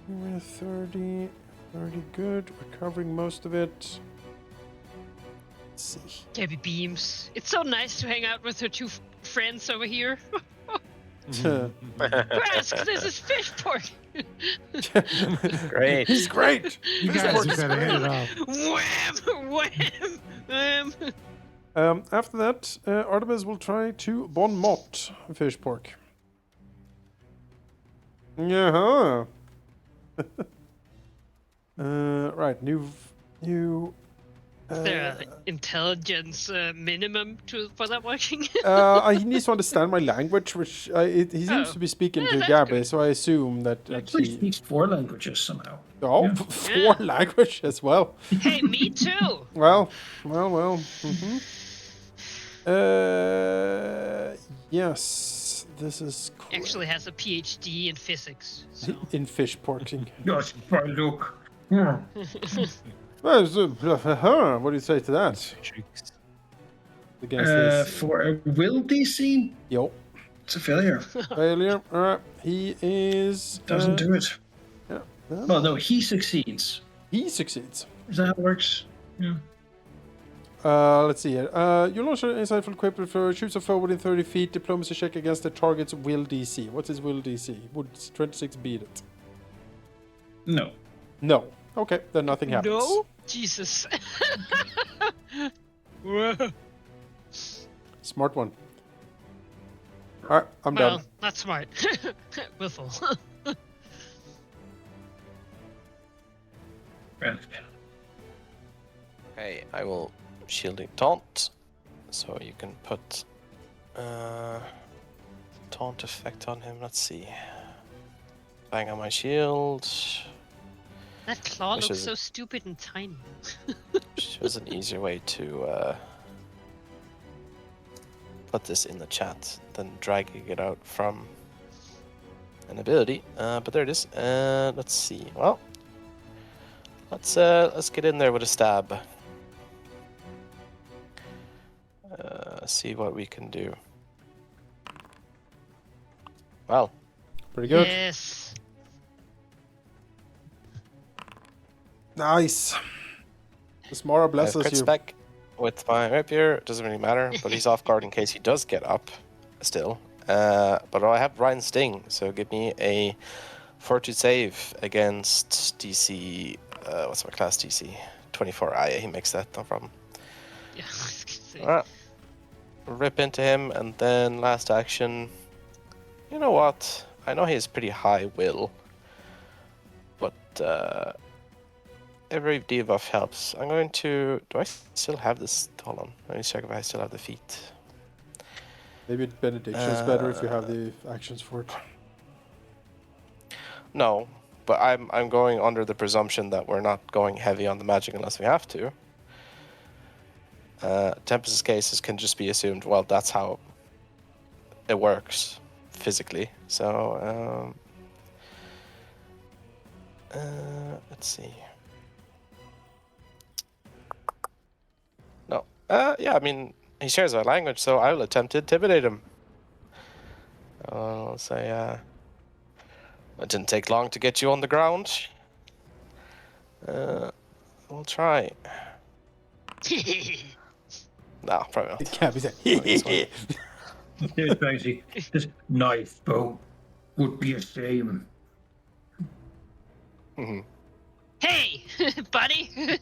We're 30 good. We're covering most of it. Let's see. Gabby beams. It's so nice to hang out with her two friends over here. Grask, this is fish pork. Great. He's great. You guys are gonna hit it off. Wham! After that, Artemis will try to Bon Mot fish pork. Yeah. Right. New. Is there an intelligence minimum for that working? He needs to understand my language, which he seems to be speaking Yeah, to that's Gabby, good. so I assume that He he. actually speaks 4 languages somehow. Oh, Yeah. 4 language as well. Hey, me too. Well. Yes, this is correct. Actually has a PhD in physics. So. In fish porting. Yes, by look. Yeah. What do you say to that? Tricks. Against this? For a will DC, Yo, it's a failure. failure. Alright, he is. Doesn't do it. Huh? Well, no, he succeeds. He succeeds. Is that how it works? Yeah. Let's see here. You launch an insightful equipment for shoots a foe within 30 feet. Diplomacy check against the target's will DC. What is will DC? Would 26 beat it? No. No. Okay, then nothing happens. No? Jesus. Whoa. Smart one. Alright, I'm Well, done. not smart. Willful. Right. Okay, I will shielding taunt, so you can put taunt effect on him. Let's see. Bang on my shield. That claw Which looks is- so stupid and tiny. Which was an easier way to put this in the chat than dragging it out from an ability. But there it is. Let's see. Well, let's get in there with a stab. See what we can do. Well, Pretty good. Yes. Nice. The Smara I have blesses crit you. spec with my rapier. It doesn't really matter, but he's off guard in case he does get up still. But I have Ryan Sting, so give me a fortitude save against DC. What's my class DC? 24. Ah, yeah, he makes that, no problem. Yeah, I was gonna say. Alright. Rip into him, and then last action. You know what? I know he has pretty high will, but every debuff helps. I'm going to. Do I still have this? Hold on. Let me check if I still have the feat. Maybe benediction's better if you have the actions for it. No, but I'm going under the presumption that we're not going heavy on the magic unless we have to. Tempest's cases can just be assumed. Well, that's how it works physically. So let's see. No. Yeah. I mean, he shares our language, so I will attempt to intimidate him. I'll say, it didn't take long to get you on the ground. We'll try. No, probably not. Can't be said. There's Banksy. This knife bow would be a shame. Mhm. Hey, buddy.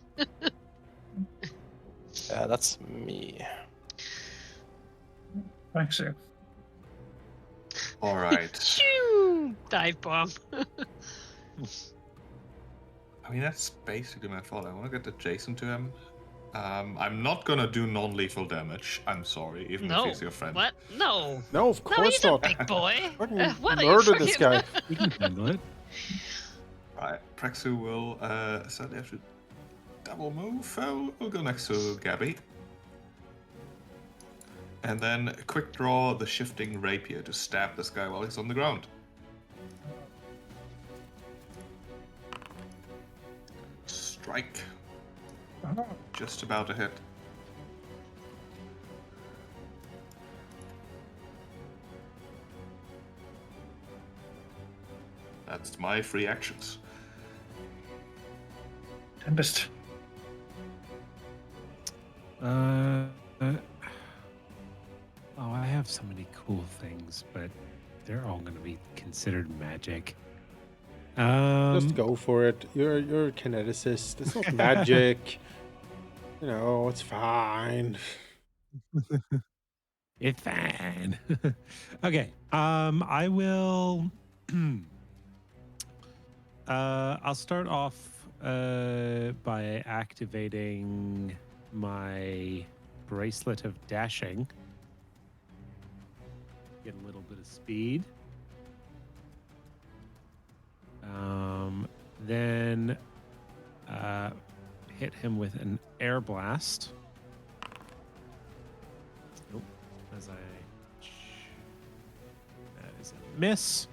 Yeah, that's me. Thanks, sir. All right. Shoo! Dive bomb. I mean, that's basically my fault. I want to get adjacent to him. I'm not gonna do non-lethal damage. I'm sorry, even No. if he's your friend. What? No. No, of No, cour's he's a not. big boy. Fucking What are you murder this fucking- guy. You can handle it. Right, Praxu will sadly have to double move. We'll go next to Gabby. And then quick draw the shifting rapier to stab this guy while he's on the ground. Strike. Just about a hit. That's my free actions. Tempest. Oh, I have so many cool things, but they're all going to be considered magic. Just go for it. You're a kineticist. It's not magic. You know, it's fine. It's fine. Okay. I will. I'll start off by activating my bracelet of dashing. Get a little bit of speed. Then hit him with an air blast. Nope. As that is a miss.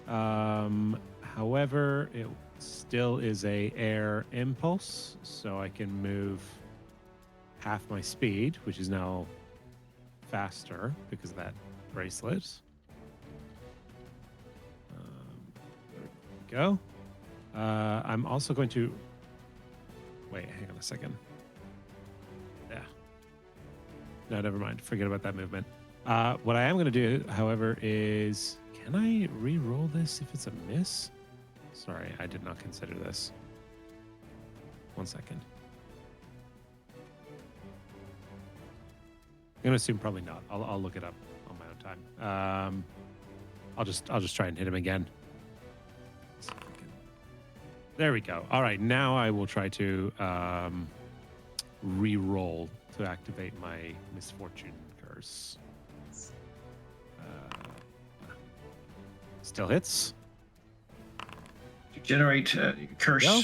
However, it still is a air impulse, so I can move half my speed, which is now faster because of that bracelet. There we go. I'm also going to... Wait, hang on a second. Yeah. No, never mind. Forget about that movement. What I am going to do, however, is... Can I re-roll this if it's a miss? Sorry, I did not consider this. 1 second. I'm gonna assume probably not. I'll look it up on my own time. I'll just try and hit him again. See if I can- There we go. All right, now I will try to re-roll to activate my misfortune curse. Still hits. To generate curse. Go.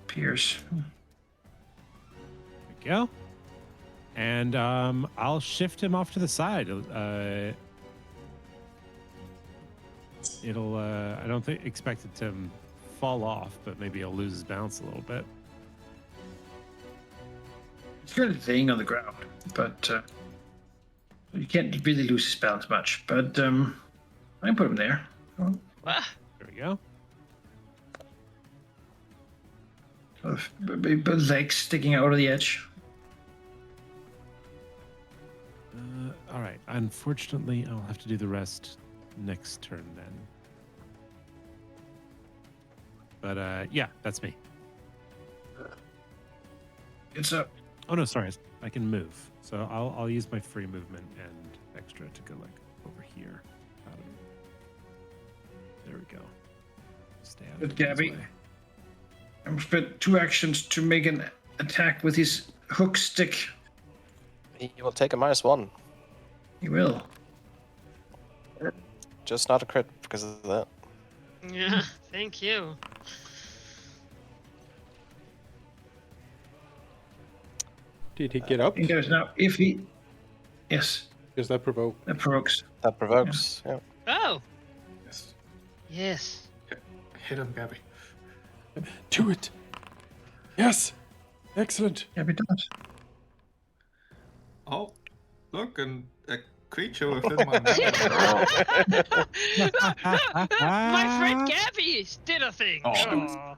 Pierce. There we go. And I'll shift him off to the side. It'll I don't expect it to fall off, but maybe he'll lose his balance a little bit. It's currently laying on the ground, but you can't really lose his balance much. But I can put him there. Ah, There we go. Legs sticking out of the edge. All right. Unfortunately, I'll have to do the rest next turn then. But yeah, that's me. It's up. Oh no, sorry. I can move. So I'll use my free movement and extra to go like over here. There we go. Stay out Good, of his Gabby. way. I'm spent 2 actions to make an attack with his hook stick. He will take a -1. He will. Just not a crit because of that. yeah, thank you. Did he get up? I think there's now if he. Yes, Does that provoke? that provokes. That provokes. Yeah. Oh, Yes. yes. Hit him, Gabby. Do it. Yes. Excellent. Yeah, he does. Oh, look, and a creature within my mouth. My friend Gabby did a thing. Oh.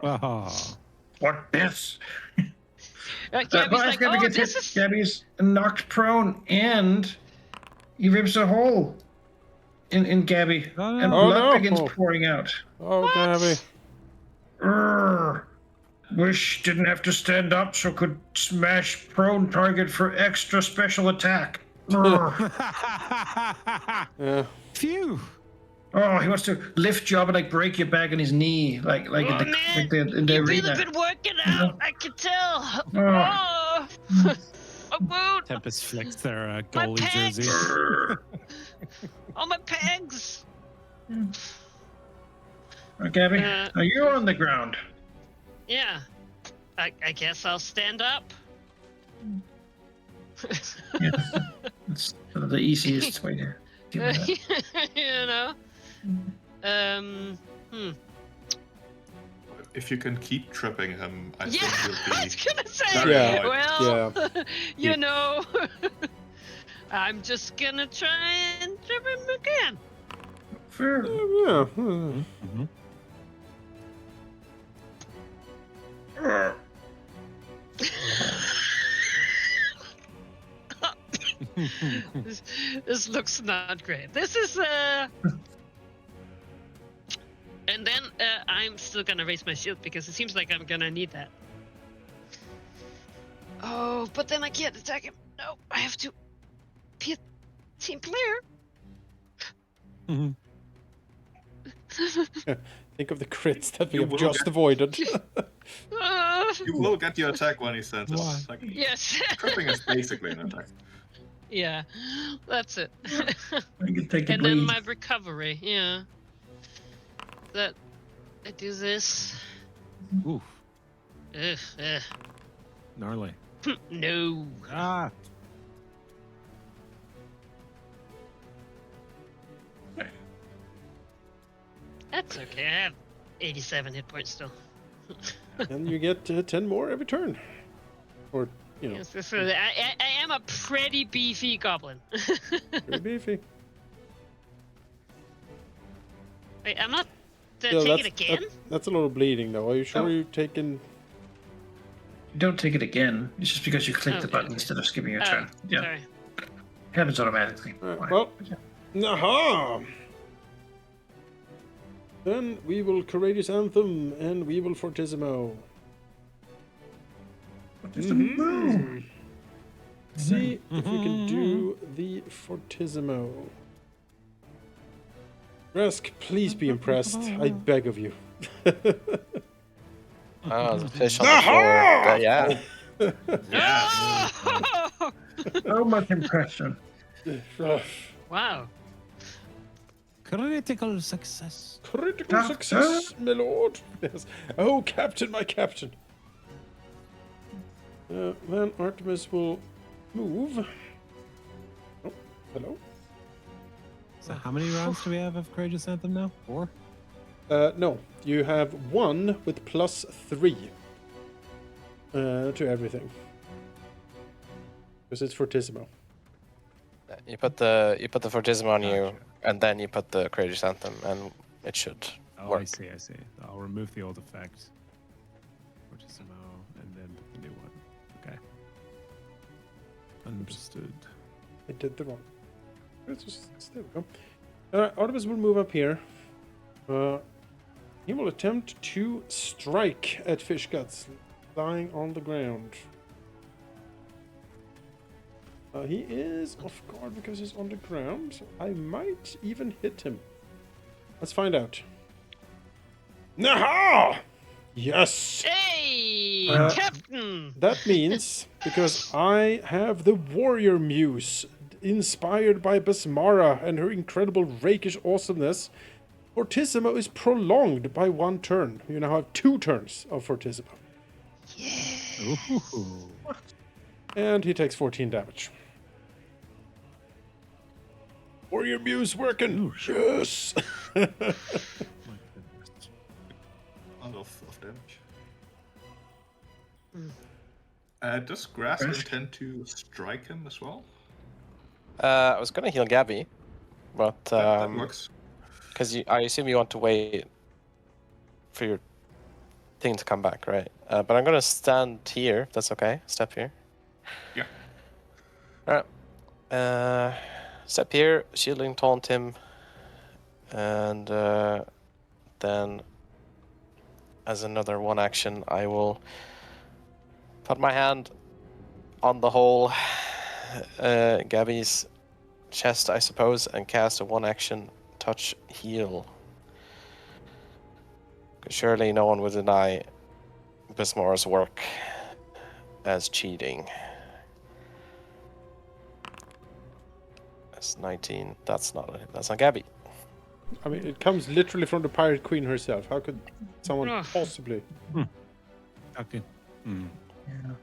Aw. Oh. What this? Gabby's Well, as like, Gabby oh, gets this hit, is... Gabby's knocked prone, and he rips a hole in Gabby, Oh, no. and Oh, blood no. begins pouring out. Oh, What? Gabby. Urgh. Wish didn't have to stand up, so could smash prone target for extra special attack. Urgh. Yeah. Phew. Oh, he wants to lift you up and like break your back in his knee, like Oh, in the, man, like in the You've arena. really been working out. I can tell. Oh. Oh, a wound. Tempest flicks their My goalie pecs. jersey. Urgh. Oh, my pegs. Oh, Gabby, Uh, now you're on the ground. Yeah. I guess I'll stand up. Yeah. It's sort of the easiest way to do that. You know. If you can keep tripping him, I Yeah, think I you'll was be. gonna say. Very Yeah. Well, you Yeah. know, I'm just gonna try and trip him again. Fair. Yeah. Mhm. Urgh. this looks not great. This is and then I'm still gonna raise my shield because it seems like I'm gonna need that. Oh, but then I can't attack him. No, I have to be a team player. Mhm. Think of the crits that we You have will just get- avoided. You will get your attack when he sends Why? it. Like, Yes. tripping is basically an attack. Yeah, that's it. I can take the And then bleed. my recovery, yeah. That I do this. Oof. Ugh. Gnarly. No. Ah. That's okay. I have 87 hit points still. And you get 10 more every turn. Or, you know, Yes, so I am a pretty beefy goblin. pretty beefy. Wait, I'm not Still, take it again? That's a lot of bleeding, though. Are you sure Oh. you're taking? You don't take it again. It's just because you click the Okay. button instead of skipping your Oh, turn. Yeah, sorry. it happens automatically. Alright, Fine. well. Yeah. Aha! Then we will Courageous Anthem and we will Fortissimo. Mhm. See if we can do the Fortissimo. Resk, please be impressed. I beg of you. The fish on the floor. Yeah. Yeah. Oh! So much impression. Wow. Critical success. Critical Doctor? success, my lord. Yes. Oh, Captain, my Captain. Then Artemis will move. Oh, hello. So how many rounds do we have of Courageous Anthem now? 4? No, you have 1 with +3 to everything. Because it's Fortissimo. You put the Fortissimo on you, and then you put the Courageous Anthem, and it should Oh, work. I see. I'll remove the old effect. Fortissimo, and then put the new one. Okay. Understood. I did the wrong. There we go. Artemis will move up here. He will attempt to strike at Fish Guts, lying on the ground. He is off guard because he's on the ground, so I might even hit him. Let's find out. Naha! Yes! Hey, Captain! That means, because I have the Warrior Muse, inspired by Basmara and her incredible rakish awesomeness, Fortissimo is prolonged by 1 turn. You now have 2 turns of Fortissimo. Ooh. And he takes 14 damage. Warrior Muse working! Yes! My goodness. A lot of damage. Does Grass intend to strike him as well? I was gonna heal Gabby, but That works. because I assume you want to wait for your thing to come back, right? But I'm gonna stand here. If that's okay. Step here. Yeah. All right. Step here. Shielding taunt him, and then as another one action, I will put my hand on the whole Gabby's chest, I suppose, and cast a 1 action touch heal. 'Cause surely no one would deny Bismarck's work as cheating. That's 19. That's not Gabby. I mean, it comes literally from the Pirate Queen herself. How could someone Ugh. possibly? Okay. How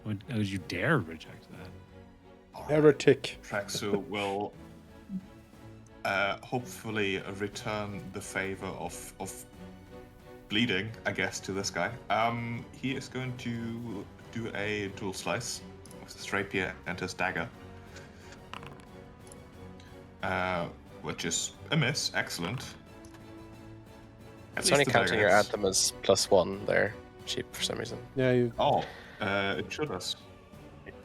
would you dare reject that? Heretic. Traxu will hopefully return the favor of bleeding, I guess, to this guy. He is going to do a dual slice with his rapier and his dagger. Which is a miss. Excellent. At It's least only the counting dagger your hits. anthem as +1 there, cheap for some reason. Yeah, you. Oh, it should have.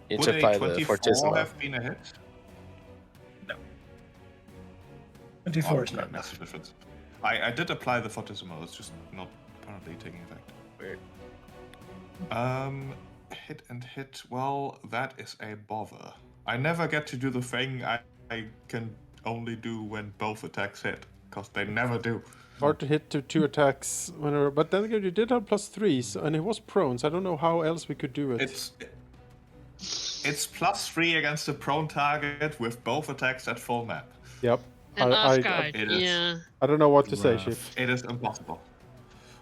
You Would should a apply the 24 Fortissimo. have been a hit? 24 is Oh, not massive difference. I did apply the Fortissimo, it's just not apparently taking effect. Weird. Hit and hit. Well, that is a bother. I never get to do the thing I can only do when both attacks hit, because they never do. Hard to hit to 2 attacks whenever, but then again, you did have +3, so, and it was prone, so I don't know how else we could do it. It's +3 against a prone target with both attacks at full map. Yep. And I Asgard, It is. yeah. don't know what to say, Rough. Chief. It is impossible.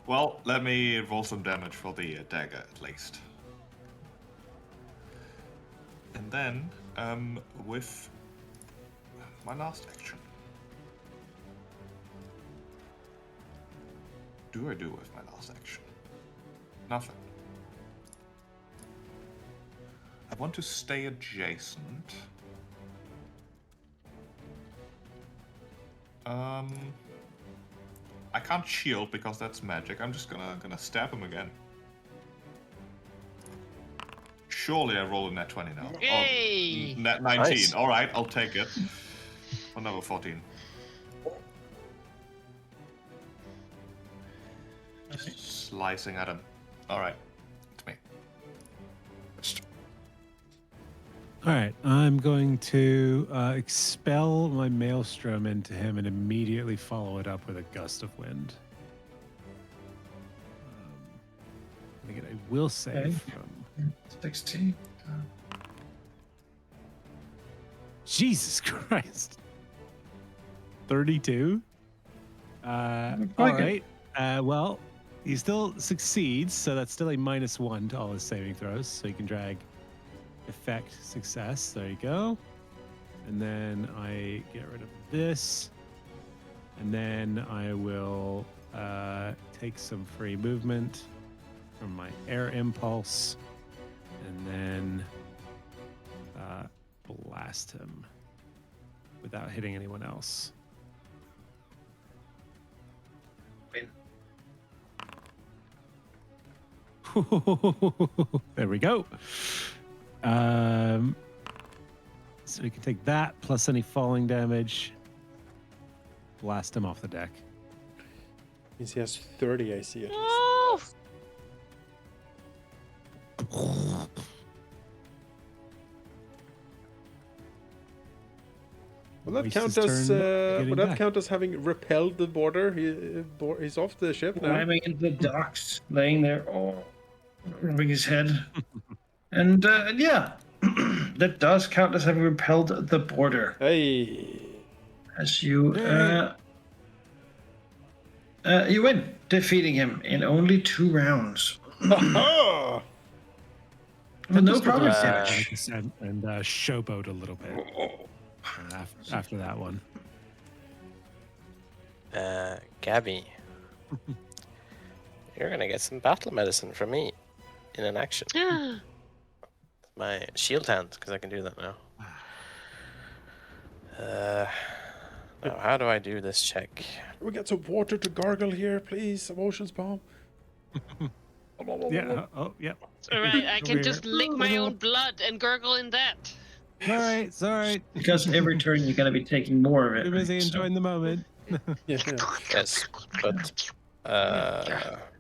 Well, let me roll some damage for the dagger at least. And then, with my last action. Do I do with my last action? Nothing. I want to stay adjacent. I can't shield because that's magic. I'm just gonna stab him again. Surely I roll a net 20 now. Yay! Oh, net 19. Nice. All right, I'll take it. Oh, no, 14. Slicing at him. All right, it's me. All right, I'm going to expel my maelstrom into him and immediately follow it up with a gust of wind. And again, I will save Okay. from 16. Jesus Christ. 32? All like right. Well, he still succeeds, so that's still a -1 to all his saving throws. So you can drag effect success. There you go. And then I get rid of this. And then I will take some free movement from my air impulse. And then blast him without hitting anyone else. There we go. So we can take that plus any falling damage. Blast him off the deck. Means he has 30 AC at least. Oh! Will that Waste count his as turn will getting that back. count as having repelled the border? He's off the ship now. Climbing into the docks, laying there, rubbing his head. And yeah, that does count as having repelled the border. Hey. As you Yay. you win, defeating him in only 2 rounds. Aha! With no Just progress uh, damage. And showboat a little bit after that one. Gabby, you're gonna get some battle medicine from me in an action. My shield hand, because I can do that now. Now, how do I do this check? We get some water to gargle here, please. Emotions bomb. Yeah. Oh, yeah. All right, I Over can here. just lick my own blood and gurgle in that. It's all right. Because every turn you're going to be taking more of it. Too busy right? So enjoying the moment. Yeah. Yes, but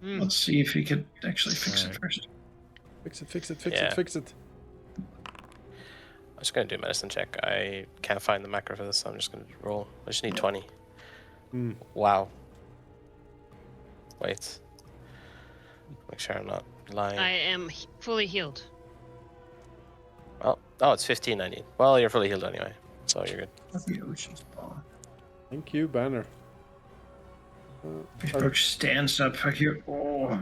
let's see if you could actually fix it Alright. first. Fix it. Yeah. Fix it. I'm just gonna do a medicine check. I can't find the macro for this, so I'm just gonna roll. I just need 20. Hmm. Wow. Wait. Make sure I'm not lying. I am fully healed. Well, oh, it's 15 I need. Well, you're fully healed anyway, so you're good. The ocean's bomb. Thank you, Banner. Fishbrook stands up here. Oh.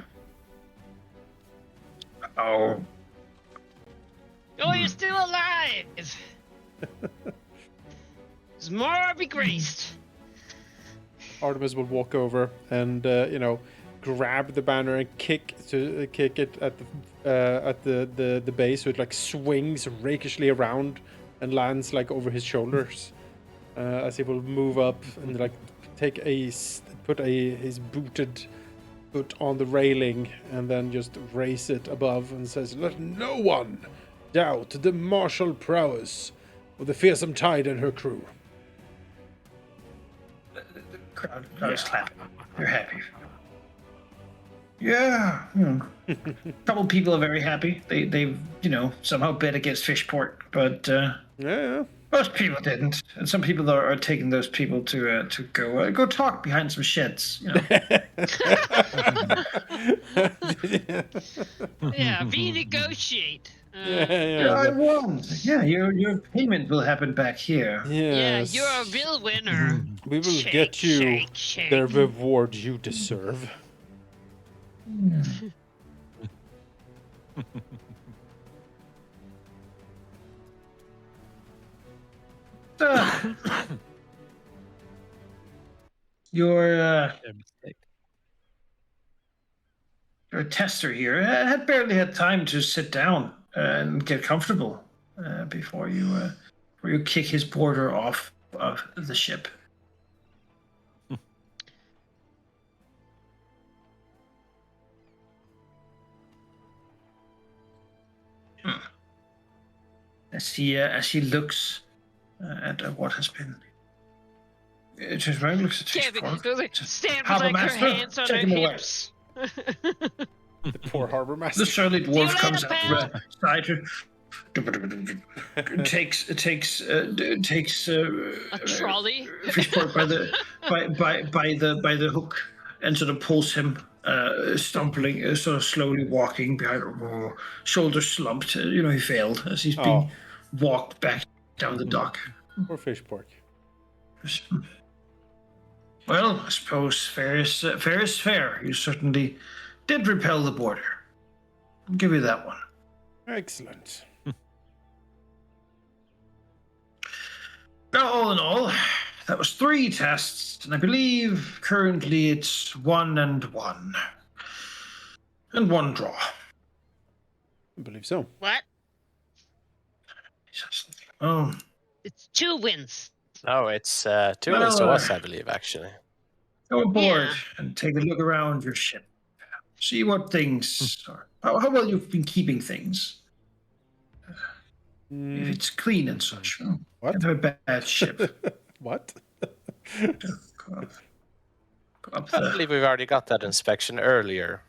Oh. Oh, you're still alive! There's more be graced. Artemis will walk over and grab the banner and kick it at the base, so it like swings rakishly around and lands like over his shoulders. As he will move up and like put his booted foot on the railing and then just raise it above and says, "Let no one doubt the martial prowess of the fearsome Tide and her crew." Crowd is clapping. They're happy. Yeah. A couple people are very happy. They've somehow bet against Fishport, but Yeah. most people didn't. And some people are taking those people to go talk behind some sheds. Yeah, renegotiate. I won. Yeah, your payment will happen back here. Yeah, Yes. you're a real winner. We will Shake, get you shake, shake. the reward you deserve. Your tester here had barely had time to sit down and get comfortable before you kick his border off of the ship. as he looks at what has been. It is right. Looks at Gabby Fishpork. stand with Harbor like her Master, hands on take her him away. hips. The poor harbor The master. surly See you dwarf comes later, out pal. beside her. takes A trolley. Fishpork by the hook and sort of pulls him, stumbling, sort of slowly walking behind, shoulders slumped. He failed as he's being walked back down the dock. Poor fish pork. Well, I suppose fair is fair. You certainly did repel the border. I'll give you that one. Excellent. Now, all in all, that was 3 tests, and I believe currently it's 1 and 1. And 1 draw. I believe so. What? Oh, It's 2 wins. No, it's 2 wins to Well, us, I believe, actually. go aboard Yeah. and take a look around your ship. See what things are. How well you've been keeping things. If it's clean and such. What? Can't have a bad ship. What? Go up I the- believe we've already got that inspection earlier,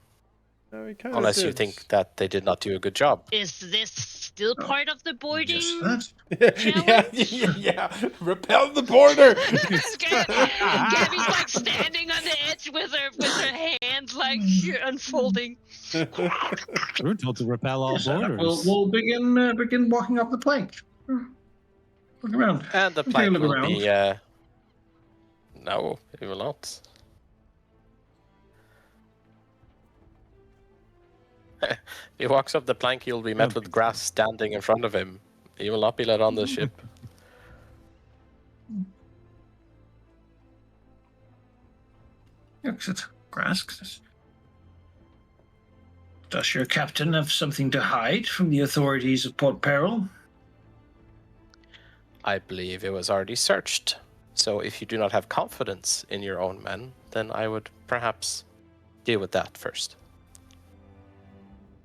No, we kind unless you think that they did not do a good job. Is this still part of the boarding? Just that. yeah. Repel the border. Gabby's like standing on the edge with her hands like unfolding. We were told to repel all Yes, borders. we'll begin walking up the plank. Look around. And the Take a plank look will around. be... No, it will not. If he walks up the plank, he'll be met with grass standing in front of him. He will not be let on the ship. Looks at grass. Does your captain have something to hide from the authorities of Port Peril? I believe it was already searched. So if you do not have confidence in your own men, then I would perhaps deal with that first.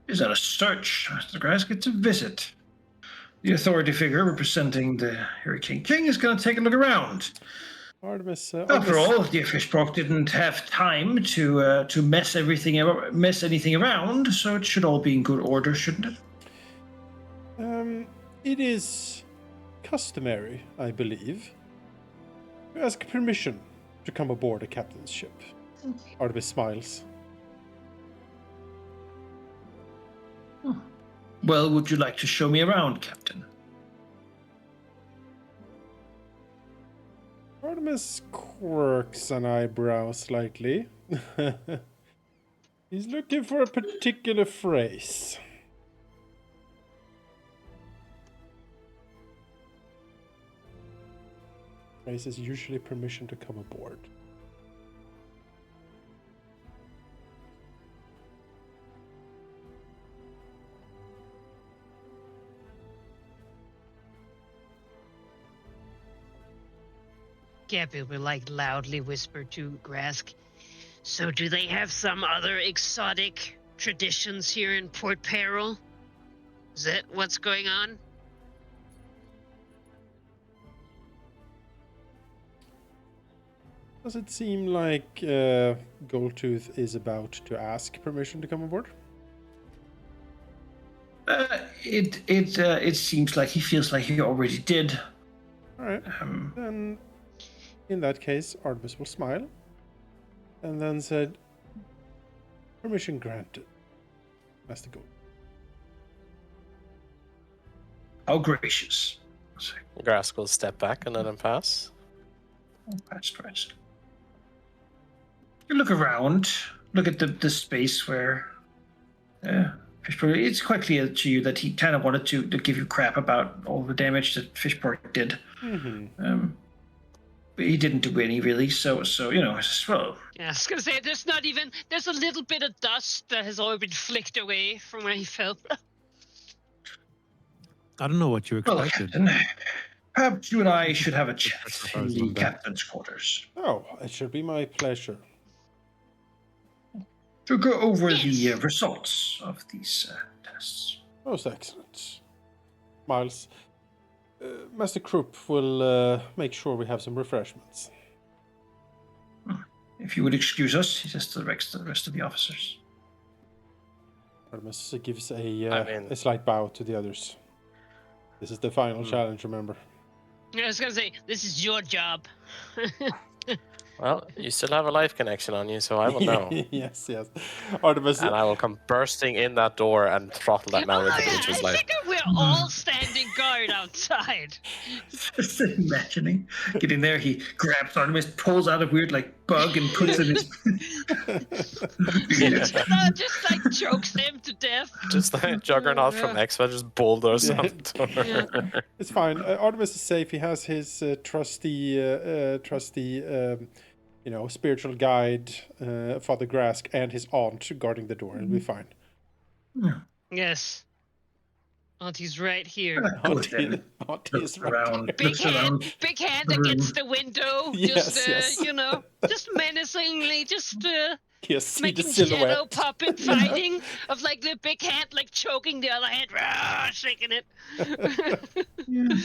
Is that a search? Mr. Grass gets a visit. The authority figure representing the Hurricane King is going to take a look around. Artemis. After all, the Fishbrook didn't have time to mess anything around, so it should all be in good order, shouldn't it? It is customary, I believe, to ask permission to come aboard a captain's ship. Artemis smiles. Well, would you like to show me around, Captain? Artemis quirks an eyebrow slightly. He's looking for a particular phrase. Phrase is usually permission to come aboard. Gabby will like loudly whisper to Grask. So do they have some other exotic traditions here in Port Peril? Is that what's going on? Does it seem like Goldtooth is about to ask permission to come aboard? It seems like he feels like he already did. All right. Then, in that case, Artemis will smile, and then said, "Permission granted, Master Gold." How gracious. Grask will step back and let him pass. Pass. You look around, look at the space where Fishport. It's quite clear to you that he kind of wanted to give you crap about all the damage that Fishport did. Mm-hmm. But he didn't do any really, so well. Yeah, I was gonna say there's a little bit of dust that has already been flicked away from where he fell. I don't know what you Well, expected. Captain, perhaps you and I should have a chat in Proposal the on that. captain's quarters Oh, it should be my pleasure. to go over the Yes. results of these tests. Most excellent. Miles Master Krupp will make sure we have some refreshments. If you would excuse us, he says to the rest of the officers. Artemis gives I mean- a slight bow to the others. This is the final challenge, remember? I was gonna say, this is your job. Well, you still have a life connection on you, so I will know. Yes. Artemis. And I will come bursting in that door and throttle that man with Oh, an yeah, inch of his I life. figure we're all standing guard outside. Just imagining getting there, he grabs Artemis, pulls out a weird bug and puts it in his. Just like chokes him to death. Just like Juggernaut from X-Men just bulldozed on the door. Yeah. It's fine. Artemis is safe. He has his trusty, spiritual guide, Father Grask, and his aunt guarding the door. It'll be fine. Yes. Auntie's right here. Auntie is right. Around, Big looks around. hand the against room. the window. Yes, Just, yes. just menacingly, just Yes, see the making shadow silhouette. puppet fighting of the big hand choking the other hand, shaking it. Yeah.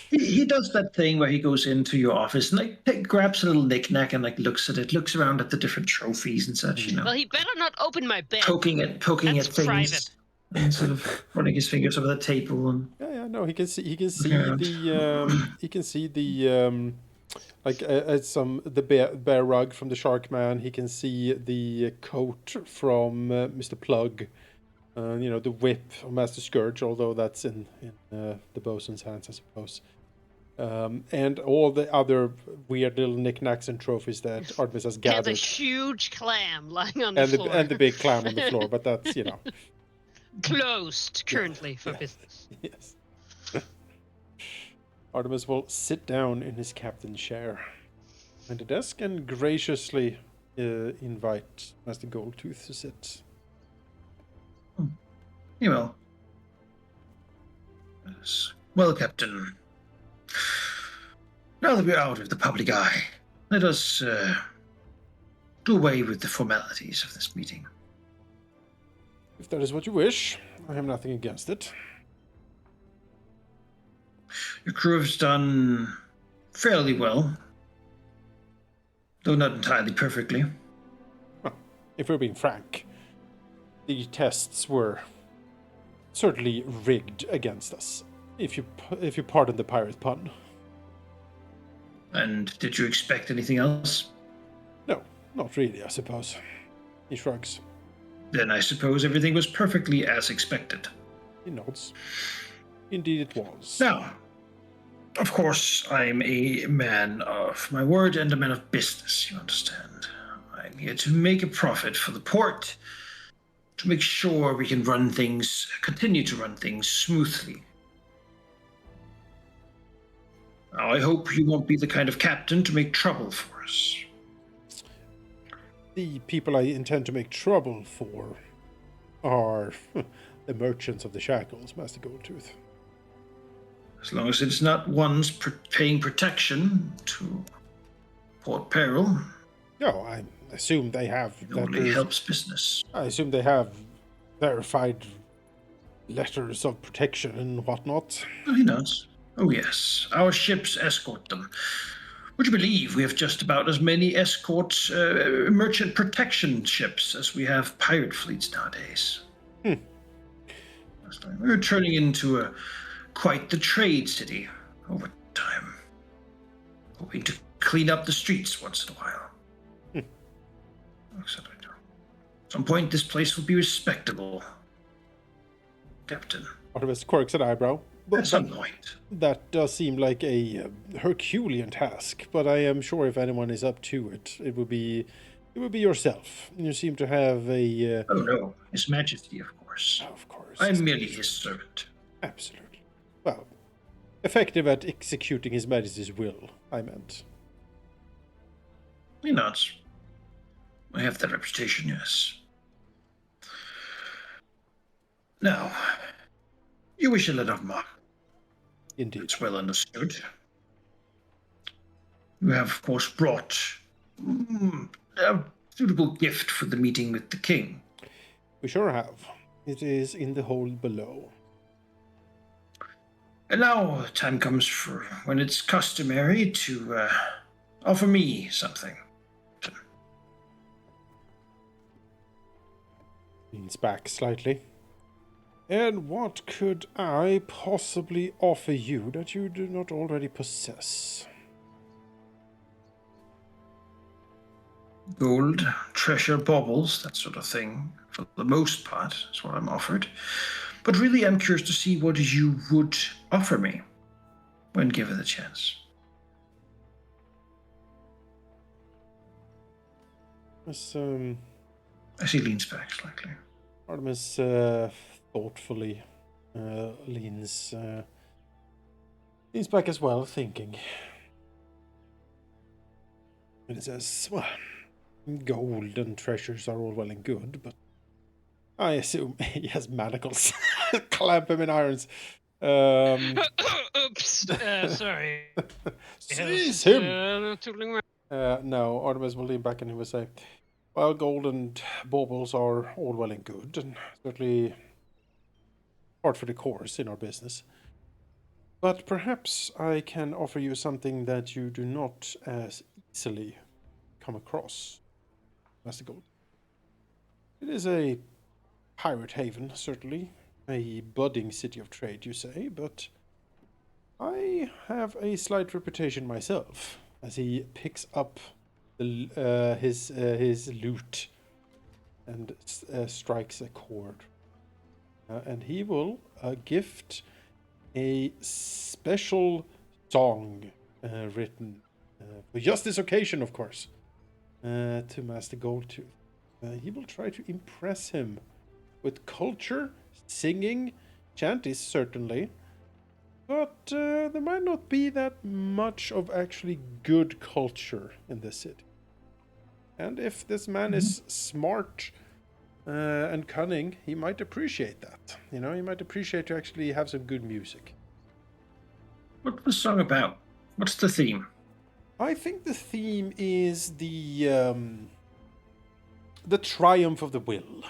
He does that thing where he goes into your office and grabs a little knickknack and looks at it, looks around at the different trophies and such, Well, he better not open my bed. poking at That's things, private. and sort of running his fingers over the table and. Yeah, no, he can see Yeah. the bear rug from the Shark Man. He can see the coat from Mr. Plug. The whip of Master Scourge, although that's in the bosun's hands, I suppose. And all the other weird little knickknacks and trophies that Artemis has And gathered. a huge clam lying on the And floor. the big clam on the floor, but that's, Closed currently for business. Yes. Artemis will sit down in his captain's chair at the desk and graciously invite Master Goldtooth to sit. You will. Yes. Well, Captain, now that we're out of the public eye, let us do away with the formalities of this meeting. If that is what you wish, I have nothing against it. Your crew has done fairly well, though not entirely perfectly. Well, if we're being frank, the tests were certainly rigged against us, if you pardon the pirate pun. And did you expect anything else? No, not really, I suppose. He shrugs. Then I suppose everything was perfectly as expected. He nods. Indeed it was. Now, of course, I'm a man of my word and a man of business, you understand. I'm here to make a profit for the port, to make sure we can continue to run things smoothly. Now, I hope you won't be the kind of captain to make trouble for us. The people I intend to make trouble for are the merchants of the Shackles, Master Goldtooth. As long as it's not ones paying protection to Port Peril, No, I assume they have. it only helps business. I assume they have verified letters of protection and whatnot. Oh, he does. Oh, yes. Our ships escort them. Would you believe we have just about as many merchant protection ships as we have pirate fleets nowadays? We're turning into quite the trade city over time. Hoping to clean up the streets once in a while. At some point, this place will be respectable, Captain. Artemis quirks an eyebrow. At some point. That does seem like a Herculean task, but I am sure if anyone is up to it, it would be yourself. You seem to have a. Oh no, His Majesty, of course. Of course. I'm merely his servant. Absolutely. Well, effective at executing His Majesty's will, I meant. He nods. I have that reputation, yes. Now, you wish a letter of marque. Indeed. It's well understood. You have, of course, brought a suitable gift for the meeting with the king. We sure have. It is in the hold below. And now time comes for when it's customary to offer me something. Leans back slightly. And what could I possibly offer you that you do not already possess? Gold, treasure, baubles, that sort of thing. For the most part, is what I'm offered. But really, I'm curious to see what you would offer me when given the chance. As As he leans back slightly. Artemis thoughtfully leans back as well, thinking. And it says, well, gold and treasures are all well and good, but I assume he has manacles. Clamp him in irons. Oops. Sorry. Seize him! Tootling around. No, Artemis will lean back and he will say, well, gold and baubles are all well and good, and certainly part for the course in our business. But perhaps I can offer you something that you do not as easily come across, Master Gold. It is a pirate haven, certainly. A budding city of trade, you say, but I have a slight reputation myself, as he picks up his lute and strikes a chord. And he will gift a special song written for just this occasion, of course, to Master Goldtooth. He will try to impress him with culture, singing, chanties certainly, but there might not be that much of actually good culture in this city. And if this man is smart and cunning, he might appreciate that. You know, he might appreciate to actually have some good music. What's the song about? What's the theme? I think the theme is the triumph of the will,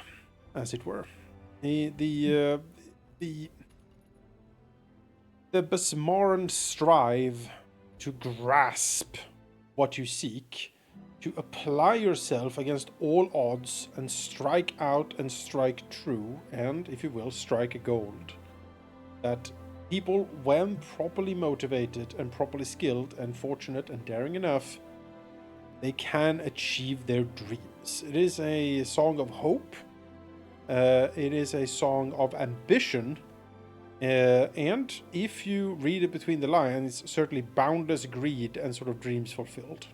as it were. The Besmaran strive to grasp what you seek, to apply yourself against all odds and strike out and strike true, and, if you will, strike a gold. That people, when properly motivated and properly skilled and fortunate and daring enough, they can achieve their dreams. It is a song of hope. It is a song of ambition. And if you read it between the lines, certainly boundless greed and sort of dreams fulfilled.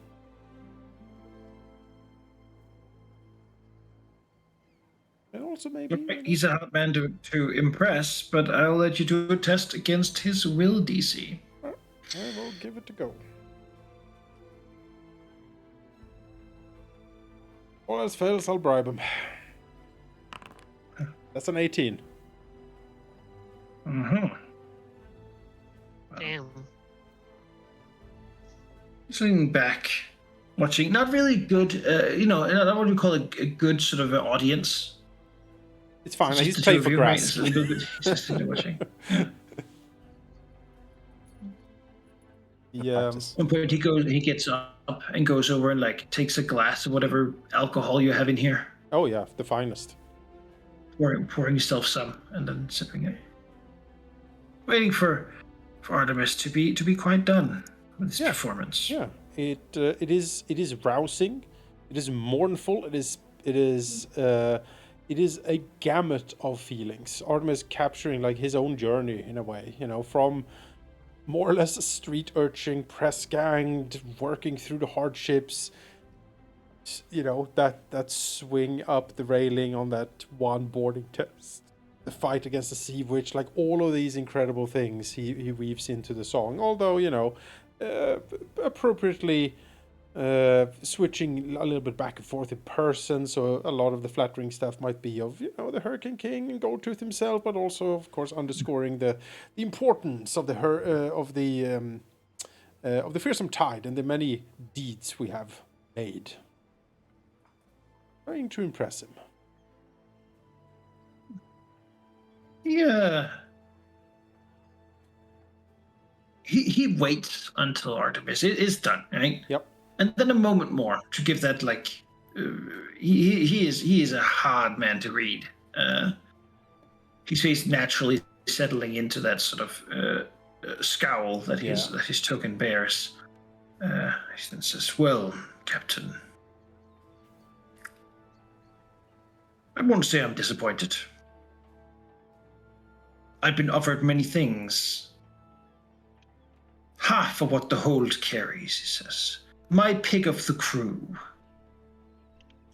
And also maybe... He's a hard man to impress, but I'll let you do a test against his will DC. I will give it a go. All else fails, I'll bribe him. That's an 18. Mm-hmm. Damn. Sitting back, watching, not really good, not what we call a good sort of audience. It's fine, It's he's just playing the for two of you, right? grass. It's a little bit, he's just sitting there watching. Yeah. One point he gets up and goes over and like takes a glass of whatever alcohol you have in here. Oh yeah, the finest. Pouring yourself some and then sipping it. Waiting for Artemis to be quite done with his performance. Yeah, it is rousing, it is mournful, it is a gamut of feelings. Artemis capturing like his own journey in a way, you know, from more or less a street urchin, press ganged, working through the hardships, you know, that swing up the railing on that one boarding test, the fight against the sea witch, like all of these incredible things he weaves into the song. Although, you know, appropriately switching a little bit back and forth in person, so a lot of the flattering stuff might be of, you know, the Hurricane King and Goldtooth himself, but also, of course, underscoring the importance of the fearsome tide and the many deeds we have made. Trying to impress him. Yeah. he waits until Artemis is done, right? Yep. And then a moment more to give that he is a hard man to read. His face naturally settling into that sort of scowl that his token bears. He then says, "Well, Captain, I won't say I'm disappointed. I've been offered many things. Half of what the hold carries," he says. "My pick of the crew.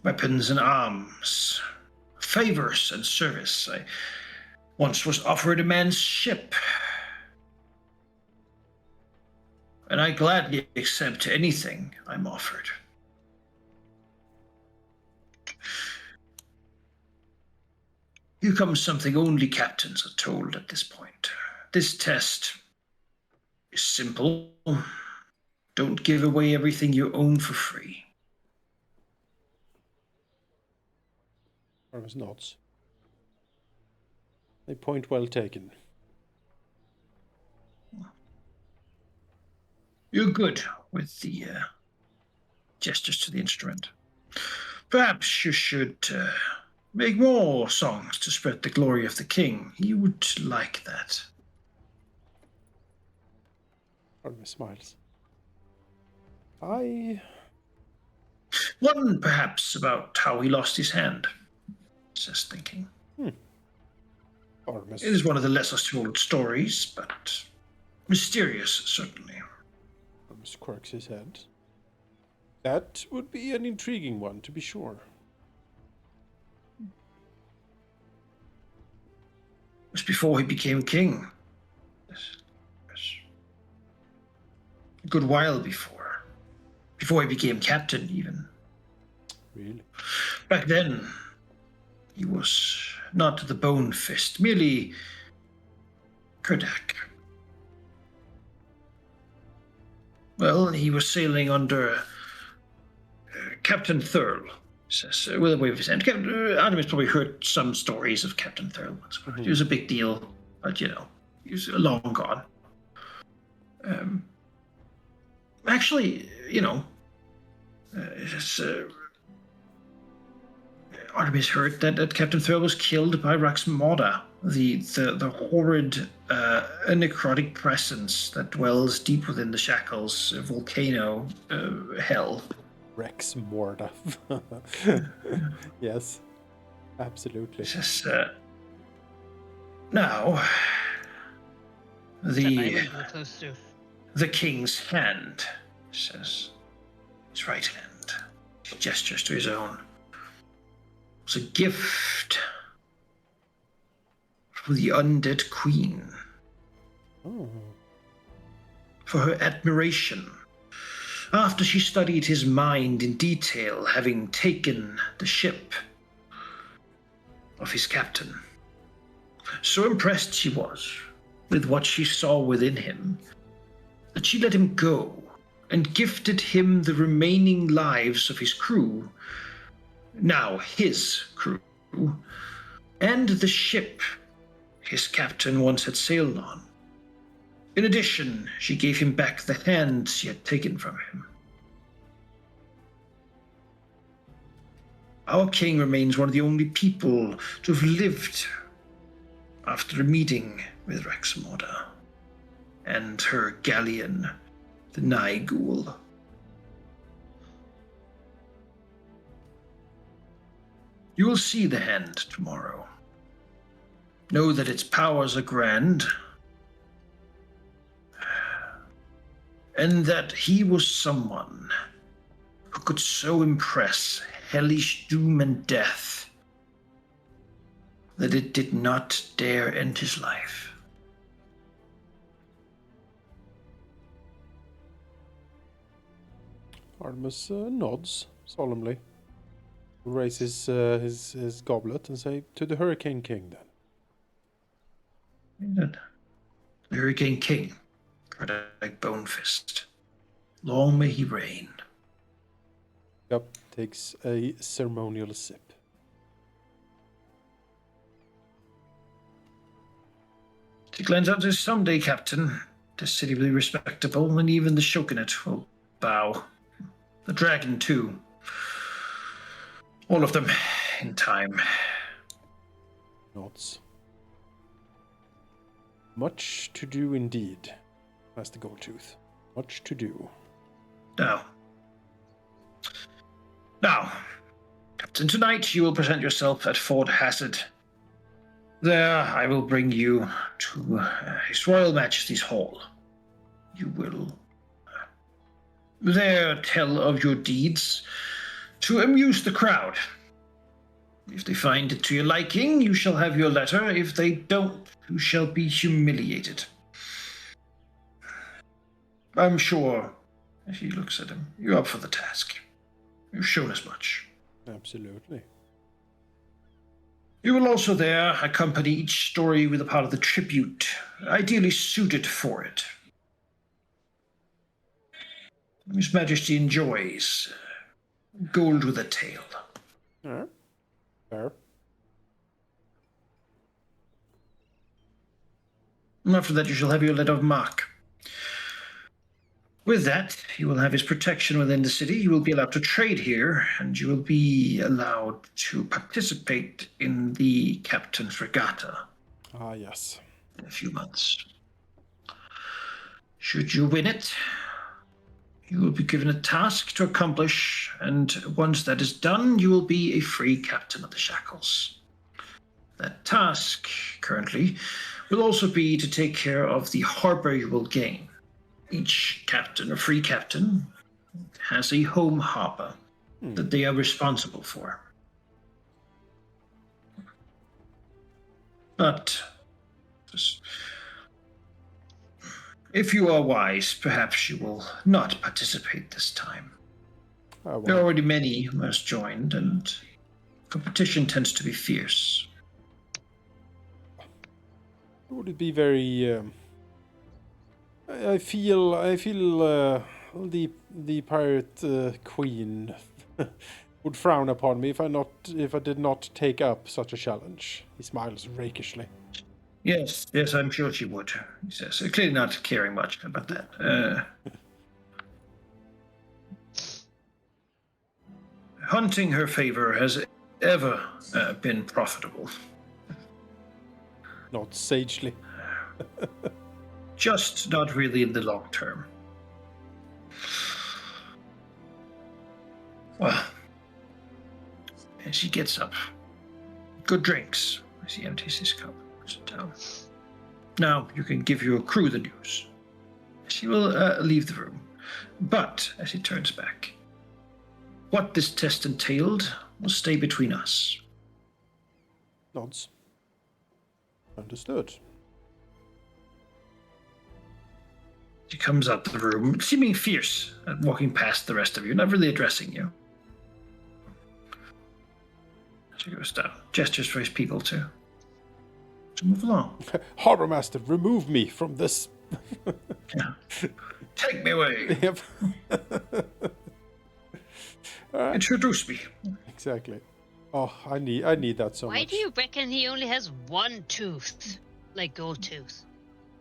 Weapons and arms. Favors and service. I once was offered a man's ship. And I gladly accept anything I'm offered. Here comes something only captains are told at this point. This test is simple. Don't give away everything you own for free." Artemis nods. A point well taken. You're good with the gestures to the instrument. Perhaps you should make more songs to spread the glory of the king. He would like that. Artemis smiles. I... One perhaps about how he lost his hand, says thinking. Artemis... It is one of the lesser told stories, but mysterious, certainly. Artemis quirks his head. That would be an intriguing one, to be sure. It was before he became king. Yes. A good while before. Before he became captain, even. Really? Back then, he was not the Bone Fist, merely Kerdak. Well, he was sailing under Captain Thurl, says, with a wave of his hand. Artemis probably heard some stories of Captain Thurl once. Mm-hmm. It was a big deal, but he was long gone. Actually, Artemis heard that Captain Thurl was killed by Raxmoda, the horrid necrotic presence that dwells deep within the Shackles volcano hell. Raxmoda. Yes, absolutely. Yes, now, the king's hand, says his right hand, he gestures to his own. Was a gift for the undead queen. Oh. For her admiration. After she studied his mind in detail, having taken the ship of his captain. So impressed she was with what she saw within him, that she let him go and gifted him the remaining lives of his crew, now his crew, and the ship his captain once had sailed on. In addition, she gave him back the hand she had taken from him. Our king remains one of the only people to have lived after a meeting with Raxmoda and her galleon, the Nightghoul. You will see the hand tomorrow. Know that its powers are grand, and that he was someone who could so impress hellish doom and death that it did not dare end his life. Artemis nods solemnly. Raises his goblet and say, "To the Hurricane King, then." The Hurricane King, Kerdak Bonefist. Long may he reign. Yep, takes a ceremonial sip. He glens out to someday, Captain. This city will be respectable, and even the Shogunate will bow. The dragon, too. All of them, in time. Nods. Much to do indeed, Master Goldtooth. Much to do. Now, Captain, tonight you will present yourself at Fort Hassett. There, I will bring you to His Royal Majesty's Hall. You will there tell of your deeds to amuse the crowd. If they find it to your liking, you shall have your letter. If they don't, you shall be humiliated. I'm sure, as he looks at him, you're up for the task. You've shown as much. Absolutely. You will also there accompany each story with a part of the tribute, ideally suited for it. His Majesty enjoys gold with a tail. Alright. Fair. And after that, you shall have your letter of marque. With that, you will have his protection within the city. You will be allowed to trade here, and you will be allowed to participate in the captain's regatta Ah, yes. in a few months. Should you win it, you will be given a task to accomplish, and once that is done, you will be a free captain of the Shackles. That task, currently, will also be to take care of the harbor you will gain. Each captain, or free captain, has a home harbor that they are responsible for. But if you are wise, perhaps you will not participate this time. Ah, There are well. already many who has joined, and competition tends to be fierce. Would it be very? I feel the pirate queen would frown upon me if I did not take up such a challenge. He smiles rakishly. Yes, I'm sure she would, he says, clearly not caring much about that. Hunting her favor has ever been profitable. Not sagely. Just not really in the long term. Well, and she gets up. Good drinks as he empties his cup. Puts it down. Now you can give your crew the news. She will leave the room. But as he turns back, what this test entailed will stay between us. Nods. Understood. She comes out the room, seeming fierce, and walking past the rest of you, not really addressing you. She goes down, gestures for his people to move along. Harbor Master, remove me from this. Yeah. Take me away. Yep. Introduce me. Exactly. Oh, I need that so Why much. do you reckon he only has one tooth? Like gold tooth?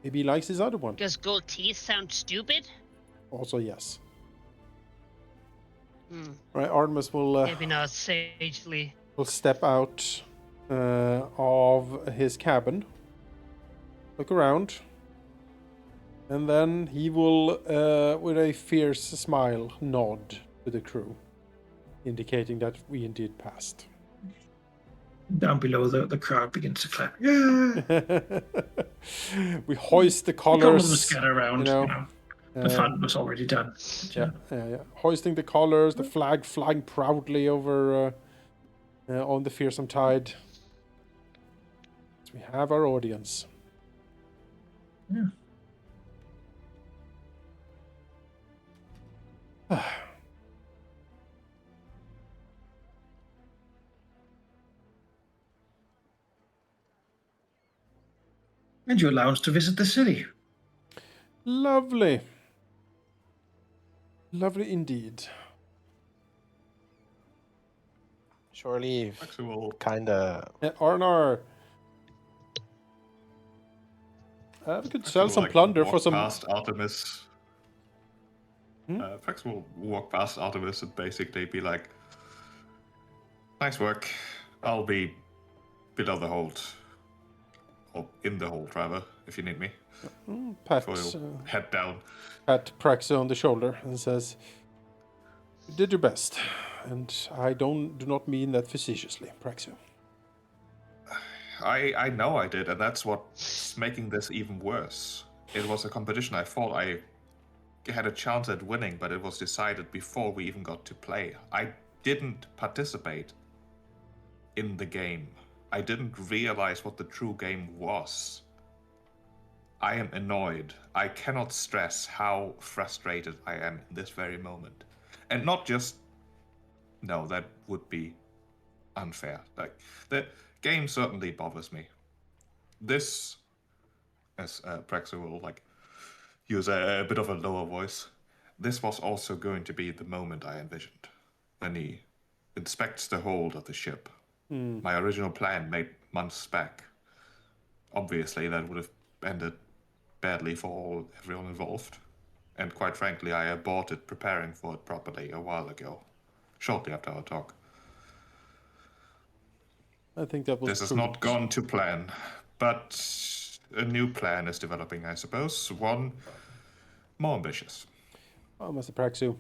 Maybe he likes his other one. Does gold teeth sound stupid? Also, yes. Hmm. Right, Artemis will Maybe not sagely. step out of his cabin, look around, and then he will, with a fierce smile, nod to the crew, indicating that we indeed passed. Down below, the crowd begins to clap. Yeah. We hoist the All of them colors. scatter around. The fun was already done. Yeah. Hoisting the colors, the flag flying proudly over on the fearsome tide. So we have our audience. Yeah. And your allowance to visit the city. Lovely. Lovely indeed. Surely, Actual. kind of. Arnar. We could Prax sell will, some like, plunder walk for some. past Artemis. Hmm? Prax will walk past Artemis and basically be like, "Nice work. I'll be below the hold, or in the hold rather, if you need me." Pat, Before you'll head down. pat Prax on the shoulder and says, "You did your best, and I do not mean that facetiously, Praxu." I know I did, and that's what's making this even worse. It was a competition I thought I had a chance at winning, but it was decided before we even got to play. I didn't participate in the game. I didn't realize what the true game was. I am annoyed. I cannot stress how frustrated I am in this very moment. And not just... No, that would be unfair. Like, the game certainly bothers me. This, as Praxo will like use a bit of a lower voice, this was also going to be the moment I envisioned. When he inspects the hold of the ship. My original plan made months back. Obviously, that would have ended badly for everyone involved. And quite frankly, I aborted preparing for it properly a while ago, shortly after our talk. I think that was This has prudent. not gone to plan, but a new plan is developing, I suppose. One more ambitious. Oh, Mr. Praxu.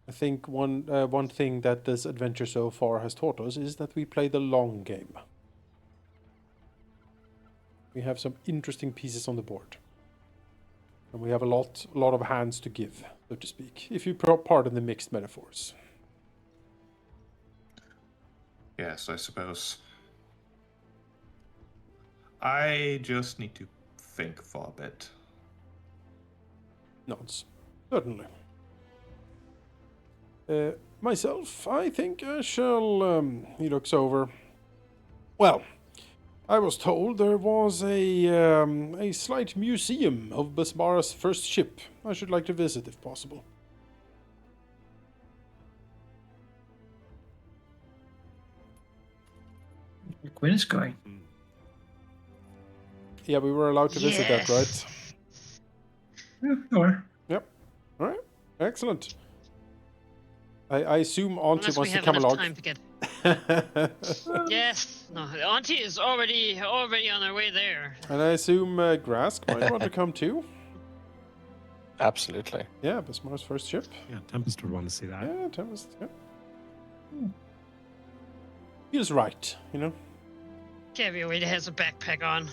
I think one thing that this adventure so far has taught us is that we play the long game. We have some interesting pieces on the board. And we have a lot of hands to give, so to speak, if you pardon the mixed metaphors. Yes, I suppose. I just need to think for a bit. Nods. Certainly. Myself, I think I shall... he looks over. Well, I was told there was a slight museum of Basmara's first ship. I should like to visit if possible. Gwyn is going. Yeah, we were allowed to visit that, right? Yeah, sure. Yep. All right. Excellent. I assume Auntie Unless we wants to have come enough along. time to get. Yes. No, Auntie is already on her way there. And I assume Grask might want to come too. Absolutely. Yeah, Basmara's first ship. Yeah, Tempest would want to see that. Yeah, Tempest. Yeah. Feels right, you know. Gabby already has a backpack on.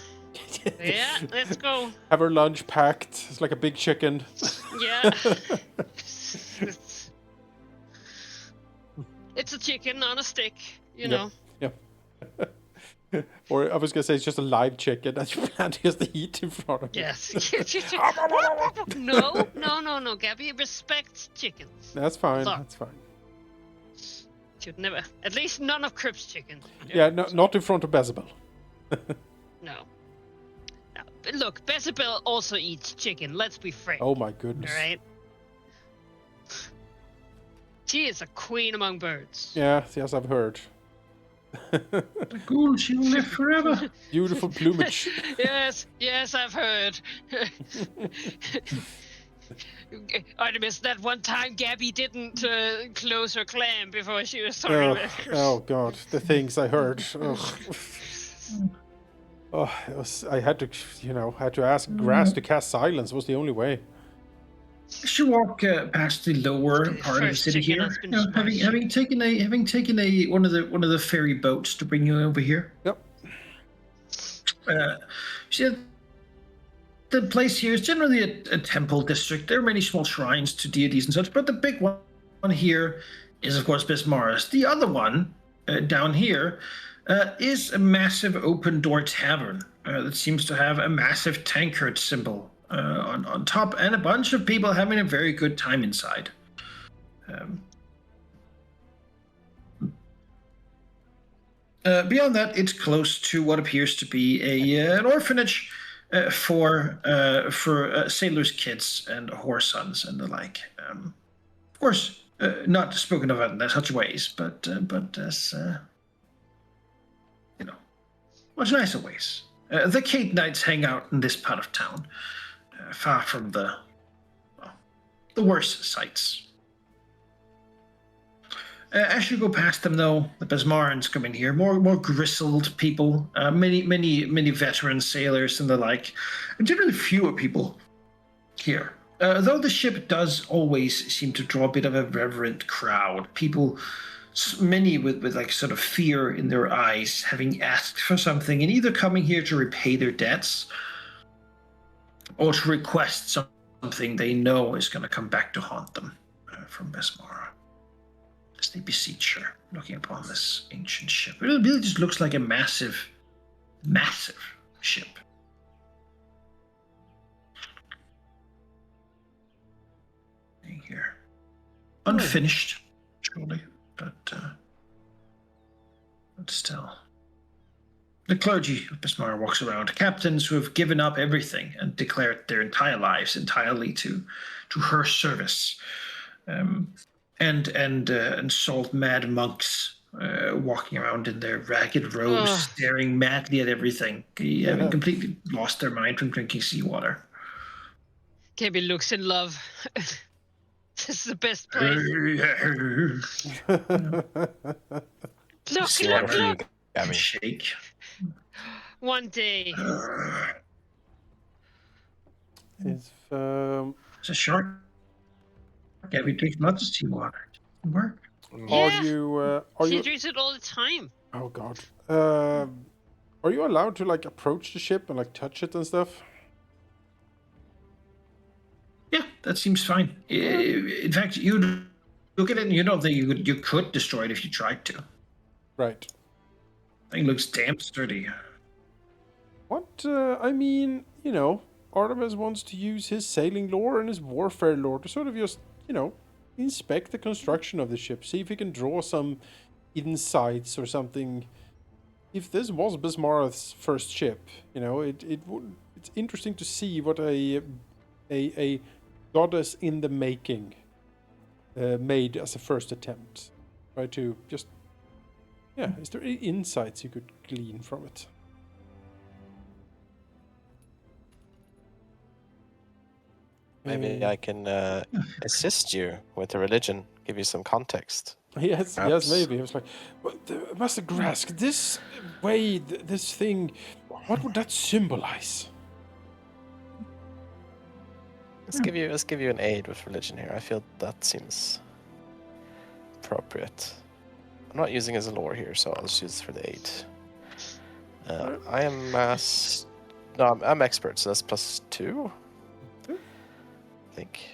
Yeah, let's go. Have her lunch packed. It's like a big chicken. Yeah. It's a chicken on a stick, you know. Yep. Or I was gonna say it's just a live chicken that you plan to just eat in front of you. Yes. No, Gabby respects chickens. That's fine. Look. That's fine. Should never. At least none of Crip's chicken. Yeah, no, not in front of Bezabel. No. But look, Bezabel also eats chicken. Let's be frank. Oh my goodness. All right. She is a queen among birds. Yes, I've heard. The ghoul, she will live forever. Beautiful plumage. Yes, I've heard. Artemis, that one time Gabby didn't close her clam before she was talking about Oh God, the things I heard. Oh, I had to ask Grass to cast silence. Was the only way. As you walk past the lower part of the First city chicken here, has been having taken one of the ferry boats to bring you over here. Yep. See, the place here is generally a temple district. There are many small shrines to deities and such, but the big one here is, of course, Bismaris. The other one down here is a massive open-door tavern that seems to have a massive tankard symbol on top, and a bunch of people having a very good time inside. Beyond that, it's close to what appears to be an orphanage for sailors' kids and horse sons and the like. Of course, not spoken of in such ways, but as much nicer ways. The Kate Knights hang out in this part of town, far from the worst sights. As you go past them, though, the Besmarans come in here, more grizzled people, many veteran sailors and the like, and generally fewer people here. Though the ship does always seem to draw a bit of a reverent crowd, people, many with like sort of fear in their eyes, having asked for something and either coming here to repay their debts or to request something they know is going to come back to haunt them from Besmara. As they beseech her, looking upon this ancient ship. It really just looks like a massive ship. Here. Unfinished, surely, but still. The clergy of Besmara walks around, captains who have given up everything and declared their entire lives entirely to her service. And salt-mad monks walking around in their ragged robes, staring madly at everything, having completely lost their mind from drinking seawater. Gaby looks in love. This is the best place. Look. Shake. One day. It's a shark. Gaby drinks lots of seawater. It doesn't work. She drinks it all the time. Oh God. Are you allowed to like approach the ship and like touch it and stuff? Yeah, that seems fine. In fact, you look at it and you don't think you could destroy it if you tried to. Right. Thing looks damn sturdy. What? I mean, Artemis wants to use his sailing lore and his warfare lore to sort of just, inspect the construction of the ship, see if he can draw some insights or something. If this was Besmara's first ship, it's interesting to see what a goddess in the making made as a first attempt. Try to just, is there any insights you could glean from it? Maybe I can assist you with the religion, give you some context. Yes, maybe. It was like, Master Grask, this way, this thing, what would that symbolize? Let's give you an aid with religion here. I feel that seems appropriate. I'm not using as a lore here, so I'll just use it for the aid. I am I'm expert, so that's +2. I think.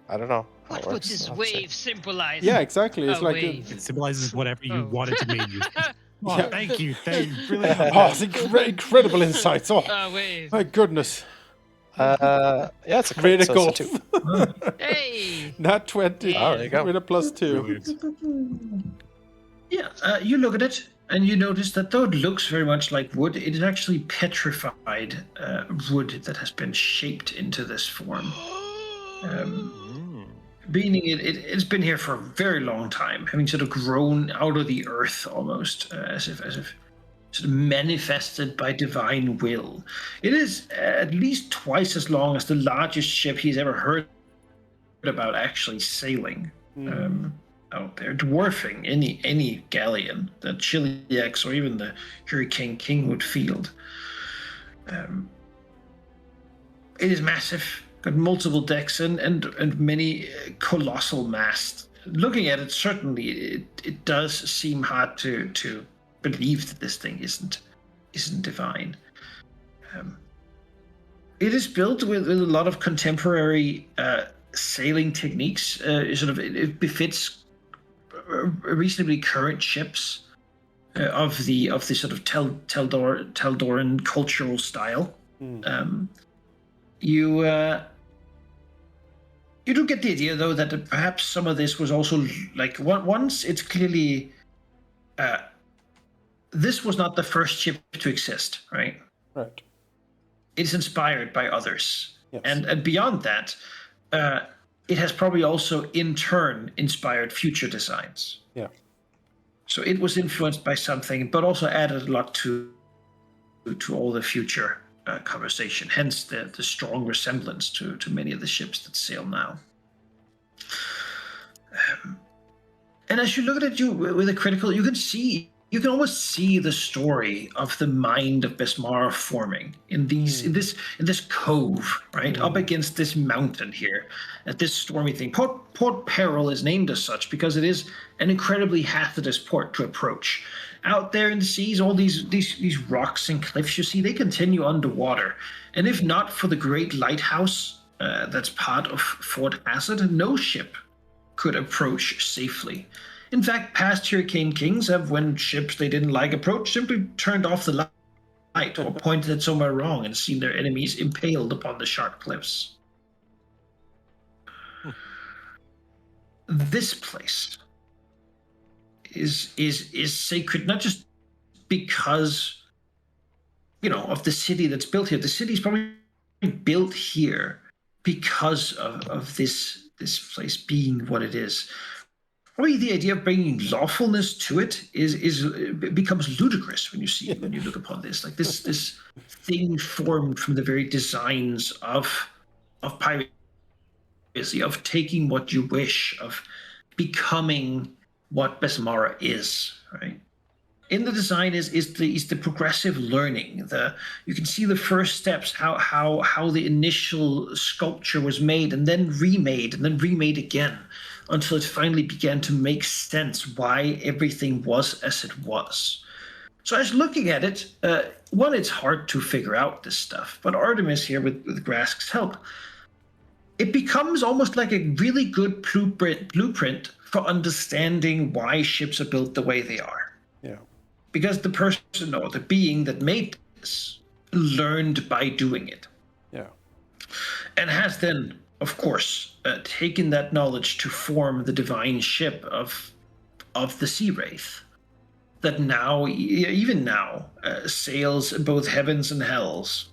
I don't know. What would this wave symbolize? Yeah, exactly. It's like it symbolizes whatever you want it to mean. Thank you. Really it's incredible insights. Oh, wave. My goodness. It's a critical. Hey. Not 20. Oh, there you go. With a +2. Yeah, you look at it and you notice that though it looks very much like wood, it is actually petrified wood that has been shaped into this form. Meaning it's been here for a very long time, having sort of grown out of the earth almost, as if sort of manifested by divine will. It is at least twice as long as the largest ship he's ever heard about actually sailing out there, dwarfing any galleon that Chiliax or even the Hurricane King would field. It is massive. Got multiple decks and many colossal masts. Looking at it, certainly it does seem hard to believe that this thing isn't divine. It is built with a lot of contemporary sailing techniques. It befits reasonably current ships of the sort of Teldoran cultural style. You do get the idea, though, that perhaps some of this was also like once it's clearly this was not the first ship to exist, right? Right. It's inspired by others, yes. and beyond that, it has probably also in turn inspired future designs. Yeah. So it was influenced by something, but also added a lot to to all the future conversation. Hence the strong resemblance to many of the ships that sail now. And as you look at it, with a critical, you can almost see the story of the mind of Besmara forming in this cove, right up against this mountain here, at this stormy thing. Port Peril is named as such because it is an incredibly hazardous port to approach. Out there in the seas, all these rocks and cliffs you see, they continue underwater, and if not for the great lighthouse that's part of Fort Hazard, no ship could approach safely. In fact, past Hurricane Kings have, when ships they didn't like approach, simply turned off the light or pointed it somewhere wrong and seen their enemies impaled upon the sharp cliffs. This place is sacred, not just because, of the city that's built here. The city's probably built here because of this place being what it is. Probably the idea of bringing lawfulness to it becomes ludicrous when you look upon this. Like this thing formed from the very designs of piracy, of taking what you wish, of becoming what Besmara is, right? In the design is the progressive learning. You can see the first steps, how the initial sculpture was made and then remade again, until it finally began to make sense why everything was as it was. So as looking at it, one, it's hard to figure out this stuff, but Artemis here with Grask's help, it becomes almost like a really good blueprint for understanding why ships are built the way they are. Yeah. Because the person or the being that made this learned by doing it. Yeah. And has then, of course, taken that knowledge to form the divine ship of the Sea Wraith that now, even now, sails both heavens and hells,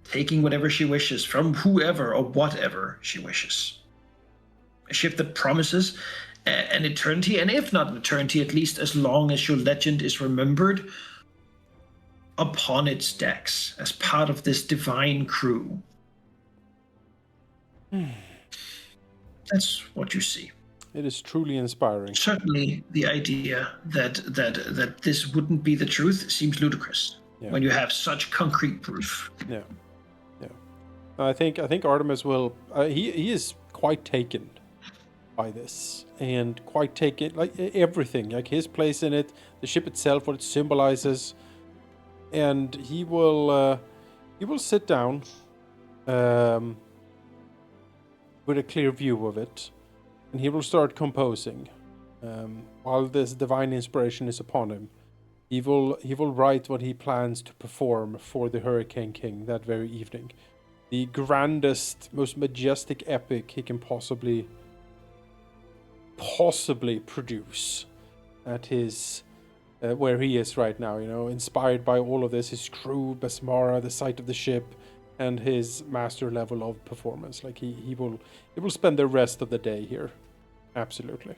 taking whatever she wishes from whoever or whatever she wishes. A ship that promises an eternity, and if not an eternity, at least as long as your legend is remembered upon its decks as part of this divine crew. That's what you see. It is truly inspiring. Certainly, the idea that this wouldn't be the truth seems ludicrous when you have such concrete proof. Yeah. I think Artemis will. He is quite taken by this, and quite taken, like everything, like his place in it, the ship itself, what it symbolizes, and he will sit down with a clear view of it, and he will start composing. While this divine inspiration is upon him, he will write what he plans to perform for the Hurricane King that very evening. The grandest, most majestic epic he can possibly produce at his where he is right now, inspired by all of this, his crew, Besmara, the sight of the ship, and his master level of performance. Like he will spend the rest of the day here. Absolutely.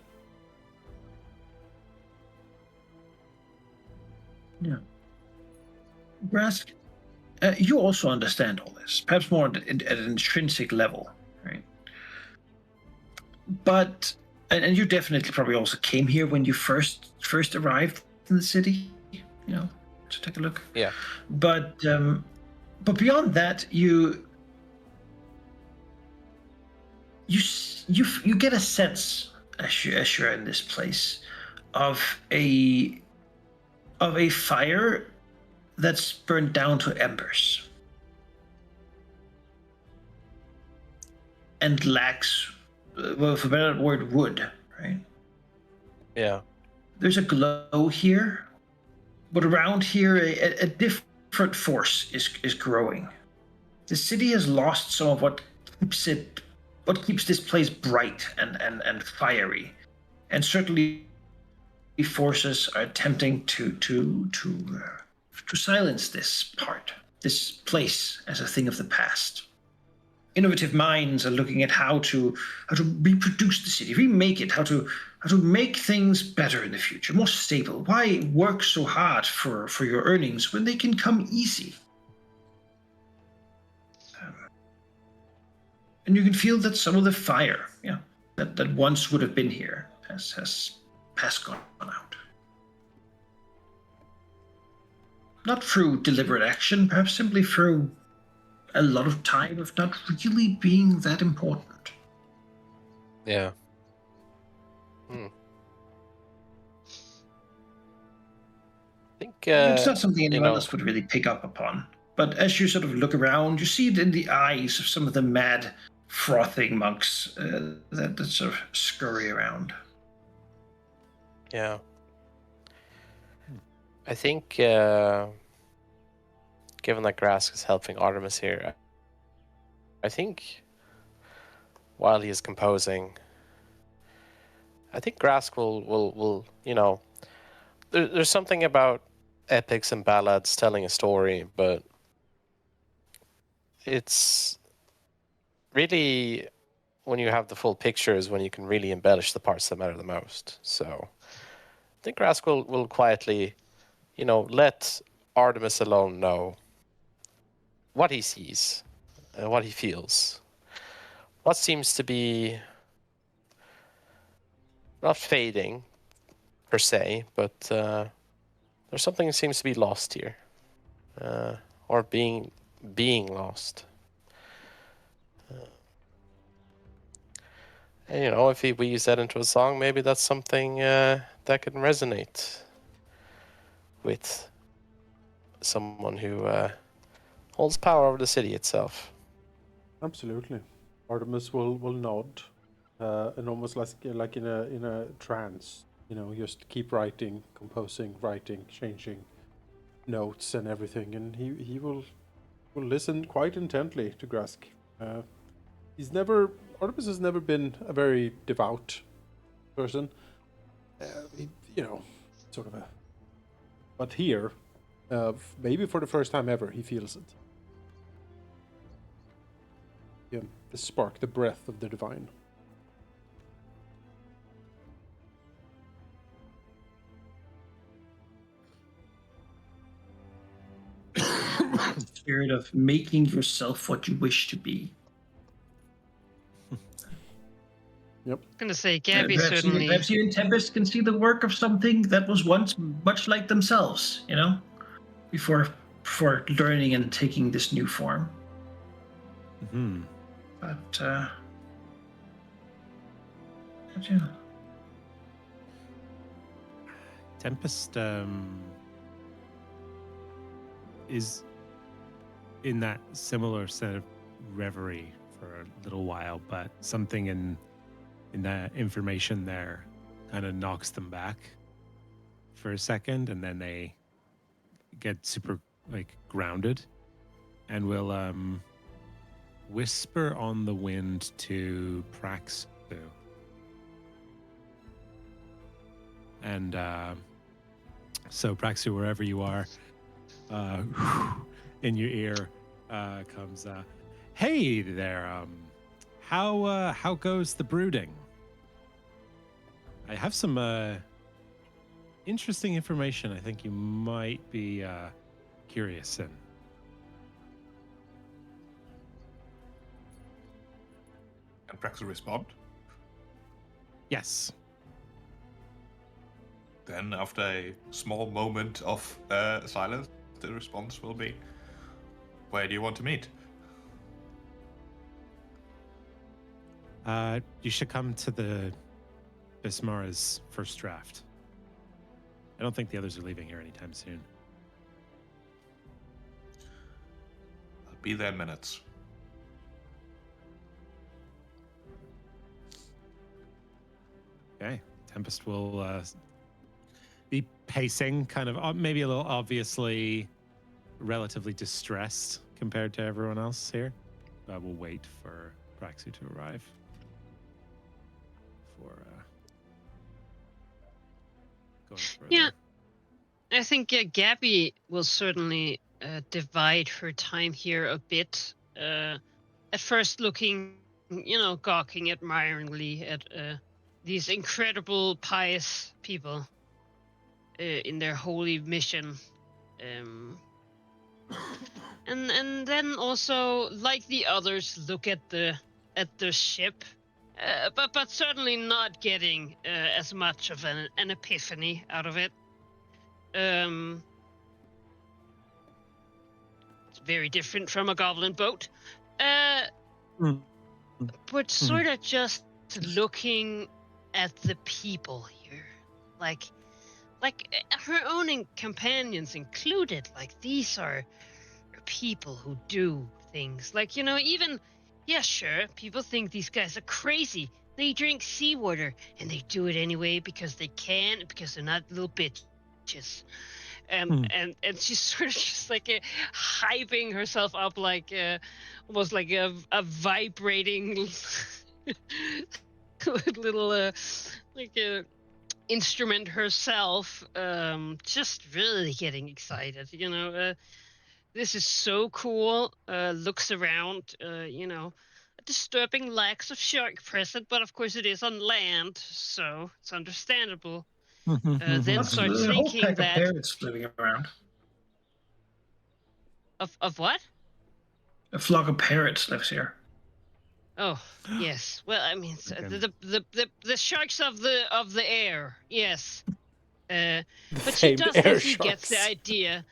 Yeah. Grask, you also understand all this, perhaps more at an intrinsic level, right? But and you definitely probably also came here when you first arrived in the city, to take a look. Yeah. But beyond that, you get a sense as you're in this place of a fire that's burned down to embers and lacks, well, for a better word, wood, right? Yeah. There's a glow here, but around here a different force is growing. The city has lost some of what keeps this place bright and fiery, and certainly forces are attempting to silence this place as a thing of the past. innovative minds are looking at how to reproduce the city, remake it, how to make things better in the future, more stable. Why work so hard for your earnings when they can come easy? And you can feel that some of the fire, that once would have been here has gone out. Not through deliberate action, perhaps simply through a lot of time of not really being that important. Yeah. I think It's not something anyone else would really pick up upon. But as you sort of look around, you see it in the eyes of some of the mad, frothing monks that sort of scurry around. Yeah. I think, given that Grask is helping Artemis here, I think while he is composing, I think Grask will there's something about epics and ballads telling a story, but it's really when you have the full pictures when you can really embellish the parts that matter the most. So I think Grask will quietly, let Artemis alone know what he sees and what he feels. What seems to be not fading per se, but there's something that seems to be lost here, or being lost. And if we use that into a song, maybe that's something that can resonate with someone who holds power over the city itself. Absolutely. Artemis will nod, and almost like in a trance. Just keep writing, composing, writing, changing notes and everything, and he will listen quite intently to Grask. Artemis has never been a very devout person. Sort of but here, maybe for the first time ever, he feels it. Yeah, the spark, the breath of the divine. Spirit of making yourself what you wish to be. Yep. I'm gonna say Gabby perhaps certainly. Perhaps even Tempest can see the work of something that was once much like themselves, before learning and taking this new form. Mm-hmm. But yeah. Tempest is in that similar set of reverie for a little while, but something in that information there kind of knocks them back for a second, and then they get super grounded, and will whisper on the wind to Praxu. And so Praxu, wherever you are, in your ear comes, "Hey there, how goes the brooding? I have some interesting information I think you might be curious in." And Praxu respond. Yes. Then, after a small moment of silence, the response will be, "Where do you want to meet?" You should come to the Bismara's first draft. I don't think the others are leaving here anytime soon. I'll be there in minutes. Okay. Tempest will be pacing, kind of maybe a little obviously relatively distressed compared to everyone else here. But we'll wait for Praxu to arrive. For going further. Yeah, I think Gabby will certainly divide her time here a bit. at first looking, gawking admiringly at these incredible pious people in their holy mission. And then also, like the others, look at the ship, but certainly not getting as much of an epiphany out of it. It's very different from a goblin boat, but sort of just looking at the people here, like her own companions included. Like, these are people who do things. Like, even, yeah, sure, people think these guys are crazy. They drink seawater, and they do it anyway because they can, because they're not little bitches. And she's sort of just like hyping herself up, like almost like a vibrating little like a instrument herself. Just really getting excited. This is so cool. Looks around. A disturbing lack of shark present, but of course it is on land, so it's understandable. Then Lots of start a whole thinking pack of that parrots living around. of what? A flock of parrots lives here. Oh yes. Well, I mean, Okay. the sharks of the air. Yes. But she Famed does air think he gets the sharks. idea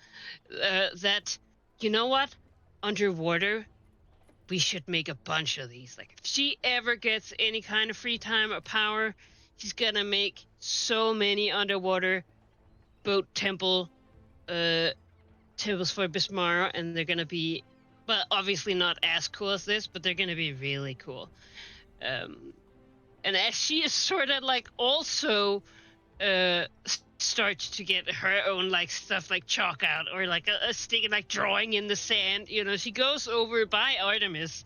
that, you know what, underwater, we should make a bunch of these. Like, if she ever gets any kind of free time or power, she's gonna make so many underwater boat temples for Bismara, and they're gonna be, but obviously not as cool as this, but they're gonna be really cool. And as she is sort of like also starts to get her own like stuff like chalk out, or like a stick, like drawing in the sand, she goes over by Artemis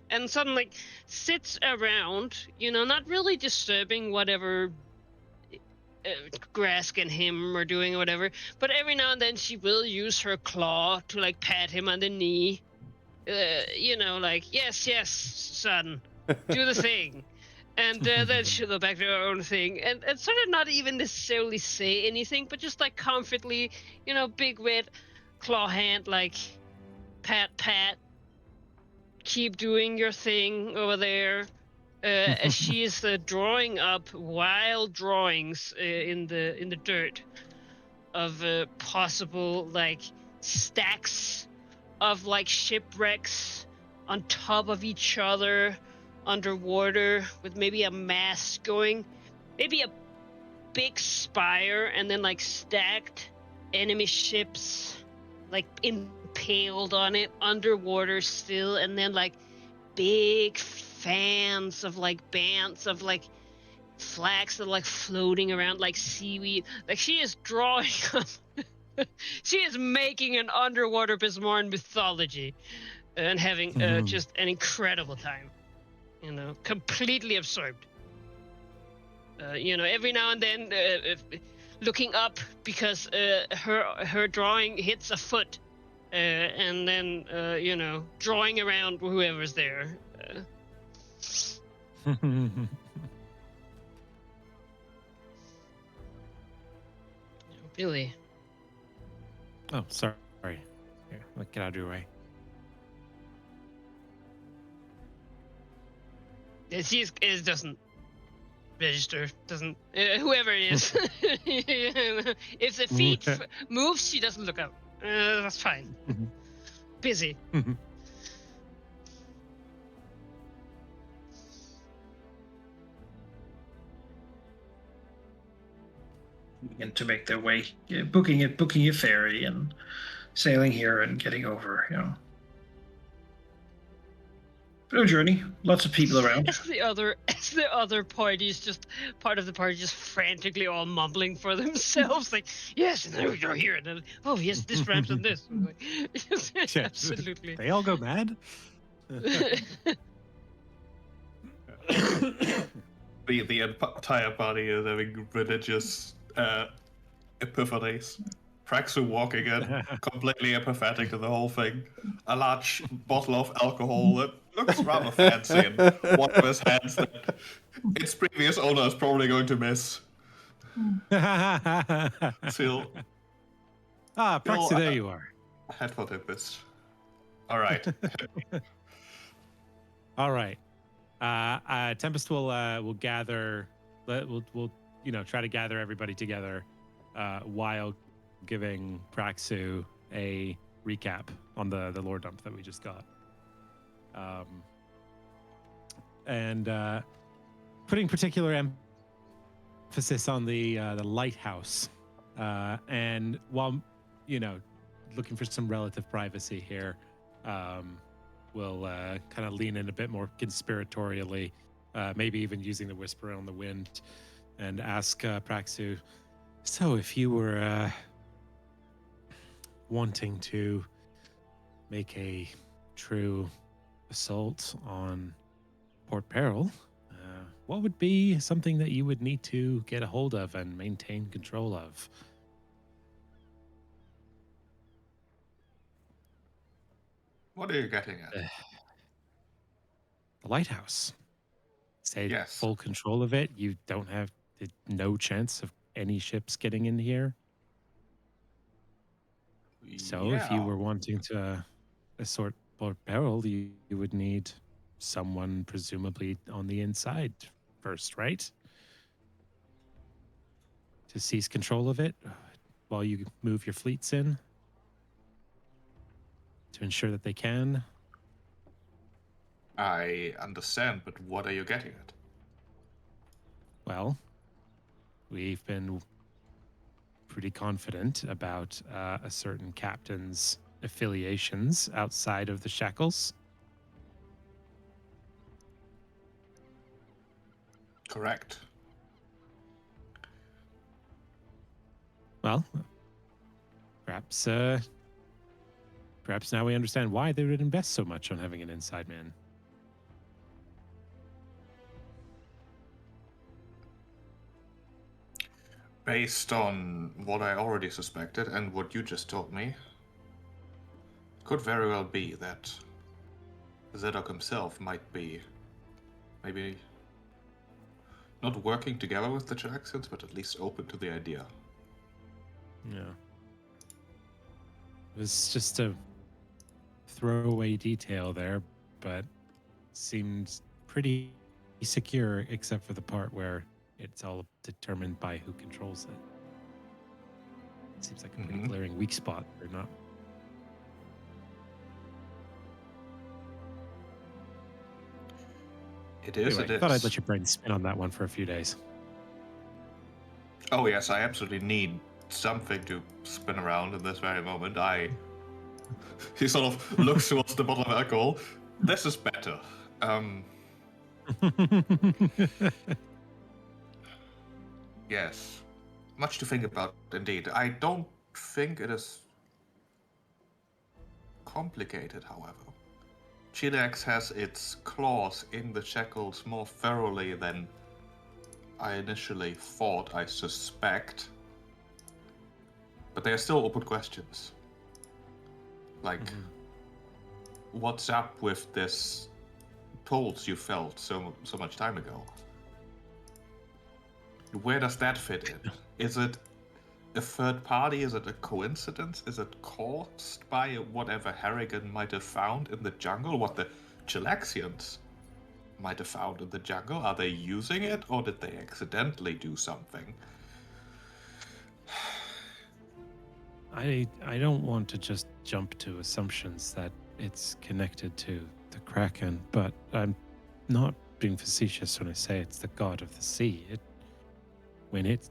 and suddenly sits around, not really disturbing whatever Grask and him are doing or whatever, but every now and then she will use her claw to like pat him on the knee, like, yes, son, do the thing. And then she'll go back to her own thing, and sort of not even necessarily say anything, but just like comfortably, big red claw hand, like, pat, keep doing your thing over there. As she is drawing up wild drawings in the dirt of possible like stacks of like shipwrecks on top of each other underwater, with maybe a mast going, maybe a big spire, and then like stacked enemy ships like impaled on it underwater still, and then like big fans of like bands of like flags that are like floating around like seaweed. Like, she is drawing up she is making an underwater Bismarck mythology and having just an incredible time. Completely absorbed. Every now and then looking up because her drawing hits a foot, and then drawing around whoever's there. Really. Oh, sorry. Here, get out of your way. It doesn't register. Doesn't whoever it is. If the feet moves, she doesn't look up. That's fine. Busy. Begin to make their way, booking a ferry and sailing here and getting over. But no journey, lots of people around. As the other parties, just part of the party, just frantically all mumbling for themselves, like, yes, and then we go here, and then, oh yes, this ramps and this. Like, yes, absolutely. They all go mad. The entire party is having religious epiphanies. Praxu walking in, completely apathetic to the whole thing. A large bottle of alcohol looks rather fancy and one of his hands that its previous owner is probably going to miss. Still, Praxi, there you are. headbutt at this. All right. All right. Tempest will gather. We'll try to gather everybody together while giving Praxu a recap on the lore dump that we just got. And putting particular emphasis on the lighthouse. And while looking for some relative privacy here, we'll kind of lean in a bit more conspiratorially, maybe even using the whisper on the wind, and ask Praxu, so if you were wanting to make a true assault on Port Peril, what would be something that you would need to get a hold of and maintain control of? What are you getting at? The lighthouse. Say Yes. full control of it. You don't have no chance of any ships getting in here. So if you were wanting to assort Port Peril, you would need someone presumably on the inside first, right? To seize control of it while you move your fleets in to ensure that they can. I understand, but what are you getting at? Well, we've been pretty confident about a certain captain's affiliations outside of the Shackles. Correct. Well, perhaps now we understand why they would invest so much on having an inside man. Based on what I already suspected and what you just told me, it could very well be that Zedok himself might be maybe not working together with the Chilexians, but at least open to the idea. Yeah. It was just a throwaway detail there, but seemed pretty secure except for the part where it's all determined by who controls it. Seems like a pretty glaring weak spot or not. It is, Anyway, it is. thought I'd let your brain spin on that one for a few days. Oh yes, I absolutely need something to spin around in this very moment. He sort of looks towards the bottle of alcohol. This is better. Yes. Much to think about indeed. I don't think it is complicated, however. Chilex has its claws in the Shackles more thoroughly than I initially thought, I suspect. But they are still open questions. Like, what's up with this pulse you felt so much time ago? Where does that fit in? Is it a third party? Is it a coincidence? Is it caused by whatever Harrigan might have found in the jungle? What the Chilexians might have found in the jungle? Are they using it, or did they accidentally do something? I don't want to just jump to assumptions that it's connected to the Kraken, but I'm not being facetious when I say it's the god of the sea. When it's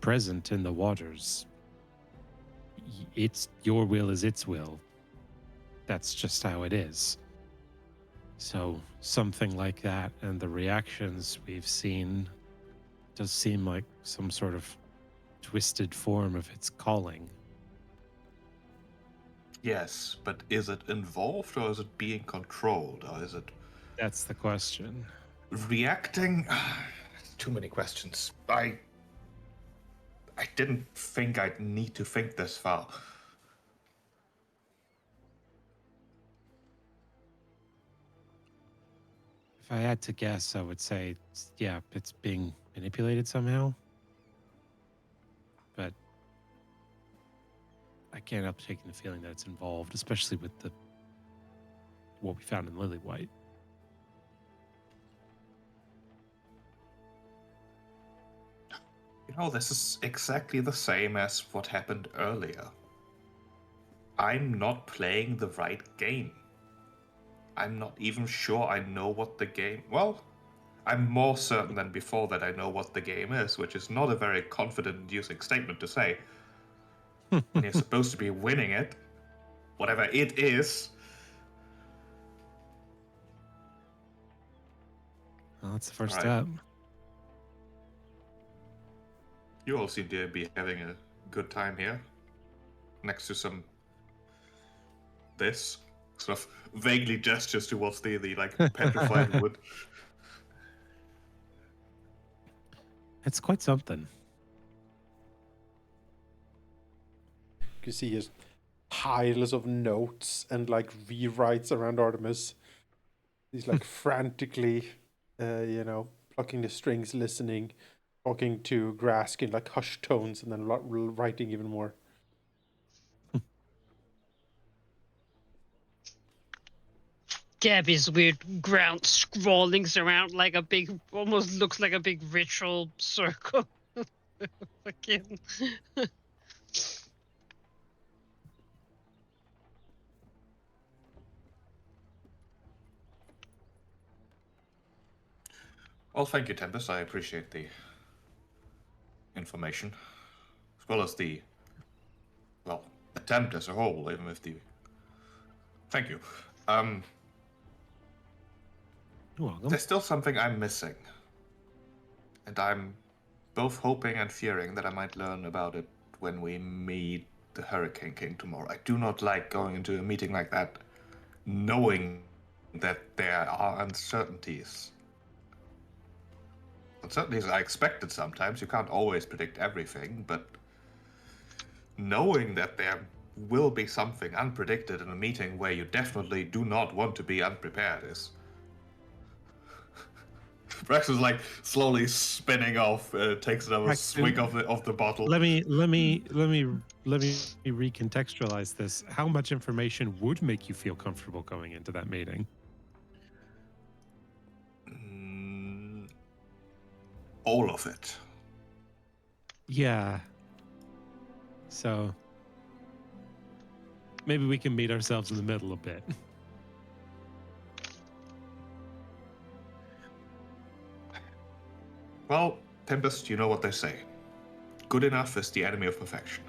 present in the waters, it's your will is its will. That's just how it is. So something like that and the reactions we've seen does seem like some sort of twisted form of its calling. Yes, but is it involved, or is it being controlled, or is it That's the question. reacting? Too many questions. I didn't think I'd need to think this far. I had to guess, I would say, yeah, it's being manipulated somehow. But I can't help taking the feeling that it's involved, especially with what we found in Lily White. You know, this is exactly the same as what happened earlier. I'm not playing the right game. I'm not even sure I know what the game... Well, I'm more certain than before that I know what the game is, which is not a very confident-inducing statement to say. When you're supposed to be winning it, whatever it is. Well, that's the first Right. step. You all seem to be having a good time here. Next to some... this. Sort of vaguely gestures towards the like, petrified wood. It's quite something. You can see his piles of notes and like rewrites around Artemis. He's like frantically, plucking the strings, listening, talking to Grask in like hushed tones, and then writing even more. Gabby's weird ground scrawlings around like a big, almost looks like a big ritual circle. Fucking. Well, thank you, Tempest. I appreciate the information. As well as the, well, attempt as a whole, even with the... Thank you. You're welcome. There's still something I'm missing. And I'm both hoping and fearing that I might learn about it when we meet the Hurricane King tomorrow. I do not like going into a meeting like that knowing that there are uncertainties. Uncertainties are expected sometimes. You can't always predict everything, but knowing that there will be something unpredicted in a meeting where you definitely do not want to be unprepared is... Rex is like slowly spinning off, takes another Rex, swig of the bottle. Let me recontextualize this. How much information would make you feel comfortable going into that meeting? All of it. Yeah. So maybe we can meet ourselves in the middle a bit. Well, Tempest, you know what they say. Good enough is the enemy of perfection.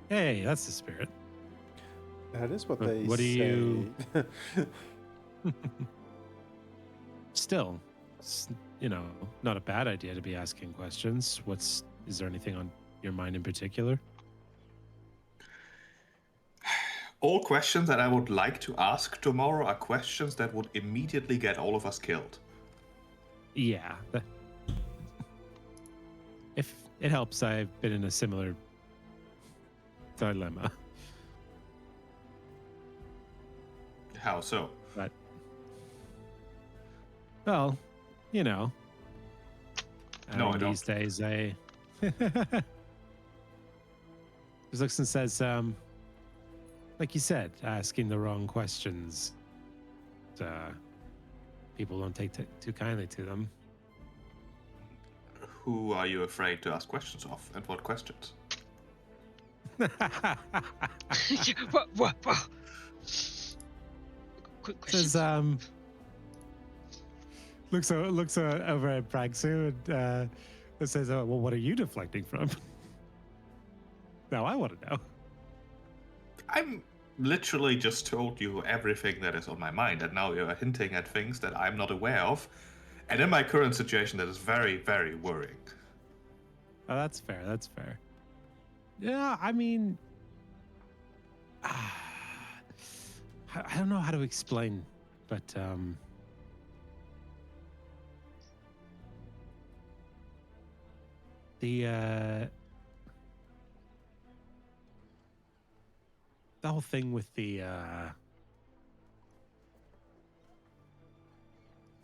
Hey, that's the spirit. That is what But they what do say. you- Still, it's, not a bad idea to be asking questions. Is there anything on your mind in particular? All questions that I would like to ask tomorrow are questions that would immediately get all of us killed. Yeah. If it helps, I've been in a similar dilemma. How so? But, well, No, I these don't. days, Just looks and says, like you said, asking the wrong questions. People don't take too kindly to them. Who are you afraid to ask questions of, and what questions? What? Quick question. Says, looks over at Pragsu and it says, "Oh, well, what are you deflecting from?" Now I want to know. I'm literally just told you everything that is on my mind, and now you're hinting at things that I'm not aware of. And in my current situation, that is very, very worrying. Oh, that's fair. That's fair. Yeah, I mean, I don't know how to explain, but the whole thing with the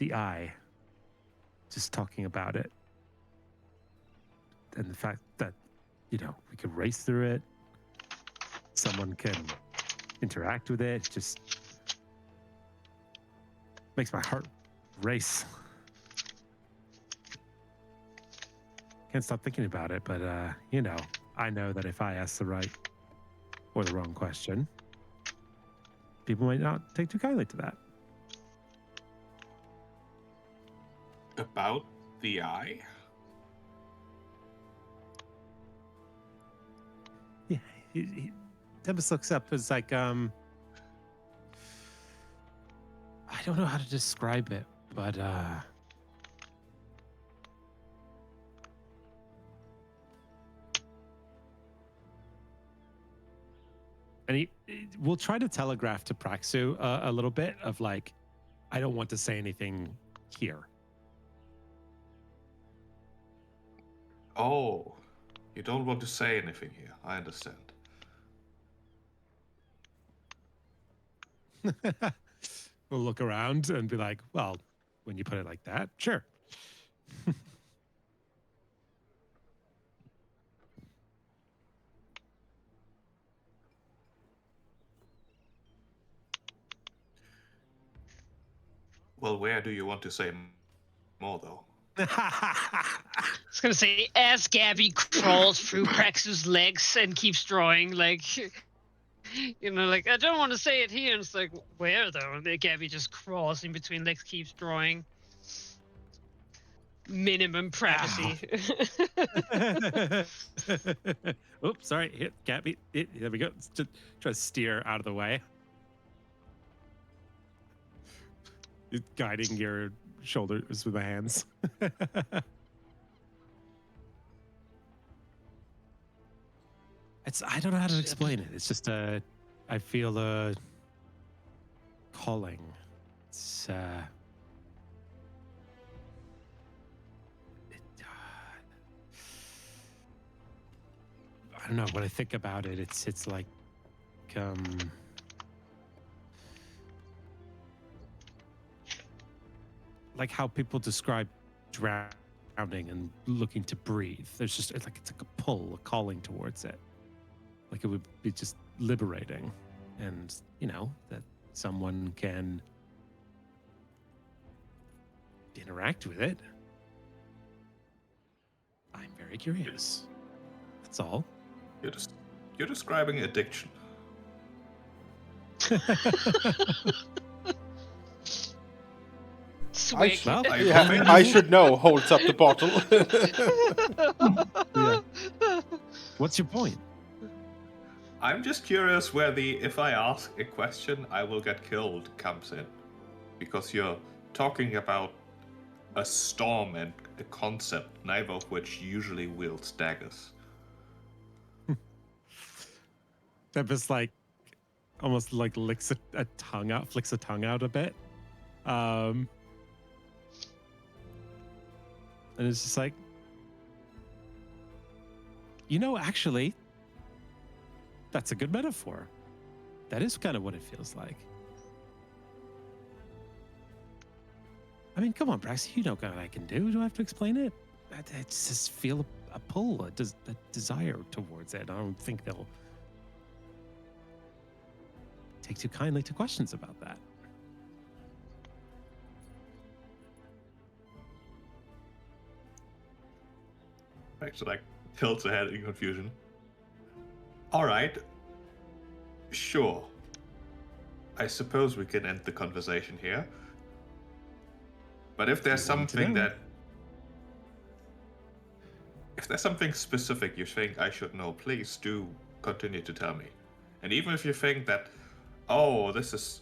the eye, just talking about it, and the fact that, we could race through it, someone can interact with it, just makes my heart race. Can't stop thinking about it, but I know that if I ask the right or the wrong question, people might not take too kindly to that. About the eye? Yeah, Tempest looks up. It's like, I don't know how to describe it, but and we'll try to telegraph to Praxu a little bit of like, I don't want to say anything here. Oh, you don't want to say anything here. I understand. We'll look around and be like, well, when you put it like that, sure. Well, where do you want to say more, though? I was gonna say, as Gabby crawls through Praxus' legs and keeps drawing, like, like, I don't want to say it here. And it's like, where though? And then Gabby just crawls in between legs, keeps drawing. Minimum privacy. Oops, sorry. Hit Gabby. There we go. Just try to steer out of the way. Guiding your shoulders with my hands. I don't know how to explain it. It's just I feel a calling. It's I don't know. When I think about it, it's like how people describe drowning and looking to breathe. There's just it's like a pull, a calling towards it. Like it would be just liberating, and that someone can interact with it. I'm very curious. That's all. You're describing addiction. Swig. I should know. Holds up the bottle. Yeah. What's your point? I'm just curious where the if I ask a question, I will get killed comes in. Because you're talking about a storm and a concept, neither of which usually wields daggers. Tempest like almost like licks a tongue out, flicks a tongue out a bit. And it's just like, actually, that's a good metaphor. That is kind of what it feels like. I mean, come on, Brax, you know what I can do. Do I have to explain it? I just feel a pull, a desire towards it. I don't think they'll take too kindly to questions about that. Actually, like, tilts ahead in confusion. Alright. Sure. I suppose we can end the conversation here. But if there's something if there's something specific you think I should know, please do continue to tell me. And even if you think that, oh, this is,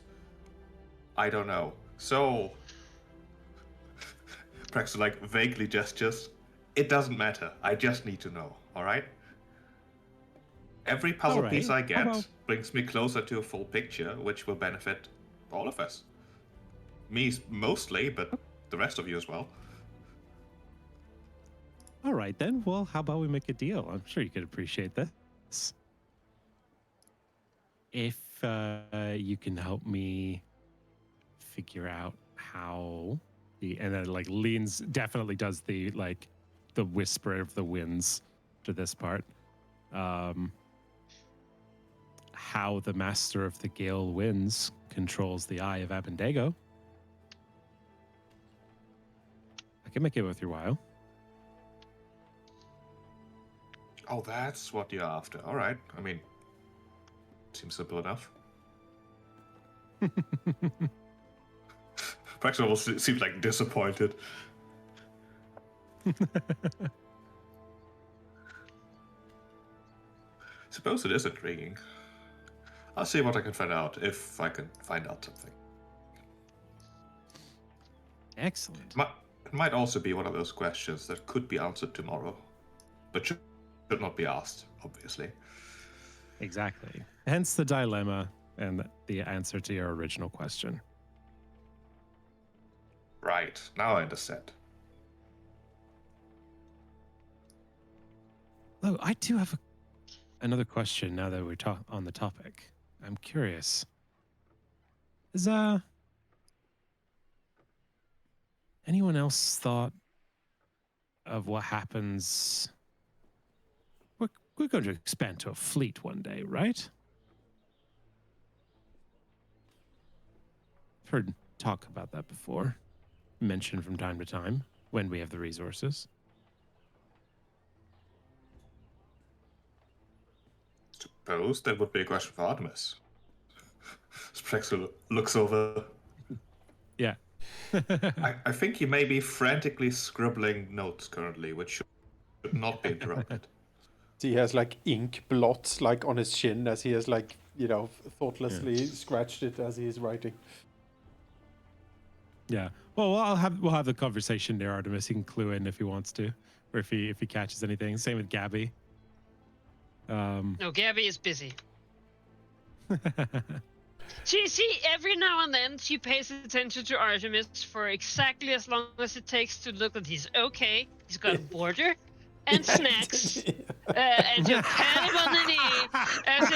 I don't know. So, Praxis like vaguely gestures. It doesn't matter. I just need to know. All right. Every puzzle piece I get brings me closer to a full picture, which will benefit all of us. Me mostly, but the rest of you as well. All right, then. Well, how about we make a deal? I'm sure you could appreciate this. If you can help me figure out how and then like leans, definitely does the like the whisper of the winds to this part. How the master of the gale winds controls the eye of Abendego. I can make it worth your while. Oh, that's what you're after. All right. I mean, seems simple enough. Prax almost seems like disappointed. Suppose it is intriguing. I'll see what I can find out, if I can find out something. Excellent. It might also be one of those questions that could be answered tomorrow, but should not be asked, obviously. Exactly. Hence the dilemma and the answer to your original question. Right, now I understand. Oh, I do have another question now that we're on the topic. I'm curious. Is anyone else thought of what happens? We're going to expand to a fleet one day, right? I've heard talk about that before. Mentioned from time to time when we have the resources. Suppose that would be a question for Artemis. Prax looks over. Yeah. I think he may be frantically scribbling notes currently, which should not be interrupted. He has like ink blots like on his chin as he has like, you know, thoughtlessly scratched it as he is writing. Yeah. Well, we'll have the conversation there, Artemis. He can clue in if he wants to, or if he catches anything. Same with Gabby. No, Gabby is busy. She every now and then she pays attention to Artemis for exactly as long as it takes to look that he's okay. He's got a border and snacks, and she'll pat him on the knee. And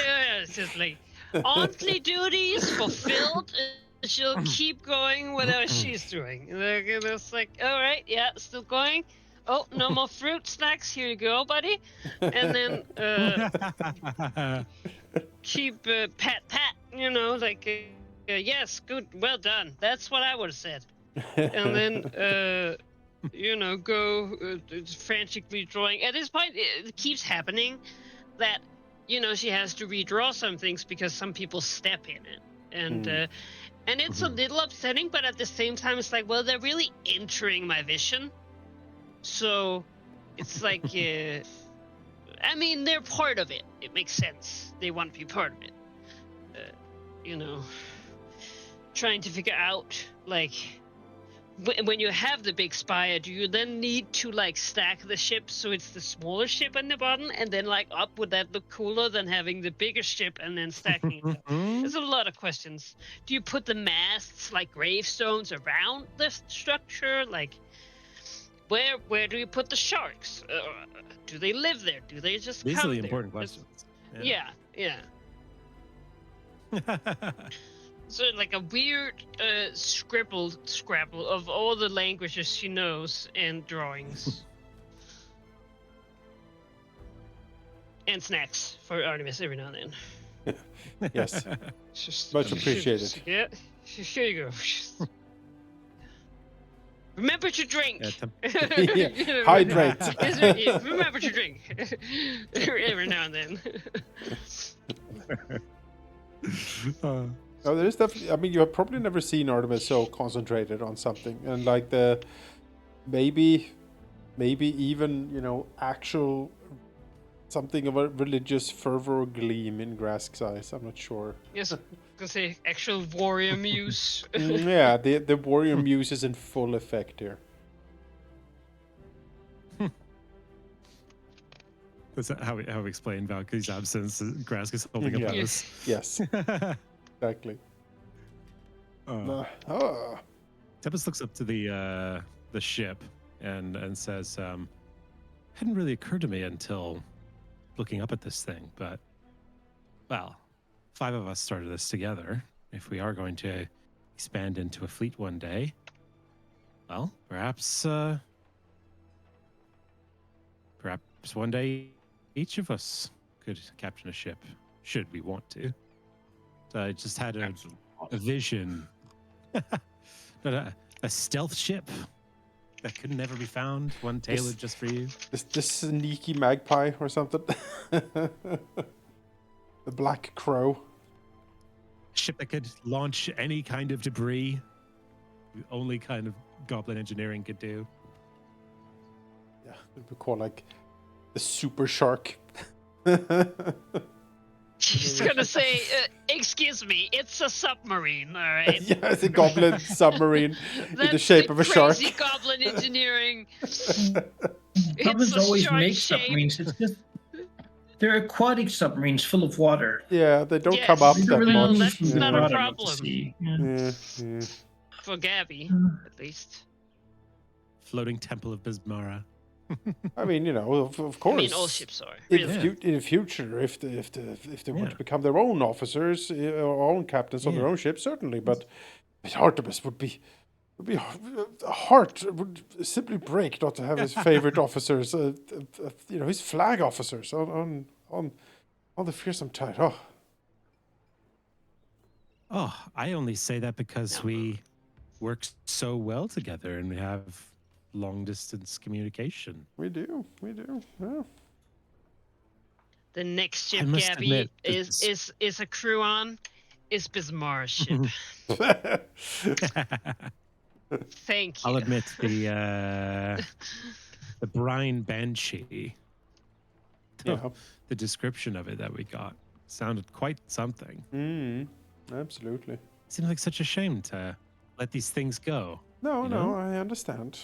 it's just like auntly duties fulfilled. She'll keep going whatever she's doing. It's like, all right, yeah, still going. Oh, no more fruit snacks. Here you go, buddy. And then keep pat, you know, like yes, good, well done. That's what I would have said. And then you know, go frantically drawing. At this point, it keeps happening that, you know, she has to redraw some things because some people step in it, and it's a little upsetting, but at the same time, it's like, well, they're really entering my vision, so it's like, I mean, they're part of it. It makes sense. They want to be part of it. You know, trying to figure out, like, when you have the big spire, do you then need to like stack the ship so it's the smaller ship on the bottom, and then like up? Would that look cooler than having the bigger ship and then stacking it up? There's a lot of questions. Do you put the masts like gravestones around the structure? Like, where do you put the sharks? Do they live there? Do they just These come are the there? important questions. Yeah. So like a weird scrabble of all the languages she knows and drawings. And snacks for Artemis every now and then. Yes, Just, much appreciated. Yeah, here you go. Remember to drink. Yeah, hydrate. Remember to drink every now and then. No, there is definitely. I mean, you have probably never seen Artemis so concentrated on something, and like the maybe even, you know, actual something of a religious fervor or gleam in Grask's eyes. I'm not sure. Yes, I can say actual warrior muse. Yeah, the warrior muse is in full effect here. That's how we explain Valkyrie's absence. Grask is holding up Yes. this. Yes, exactly. Tempest looks up to the ship and says, hadn't really occurred to me until looking up at this thing, but well, 5 of us started this together. If we are going to expand into a fleet one day, Well, perhaps one day each of us could captain a ship, should we want to. So I just had a vision, but a stealth ship that could never be found, one tailored just for you. This sneaky magpie or something. The black crow. Ship that could launch any kind of debris, the only kind of goblin engineering could do. Yeah, it would be called like the super shark. She's gonna say, "Excuse me, it's a submarine, all right." Yeah, it's a goblin submarine in the That's shape of a shark. crazy goblin engineering. Goblins a always shark make shape. submarines. It's just they're aquatic submarines full of water. Yeah, they don't Yes. come up They that don't really Well, much. move that's from the not a bottom of the problem. sea. Yeah. Yeah. For Gabby, at least. Floating Temple of Bismara. I mean, of course. I mean, all ships are. In, Really. in the future, if they want Yeah. to become their own officers or own captains on their Yeah. own ship, certainly. But Artemis would be heart would simply break not to have his favorite officers, his flag officers on the fearsome tide. Oh, Oh, I only say that because we work so well together and we have long distance communication. we do. Yeah. The next I ship must Gabby admit, is a crew on is Bismarck's ship. Thank you. I'll admit the brine banshee. Yeah. The description of it that we got sounded quite something. Absolutely. Seems like such a shame to let these things go. No, You know? I understand.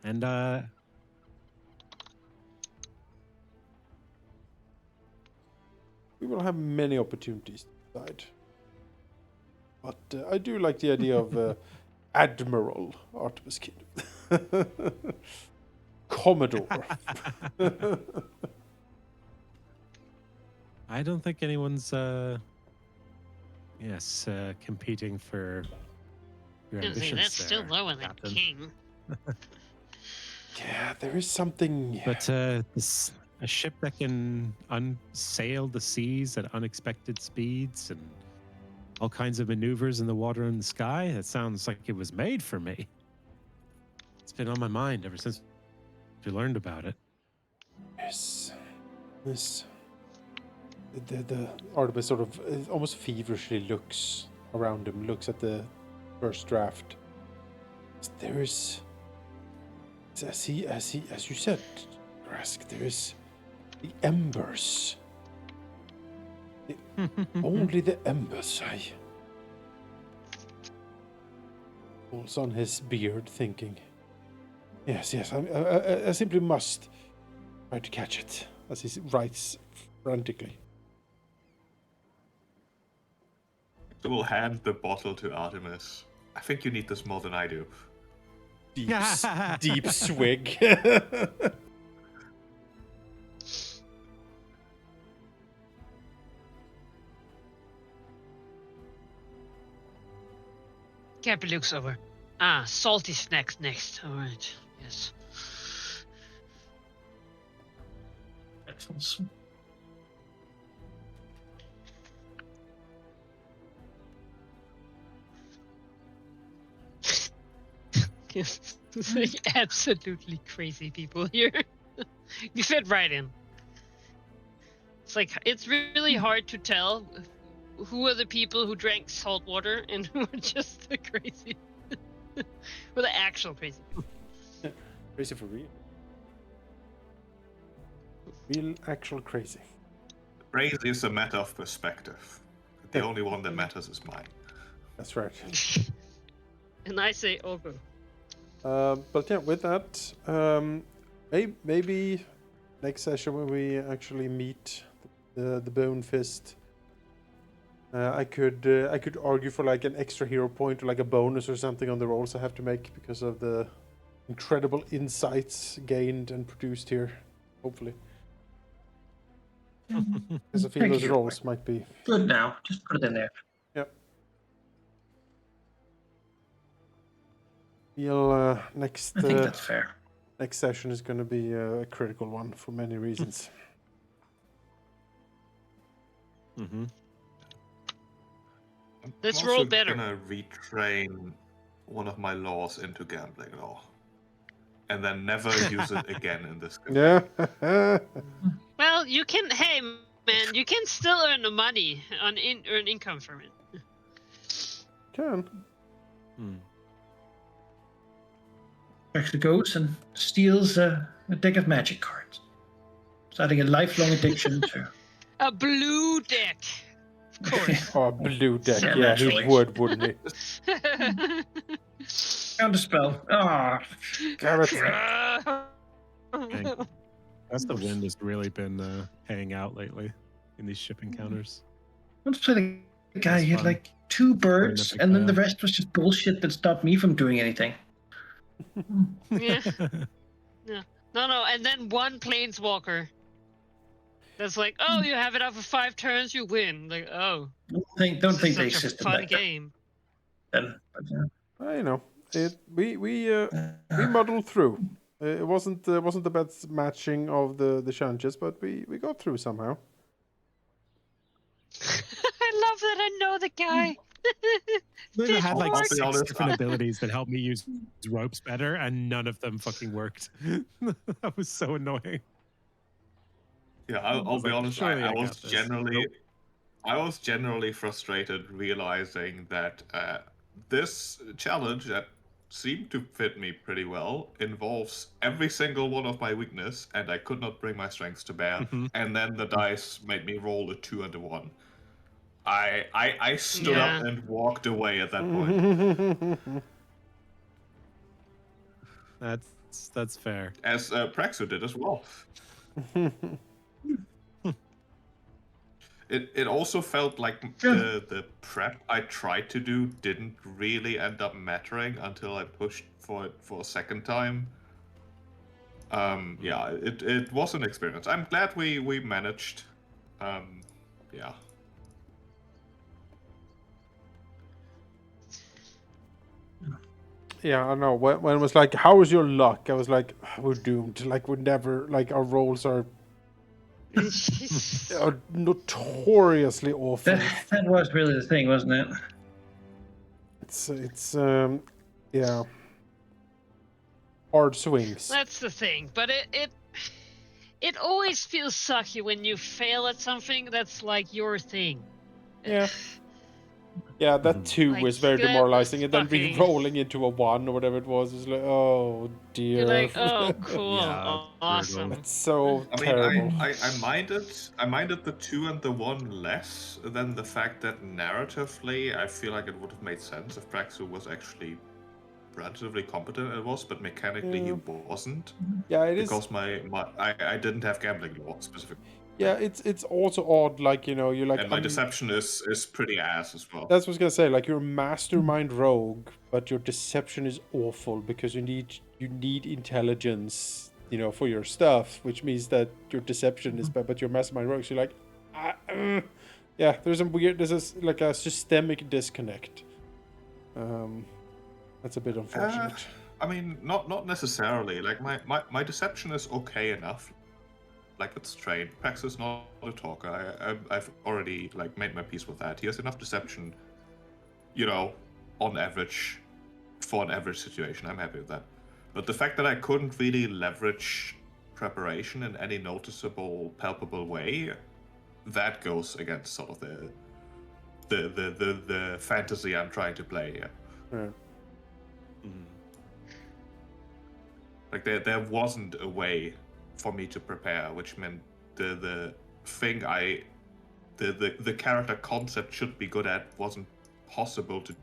And We will have many opportunities to decide. But I do like the idea of Admiral Artemis Kid. Commodore. I don't think anyone's competing for your I was gonna say, ambitions. that's still there, lower than Captain. king. Yeah, there is something. But a ship that can sail the seas at unexpected speeds and all kinds of maneuvers in the water and the sky, that sounds like it was made for me. It's been on my mind ever since we learned about it. Yes. The Artemis sort of almost feverishly looks around him, looks at the first draft. There is, as you said, Rask, there is the embers. Only the embers. Pulls on his beard, thinking. Yes, I simply must try to catch it, as he writes frantically. So we'll hand the bottle to Artemis. I think you need this more than I do. Deep swig. Gabby looks over. Ah, salty snacks next. All right. Yes. Pretzels. It's like absolutely crazy people here. You fit right in. It's like it's really hard to tell who are the people who drank salt water and who are just the crazy, or the actual crazy people. Crazy for real. Real, actual crazy. Crazy is a matter of perspective. The only one that matters is mine. That's right. And I say over. But yeah, with that, maybe next session when we actually meet the Bone Fist, I could argue for like an extra hero point or like a bonus or something on the rolls I have to make because of the incredible insights gained and produced here. Hopefully, because I feel Thank those you. rolls might be. Good now. Just put it in there. Yep. We'll next I think that's fair. next session is going to be a critical one for many reasons. Mm-hmm. Let's I'm roll also better. gonna retrain one of my laws into gambling law, and then never use it again in this game. Yeah. Well, you can. Hey, man, you can still earn the money on earn income from it. Can. Mm. Actually goes and steals a deck of magic cards, starting a lifelong addiction to. A blue deck, of course. Oh, blue deck. Yeah, Yeah, he naturally. would, wouldn't he? Counterspell. Ah, Damn it. Dang. That's the wind has really been hanging out lately in these ship encounters. once played a guy. That's He had fun. like 2 Learn birds, to and then the fail. rest was just bullshit that stopped me from doing anything. Yeah. No, and then one planeswalker. That's like, oh, you have it up for 5 turns, you win. Like, oh, Don't this think is they such a existed fun back game. then. But, You know, we muddled through. It wasn't the best matching of the challenges, but we got through somehow. I love that I know the guy. I had like I'll be 6 honest, different abilities that helped me use ropes better, and none of them fucking worked. That was so annoying. Yeah, I I'll was be like, honest. surely I was got this. generally, Nope. I was generally frustrated realizing that this challenge that seemed to fit me pretty well involves every single one of my weakness, and I could not bring my strengths to bear. Mhm. And then the dice made me roll a 2 and a 1. I stood up Yeah. and walked away at that point, That's fair. as Praxu did as well. It also felt like the prep I tried to do didn't really end up mattering until I pushed for it for a second time. Yeah, it was an experience. I'm glad we managed. Yeah. Yeah, I know. When it was like, "How was your luck?" I was like, "We're doomed. Like we're never like our rolls are notoriously awful." that was really the thing, wasn't it? It's yeah, hard swings. That's the thing, but it always feels sucky when you fail at something that's like your thing. Yeah. Yeah, that Mhm. 2 Like, was very that demoralizing, was and then fucking- re-rolling into a 1 or whatever it was is like, oh dear. You're like, oh, cool, Yeah, awesome. brutal. It's so I mean, terrible. I minded the 2 and the 1 less than the fact that narratively I feel like it would have made sense if Praxu was actually relatively competent. It was, but mechanically he wasn't. Yeah, it is. Because I didn't have gambling law specifically. Yeah, it's also odd. Like, you know, you're like, And my deception is pretty ass as well. that's what I was gonna say. Like, you're a mastermind rogue, but your deception is awful because you need intelligence, you know, for your stuff, which means that your deception is bad, but your mastermind rogue. So you're like, yeah, there's like a systemic disconnect. That's a bit unfortunate. I mean, not necessarily. Like my deception is okay enough. Like it's trained. Prax is not a talker. I've already like made my peace with that. He has enough deception, you know, on average, for an average situation. I'm happy with that. But the fact that I couldn't really leverage preparation in any noticeable, palpable way, that goes against sort of the fantasy I'm trying to play here. Yeah. Like there wasn't a way for me to prepare, which meant the thing the character concept should be good at wasn't possible to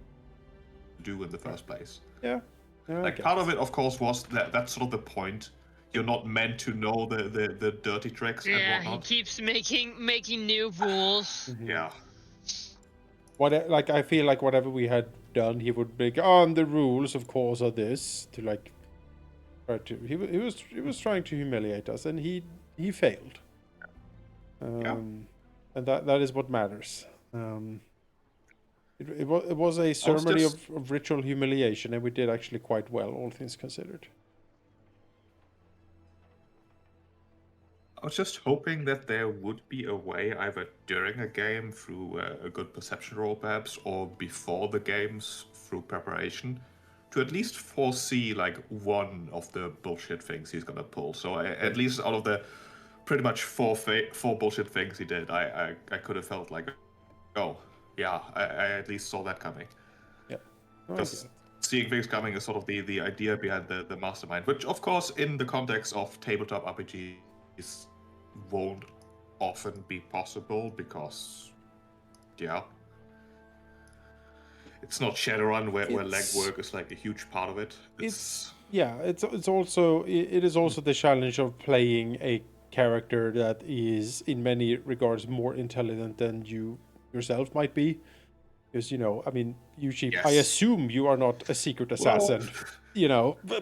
do in the first place. Yeah. Like part of it, of course, was that's sort of the point. You're not meant to know the dirty tricks and Yeah, he whatnot. keeps making new rules. Yeah. Like, I feel like whatever we had done, he would be like, oh, and the rules, of course, are this, to like try to. He was trying to humiliate us, and he failed. Yeah. And that is what matters. It was a ceremony just- of ritual humiliation, and we did actually quite well, all things considered. I was just hoping that there would be a way, either during a game through a good perception roll perhaps, or before the games through preparation, to at least foresee like one of the bullshit things he's gonna pull. So at least out of the pretty much four bullshit things he did, I could have felt like, oh yeah, I at least saw that coming. Yeah. No, I Because get it. seeing things coming is sort of the idea behind the mastermind, which of course in the context of tabletop RPGs won't often be possible because, yeah, it's not Shadowrun where legwork is like a huge part of it. Yeah, it's also it is also the challenge of playing a character that is in many regards more intelligent than you yourself might be. Because, I mean, usually, I Yes. assume you are not a secret Well, assassin,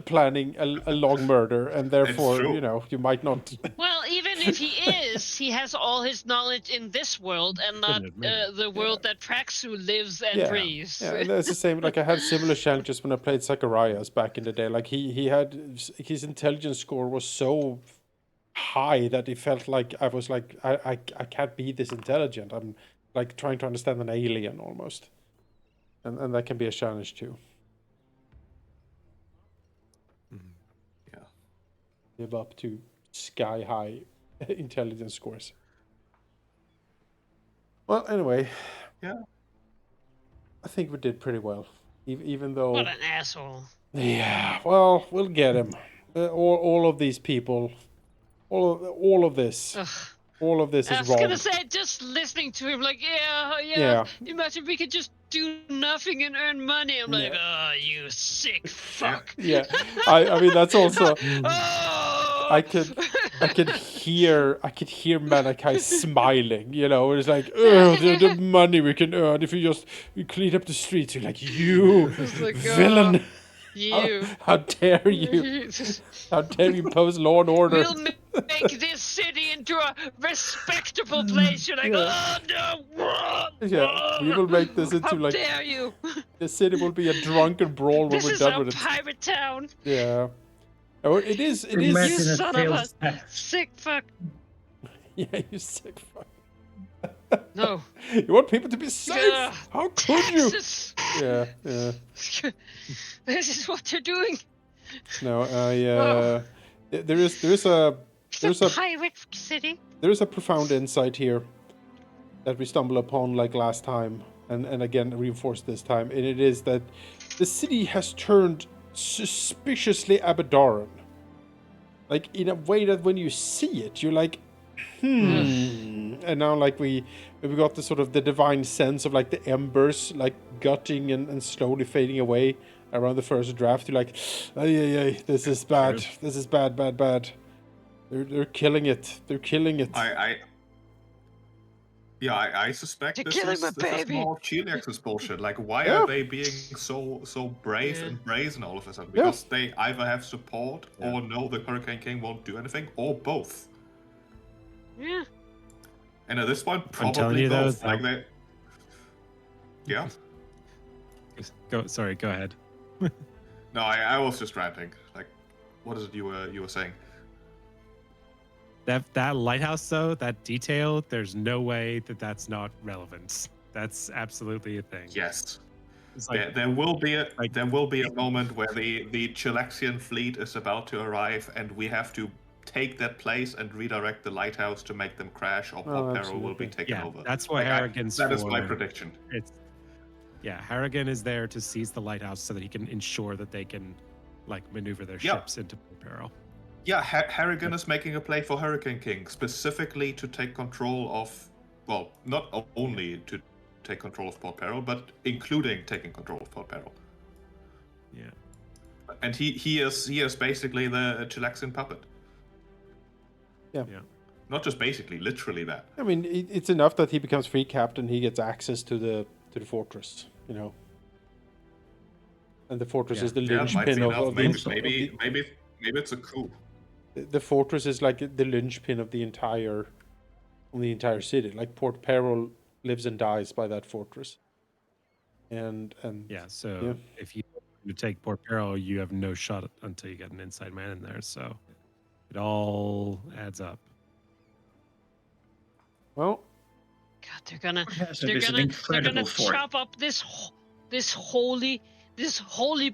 planning a long murder, and therefore, true. you might not. Well, even if he is, he has all his knowledge in this world and not Couldn't admit it. the world that Praxu lives and Yeah, breathes. yeah, and that's the same. Like I had similar challenges when I played Zacharias back in the day. Like he had his intelligence score was so high that it felt like I was like I can't be this intelligent. I'm like trying to understand an alien almost, and that can be a challenge too. Yeah. Live up to sky high intelligence scores. Well, anyway, Yeah. I think we did pretty well, even though. What an asshole. Yeah, well, we'll get him. All of these people, all of this, Ugh. all of this I is was wrong. gonna say, just listening to him, like, yeah. Yeah. Imagine we could just do nothing and earn money. I'm like, Yeah. oh, you sick fuck. Yeah, I mean that's also. Oh! I could hear Malachi smiling. It's like, oh, the money we can earn if you clean up the streets. You're like, you It's like, villain. You. How dare you? How dare you impose law and order? We'll make this city into a respectable place. You're like, Yeah. oh no! Yeah, we will make this into How like dare you? the city will be a drunken brawl when This we're is done a with it. pirate town. Yeah. Oh, it is. It Imagine is. You a son of a sales tax. sick fuck. Yeah, you sick fuck. No. You want people to be safe? Ugh, How could you? Taxes. Yeah. This is what they're doing. No, Oh. there's a It's a pirate city. there is a profound insight here that we stumble upon like last time, and again reinforced this time, and it is that the city has turned suspiciously Abadoran. Like in a way that when you see it, you're like, and now like we got the sort of the divine sense of like the embers like gutting and slowly fading away around the first draft. You're like, ay, this is bad. This is bad. They're killing it. They're killing it. I suspect They're this killing is my this is baby. more Cheliax's bullshit. Like, why Yeah. are they being so brave Yeah. and brazen all of a sudden? Yeah. Because they either have support or know the Hurricane King won't do anything, or both. Yeah. And at this point, I'm telling probably you, though, both. Like they. Yeah. Go ahead. No, I was just ranting. Like, what is it you were saying? That lighthouse, though, that detail, there's no way that's not relevant. That's absolutely a thing. Yes. It's like, There will be a moment where the Chilexian fleet is about to arrive, and we have to take that place and redirect the lighthouse to make them crash, or Port Peril will be absolutely. taken yeah, over. that's what Harrigan's That is my for. prediction. Harrigan is there to seize the lighthouse so that he can ensure that they can like maneuver their Yeah. ships into Port Peril. Yeah, Harrigan is making a play for Hurricane King, specifically to take control of, well, not only to take control of Port Peril, but including taking control of Port Peril. Yeah. And he is basically the Chilexian puppet. Yeah. Not just basically, literally that. I mean, it's enough that he becomes free captain. He gets access to the fortress, and the fortress is the Yeah, it might linchpin be of, enough. of Maybe it's a coup. the fortress is like the linchpin of the entire city. Like Port Peril lives and dies by that fortress. and Yeah, so Yeah. if you take Port Peril, you have no shot until you get an inside man in there. So it all adds up. God, well, they're gonna Hazard they're is an gonna incredible fort. chop up this holy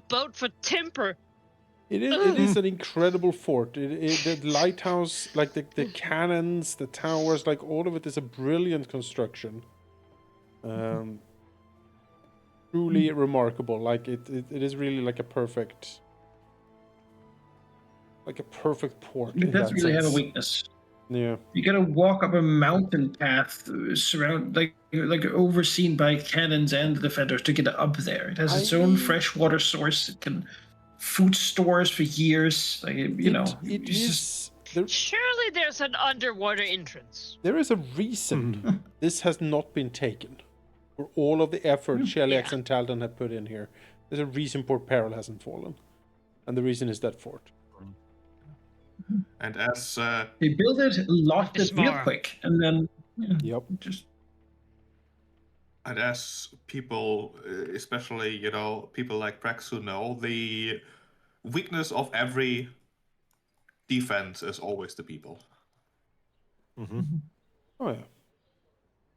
boat for timber. it is an incredible fort. The lighthouse, like the cannons, the towers, like all of it is a brilliant construction. Truly remarkable. Like it is really like a perfect port It in does that really have a sense. weakness. Yeah. You gotta walk up a mountain path, like overseen by cannons and defenders to get up there. It has its own freshwater source. It can food stores for years. Like It it's just is there. Surely there's an underwater entrance. There is a reason this has not been taken. For all of the effort Shellyax and Taldan have put in here, there's a reason Port Peril hasn't fallen, and the reason is that fort. And as they build it, lost it real Smart. quick, and then Yep. just and as people, especially people like Praxu know, the weakness of every defense is always the people. Oh yeah.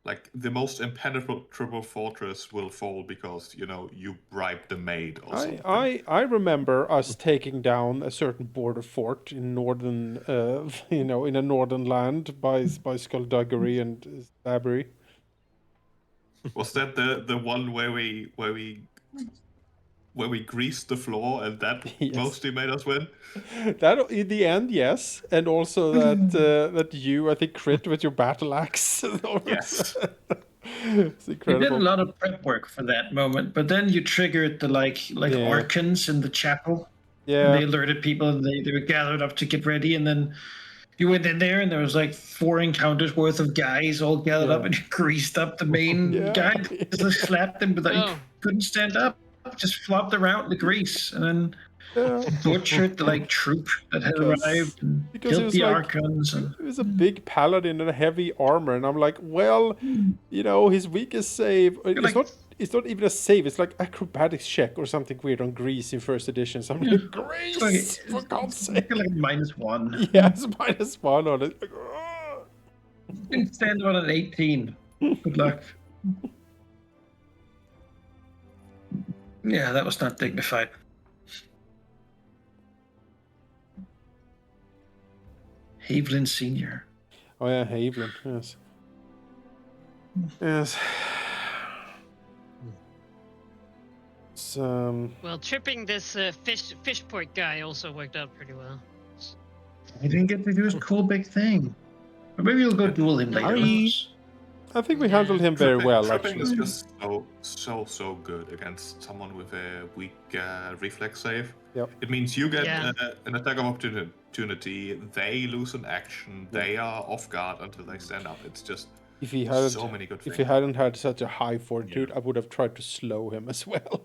Like the most impenetrable fortress will fall because you bribed the maid or something. I remember us taking down a certain border fort in northern, in a northern land by skullduggery and stabbery. Was that the one where we greased the floor and that Yes. mostly made us win? That in the end, yes, and also that you, I think, crit with your battle axe. Yes. It's we did a incredible. lot of prep work for that moment. But then you triggered the Yeah. archons in the chapel. Yeah. They alerted people, and they were gathered up to get ready, and then you went in there, and there was like 4 encounters worth of guys all gathered up, and you greased up the main Yeah. guy. Just slapped him, but he Oh. couldn't stand up. Just flopped around in the grease, and then Yeah. butchered the troop that had arrived, and because it killed was the like- archons. And It was a big paladin in a heavy armor, and I'm like, well, his weakest save. It's not even a save. It's like acrobatics check or something weird on Grease in first edition. So I'm like, Grease, for God's sake. like -1. Yeah, it's -1 on it. Like, "Ugh." You can stand on an 18. Good luck. Yeah, that was not dignified. Havelin Senior. Oh yeah, Havelin. Yes. Yes. It's, Well, tripping this fish port guy also worked out pretty well. He didn't get to do his cool big thing. Or maybe we'll go duel him later. who knows? I think we handled him very well, Tripping is actually. just so good against someone with a weak reflex save. Yep. It means you get Yeah. an attack of opportunity, they lose an action, they are off guard until they stand up. It's just If he hadn't, so many good if things. he hadn't had such a high fortitude, I would have tried to slow him as well.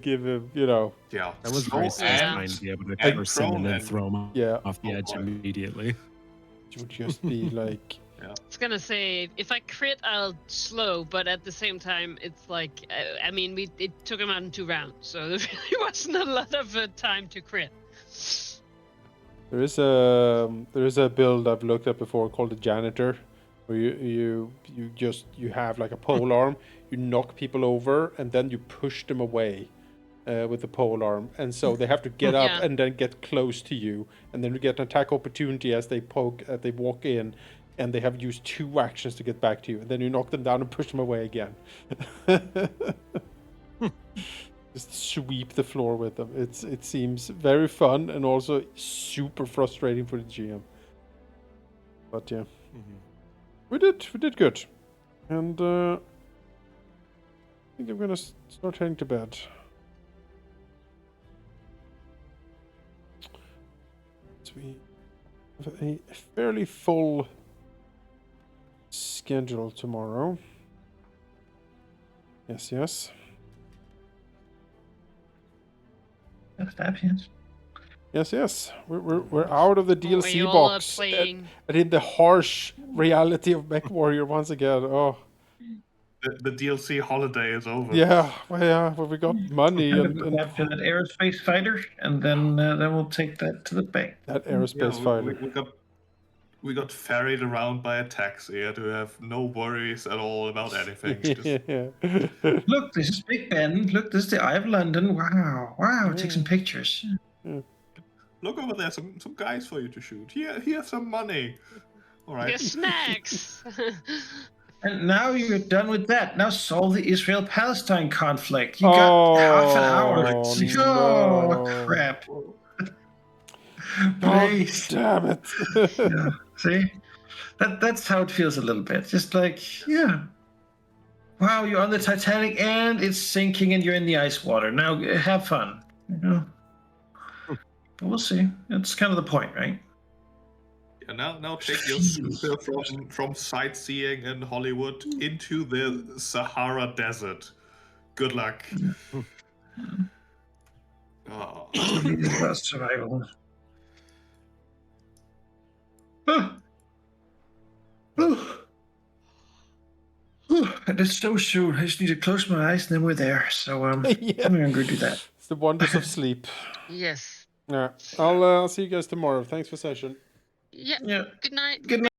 Give him, Yeah. That was Slow very and- satisfying to be able to and curse him and prone then and- throw him Yeah. off the edge right. immediately. It would just be like, I was gonna say, if I crit, I'll slow, but at the same time, it's like, I mean, it took him out in 2 rounds, so there really wasn't a lot of time to crit. there is a build I've looked at before called the janitor, where you have like a pole arm, you knock people over and then you push them away with the pole arm, and so they have to get up Yeah. and then get close to you, and then you get an attack opportunity as they walk in, and they have used 2 actions to get back to you, and then you knock them down and push them away again. Just sweep the floor with them. It seems very fun and also super frustrating for the GM. But yeah, we did good, and I think I'm gonna start heading to bed. So we have a fairly full schedule tomorrow. Yes. Yes. We're out of the Are DLC you all box playing? and in the harsh reality of Mech Warrior once again. Oh, the DLC holiday is over. Yeah, well, we got money And and after that aerospace fighter, and then we'll take that to the bank. that Yeah, aerospace fighter. we got ferried around by a taxi to have no worries at all about anything. Just, Yeah. Look, this is Big Ben. Look, this is the Eye of London. Wow. Take some pictures. look over there, some guys for you to shoot. Here's some money. All right. Get snacks. And now you're done with that. Now solve the Israel-Palestine conflict. You got half an hour. Oh, Oh, no. crap. God Please. damn it. Yeah. See? That's how it feels a little bit. Just like, yeah. Wow, you're on the Titanic and it's sinking and you're in the ice water. Now have fun. You know? But we'll see. That's kind of the point, right? Yeah, now take your scooter from sightseeing in Hollywood into the Sahara Desert. Good luck. Oh. It's about survival. And it's so soon. I just need to close my eyes and then we're there. So Yeah. I'm gonna go do that. It's the wonders of sleep. Yes. Yeah. I'll see you guys tomorrow. Thanks for session. Yeah. Yeah. Good night. Good night.